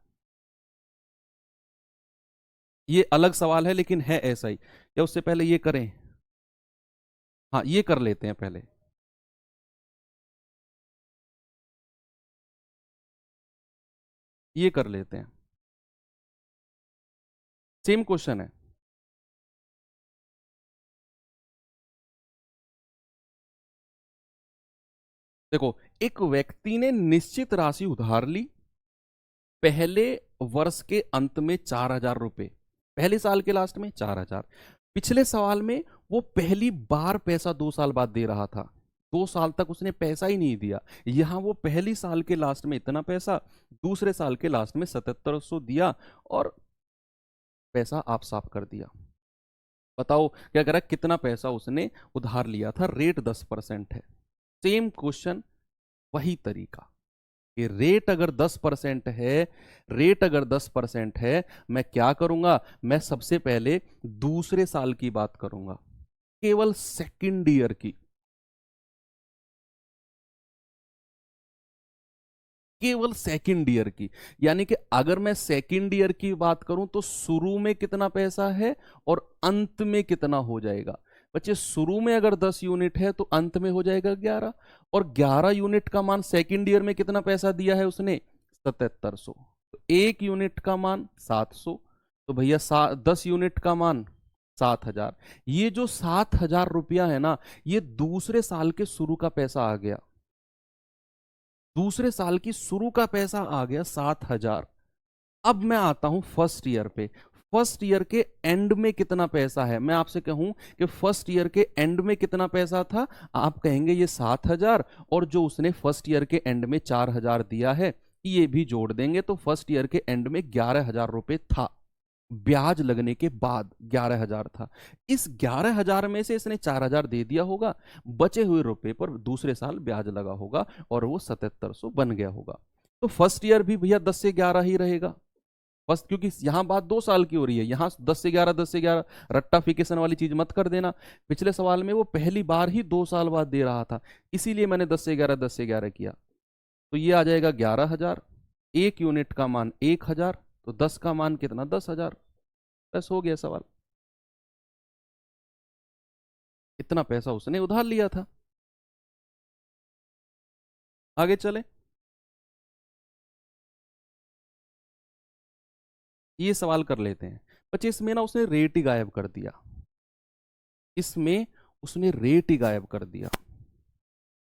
ये अलग सवाल है लेकिन है ऐसा ही, या उससे पहले ये करें, हाँ ये कर लेते हैं पहले। ये कर लेते हैं, सेम क्वेश्चन है। देखो, एक व्यक्ति ने निश्चित राशि उधार ली, पहले वर्ष के अंत में 4,000 रुपए, पहले साल के लास्ट में 4,000। पिछले सवाल में वो पहली बार पैसा 2 साल बाद दे रहा था, 2 साल तक उसने पैसा ही नहीं दिया। यहां वो पहली साल के लास्ट में इतना पैसा, दूसरे साल के लास्ट में 7,700 दिया, और पैसा आप साफ कर दिया। बताओ क्या करा, कितना पैसा उसने उधार लिया था, रेट 10% है। सेम क्वेश्चन, वही तरीका कि रेट अगर 10% है, रेट अगर 10% है, मैं क्या करूंगा, मैं सबसे पहले दूसरे साल की बात करूंगा, केवल सेकंड ईयर की, केवल सेकंड ईयर की। यानी कि अगर मैं सेकंड ईयर की बात करूं तो शुरू में कितना पैसा है और अंत में कितना हो जाएगा। बच्चे शुरू में अगर 10 यूनिट है तो अंत में हो जाएगा 11, और 11 यूनिट का मान सेकंड ईयर में कितना पैसा दिया है उसने, 7,700, तो एक यूनिट का मान 700, तो भैया 10 यूनिट का मान 7,000। ये जो 7,000 रुपया है ना, ये दूसरे साल के शुरू का पैसा आ गया, दूसरे साल की शुरू का पैसा आ गया 7,000। अब मैं आता हूं फर्स्ट ईयर पे। फर्स्ट ईयर के एंड में कितना पैसा है। मैं आपसे कहूं कि फर्स्ट ईयर के एंड में कितना पैसा था, आप कहेंगे ये 7,000, और जो उसने फर्स्ट ईयर के एंड में 4,000 दिया है ये भी जोड़ देंगे तो फर्स्ट ईयर के एंड में 11,000 रुपए था। ब्याज लगने के बाद 11,000 था। इस 11,000 में से इसने 4,000 दे दिया होगा, बचे हुए रुपए पर दूसरे साल ब्याज लगा होगा और वो 7700 बन गया होगा। तो फर्स्ट ईयर भी भैया 10 से 11 ही रहेगा फर्स्ट, क्योंकि यहां बात 2 साल की हो रही है, यहां 10 से 11 10 से 11, रट्टाफिकेशन वाली चीज मत कर देना। पिछले सवाल में वो पहली बार ही 2 साल बाद दे रहा था, इसीलिए मैंने 10 से 11 10 से 11 किया। तो ये आ जाएगा 11,000, एक यूनिट का मान 1,000, तो 10 का मान कितना 10,000। बस हो गया सवाल। इतना पैसा उसने उधार लिया था। आगे चले, ये सवाल कर लेते हैं। बच्चे इसमें ना उसने रेट ही गायब कर दिया, इसमें उसने रेट ही गायब कर दिया।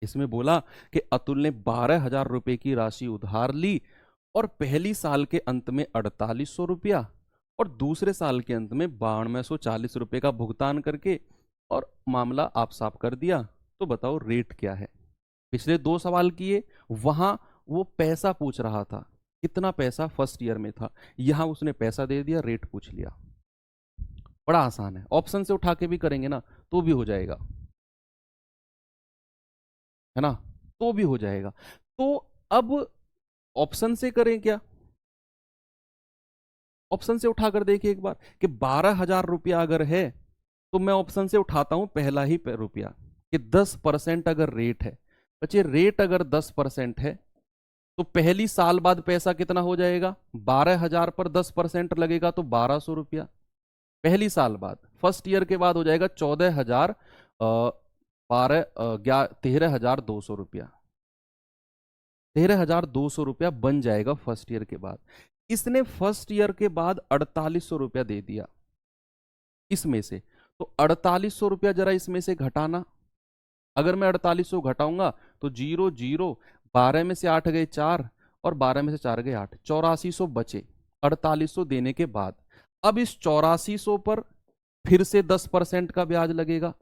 इसमें बोला कि अतुल ने 12,000 रुपए की राशि उधार ली और पहली साल के अंत में 4,800 रुपया और दूसरे साल के अंत में 9,240 रुपए का भुगतान करके और मामला आप साफ कर दिया। तो बताओ रेट क्या है। पिछले 2 सवाल किए, वहां वो पैसा पूछ रहा था, कितना पैसा फर्स्ट ईयर में था, यहां उसने पैसा दे दिया, रेट पूछ लिया। बड़ा आसान है, ऑप्शन से उठा के भी करेंगे ना तो भी हो जाएगा, है ना, तो भी हो जाएगा। तो अब ऑप्शन से करें क्या, ऑप्शन से उठाकर देखिए एक बार कि 12,000 रुपया अगर है तो मैं ऑप्शन से उठाता हूं पहला ही रुपया कि 10% अगर रेट है। बच्चे रेट अगर 10% है तो पहली साल बाद पैसा कितना हो जाएगा, 12,000 पर 10% लगेगा तो 1,200 रुपया पहली साल बाद। फर्स्ट ईयर के बाद हो जाएगा 14,000, 13,200 रुपया, 13,200 रुपया बन जाएगा फर्स्ट ईयर के बाद। इसने फर्स्ट ईयर के बाद 4,800 रुपया दे दिया इसमें से, तो 4,800 रुपया जरा इसमें से घटाना। अगर मैं 4,800 घटाऊंगा तो 0 0, 12 में से 8 गए 4 और 12 में से 4 गए 8, 8,400 बचे 4,800 देने के बाद। अब इस 8,400 पर फिर से 10% का ब्याज लगेगा,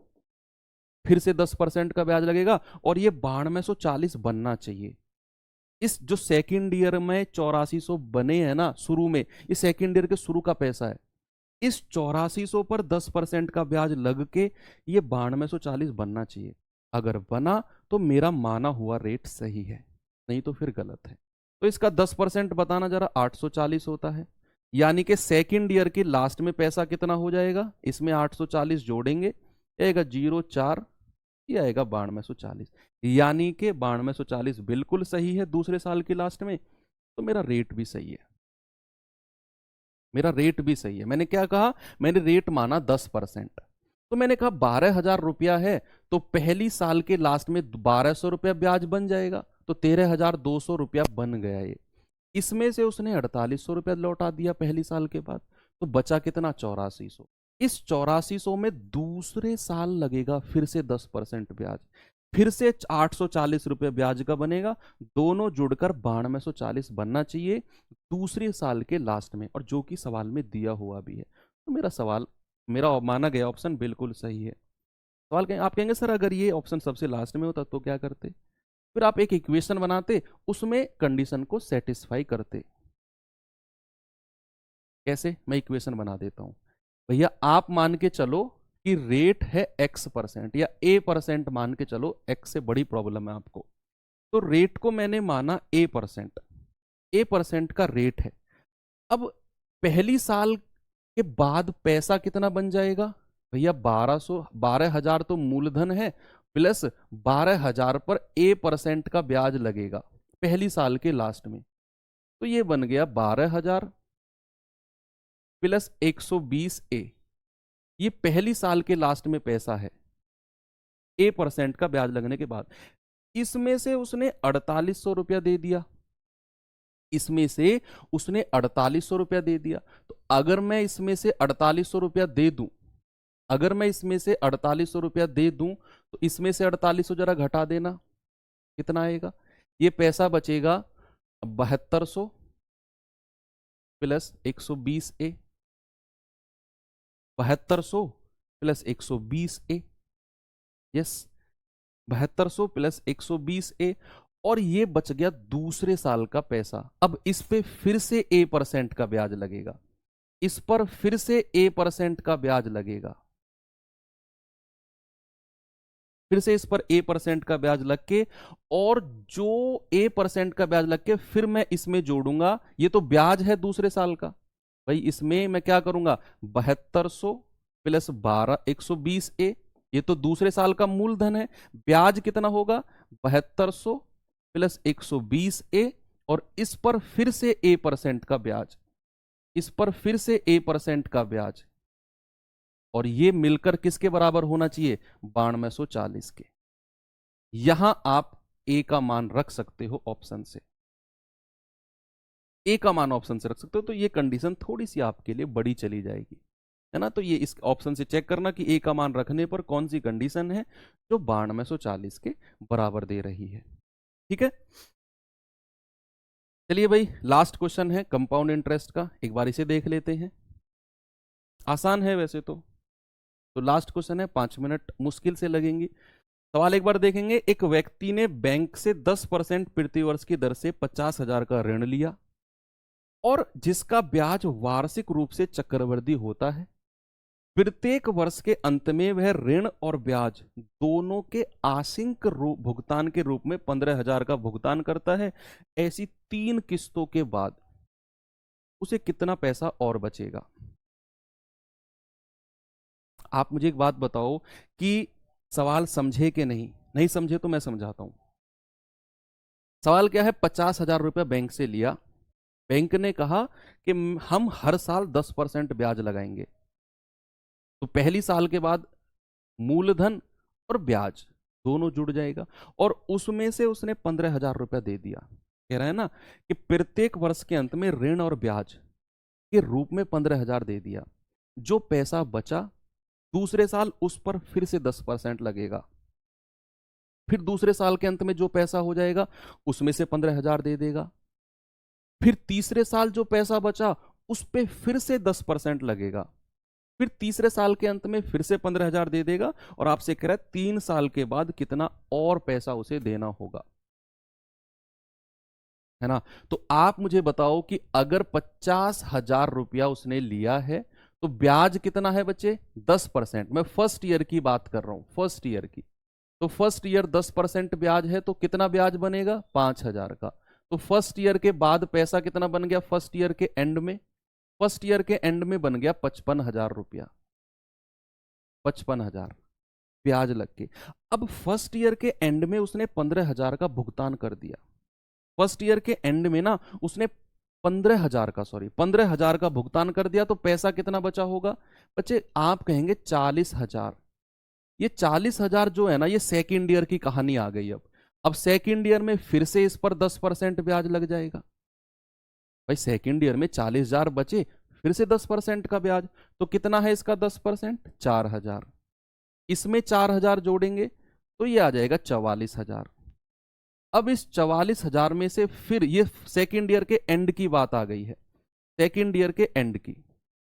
फिर से 10% का ब्याज लगेगा और ये 9,240 बनना चाहिए। इस जो सेकेंड ईयर में 8,400 बने हैं ना शुरू में, ये सेकेंड ईयर के शुरू का पैसा है। इस 8,400 पर 10% का ब्याज लग के ये 9,240 बनना चाहिए। अगर बना तो मेरा माना हुआ रेट सही है, नहीं तो फिर गलत है। तो इसका 10% बताना जरा, 840 होता है। यानी कि सेकेंड ईयर के लास्ट में पैसा कितना हो जाएगा, इसमें 840 जोड़ेंगे, आएगा 0 4, ये आएगा 9,240। यानी कि 9,240 बिल्कुल सही है दूसरे साल के लास्ट में। तो मेरा रेट भी सही है, मेरा रेट भी सही है। मैंने क्या कहा, मैंने रेट माना 10%। तो मैंने कहा 12,000 रुपया है तो पहली साल के लास्ट में 1,200 रुपया ब्याज बन जाएगा, तो 13,200 रुपया बन गया ये। इसमें से उसने 4,800 रुपया लौटा दिया पहली साल के बाद, तो बचा कितना, 8,400। इस 8,400 में दूसरे साल लगेगा फिर से 10% ब्याज, फिर से 840 रुपये ब्याज का बनेगा, दोनों जुड़कर 9,240 बनना चाहिए दूसरे साल के लास्ट में, और जो कि सवाल में दिया हुआ भी है। तो मेरा सवाल, मेरा माना गया ऑप्शन बिल्कुल सही है। सवाल कहें, आप कहेंगे सर अगर ये ऑप्शन सबसे लास्ट में होता तो क्या करते, फिर आप एक इक्वेशन बनाते, उसमें कंडीशन को सेटिस्फाई करते। कैसे, मैं इक्वेशन बना देता हूं। भैया आप मान के चलो कि रेट है x% या a% मान के चलो, x से बड़ी प्रॉब्लम है आपको। तो रेट को मैंने माना a%, a% का रेट है। अब पहली साल के बाद पैसा कितना बन जाएगा भैया, 12,000 तो मूलधन है, प्लस 12,000 पर a% का ब्याज लगेगा पहली साल के लास्ट में, तो ये बन गया 12,000 प्लस 120a। ये पहली साल के लास्ट में पैसा है a% का ब्याज लगने के बाद। इसमें से उसने 4,800 रुपया दे दिया, इसमें से उसने 4,800 रुपया दे दिया। तो अगर मैं इसमें से 4,800 रुपया दे दूं, अगर मैं इसमें से 4,800 रुपया दे दूं तो इसमें से 4,800 जरा घटा देना, कितना आएगा, ये पैसा बचेगा 7,200 plus 120a। 7200 plus 120A, yes 7200 plus 120A, और ये बच गया दूसरे साल का पैसा। अब इस पे फिर से A% का ब्याज लगेगा, इस पर फिर से A% का ब्याज लगेगा, फिर से इस पर A% का ब्याज लग के, और जो A% का ब्याज लग के फिर मैं इसमें जोड़ूंगा, ये तो ब्याज है दूसरे साल का भाई, इसमें मैं क्या करूंगा 7200 प्लस 120A, ये तो दूसरे साल का मूलधन है, ब्याज कितना होगा 7200 प्लस 120A, और इस पर फिर से A% का ब्याज, इस पर फिर से A% का ब्याज, और ये मिलकर किसके बराबर होना चाहिए 9240 के। यहां आप ए का मान रख सकते हो ऑप्शन से, ए का मान ऑप्शन से रख सकते हो, तो ये कंडीशन थोड़ी सी आपके लिए बड़ी चली जाएगी, है ना। तो ये इस ऑप्शन से चेक करना कि ए का मान रखने पर कौन सी कंडीशन है जो 9240 के बराबर दे रही है, ठीक है। चलिए भाई, लास्ट क्वेश्चन है कंपाउंड इंटरेस्ट का, एक बार इसे देख लेते हैं। आसान है वैसे तो लास्ट क्वेश्चन है, 5 मिनट मुश्किल से लगेंगी। सवाल एक बार देखेंगे। एक व्यक्ति ने बैंक से 10% प्रतिवर्ष की दर से 50,000 का ऋण लिया, और जिसका ब्याज वार्षिक रूप से चक्रवृद्धि होता है। प्रत्येक वर्ष के अंत में वह ऋण और ब्याज दोनों के आंशिक भुगतान के रूप में 15,000 का भुगतान करता है। ऐसी 3 किस्तों के बाद उसे कितना पैसा और बचेगा। आप मुझे एक बात बताओ कि सवाल समझे कि नहीं, नहीं समझे तो मैं समझाता हूं। सवाल क्या है, 50,000 रुपया बैंक से लिया, बैंक ने कहा कि हम हर साल 10% ब्याज लगाएंगे। तो पहली साल के बाद मूलधन और ब्याज दोनों जुड़ जाएगा, और उसमें से उसने 15,000 रुपया दे दिया। कह रहा है ना कि प्रत्येक वर्ष के अंत में ऋण और ब्याज के रूप में 15,000 दे दिया। जो पैसा बचा दूसरे साल उस पर फिर से 10% लगेगा, फिर दूसरे साल के अंत में जो पैसा हो जाएगा उसमें से 15,000 दे देगा, फिर तीसरे साल जो पैसा बचा उस पर फिर से 10% लगेगा, फिर तीसरे साल के अंत में फिर से 15,000 दे देगा, और आपसे कह रहा है 3 साल के बाद कितना और पैसा उसे देना होगा, है ना। तो आप मुझे बताओ कि अगर 50,000 रुपया उसने लिया है तो ब्याज कितना है बच्चे 10%। मैं फर्स्ट ईयर की बात कर रहा हूं, फर्स्ट ईयर की। तो फर्स्ट ईयर 10% ब्याज है, तो कितना ब्याज बनेगा 5,000 का। तो फर्स्ट ईयर के बाद पैसा कितना बन गया फर्स्ट ईयर के एंड में, फर्स्ट ईयर के एंड में बन गया 55,000 रुपया, 55,000 ब्याज लग के। अब फर्स्ट ईयर के एंड में उसने 15,000 का भुगतान कर दिया। फर्स्ट ईयर के एंड में ना उसने 15,000 का भुगतान कर दिया, तो पैसा कितना बचा होगा बच्चे, आप कहेंगे 40,000। ये 40,000 जो है ना, ये सेकेंड ईयर की कहानी आ गई। अब सेकेंड ईयर में फिर से इस पर 10% ब्याज लग जाएगा। भाई सेकेंड ईयर में 40,000 बचे, फिर से 10% का ब्याज, तो कितना है इसका 10%, 4,000। इसमें 4,000 जोड़ेंगे तो ये आ जाएगा 44,000। अब इस 44,000 में से फिर ये सेकेंड ईयर के एंड की बात आ गई है, सेकेंड ईयर के एंड की।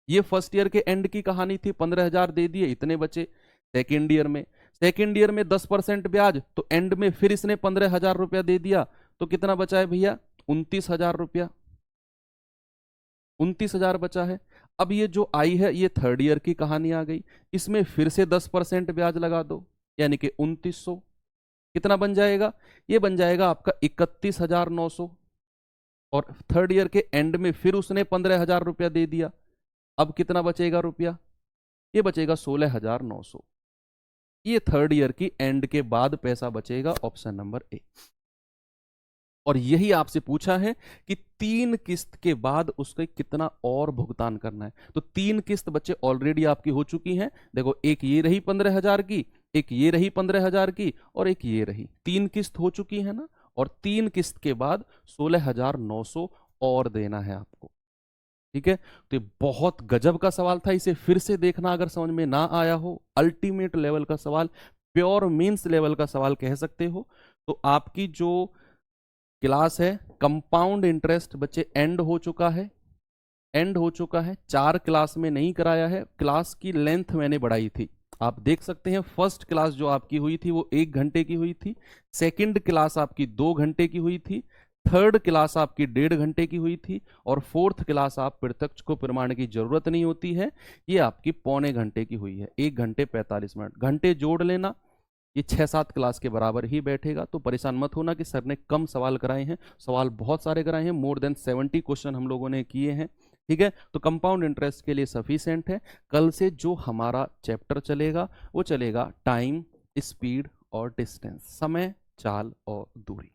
ये फर्स्ट ईयर के एंड की कहानी थी, 15,000 दे दिए, इतने बचे। सेकेंड ईयर में 10% ब्याज, तो एंड में फिर इसने 15,000 रुपया दे दिया, तो कितना बचा है भैया 29,000 रुपया, 29,000 बचा है। अब ये जो आई है ये थर्ड ईयर की कहानी आ गई, इसमें फिर से 10% ब्याज लगा दो, यानी कि 2900। कितना बन जाएगा, ये बन जाएगा आपका 31,900। और थर्ड ईयर के एंड में फिर उसने 15,000 रुपया दे दिया, अब कितना बचेगा रुपया, ये बचेगा 16,900। ये थर्ड ईयर की एंड के बाद पैसा बचेगा, ऑप्शन नंबर ए। और यही आपसे पूछा है कि 3 किस्त के बाद उसके कितना और भुगतान करना है। तो 3 किस्त बच्चे ऑलरेडी आपकी हो चुकी हैं। देखो, एक ये रही 15,000 की, एक ये रही 15,000 की, और एक ये रही, 3 किस्त हो चुकी है ना। और 3 किस्त के बाद 16,900 और देना है आपको, ठीक है। तो ये बहुत गजब का सवाल था, इसे फिर से देखना अगर समझ में ना आया हो। अल्टीमेट लेवल का सवाल, प्योर मीन्स लेवल का सवाल कह सकते हो। तो आपकी जो क्लास है कंपाउंड इंटरेस्ट बच्चे एंड हो चुका है। एंड हो चुका है। 4 क्लास में नहीं कराया है, क्लास की लेंथ मैंने बढ़ाई थी। आप देख सकते हैं फर्स्ट क्लास जो आपकी हुई थी वो 1 घंटे की हुई थी, सेकंड क्लास आपकी 2 घंटे की हुई थी, थर्ड क्लास आपकी 1.5 घंटे की हुई थी, और फोर्थ क्लास आप प्रत्यक्ष को प्रमाण की जरूरत नहीं होती है, ये आपकी 1.25 घंटे की हुई है। 1 घंटे 45 मिनट, घंटे जोड़ लेना, ये 6-7 क्लास के बराबर ही बैठेगा। तो परेशान मत होना कि सर ने कम सवाल कराए हैं, सवाल बहुत सारे कराए हैं, मोर देन 70 क्वेश्चन हम लोगों ने किए हैं। ठीक है, तो कंपाउंड इंटरेस्ट के लिए सफिशिएंट है। कल से जो हमारा चैप्टर चलेगा वो चलेगा टाइम, स्पीड और डिस्टेंस, समय, चाल और दूरी।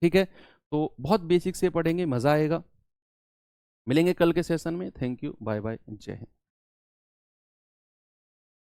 ठीक है, तो बहुत बेसिक से पढ़ेंगे, मजा आएगा। मिलेंगे कल के सेशन में। थैंक यू, बाय बाय, जय हिंद।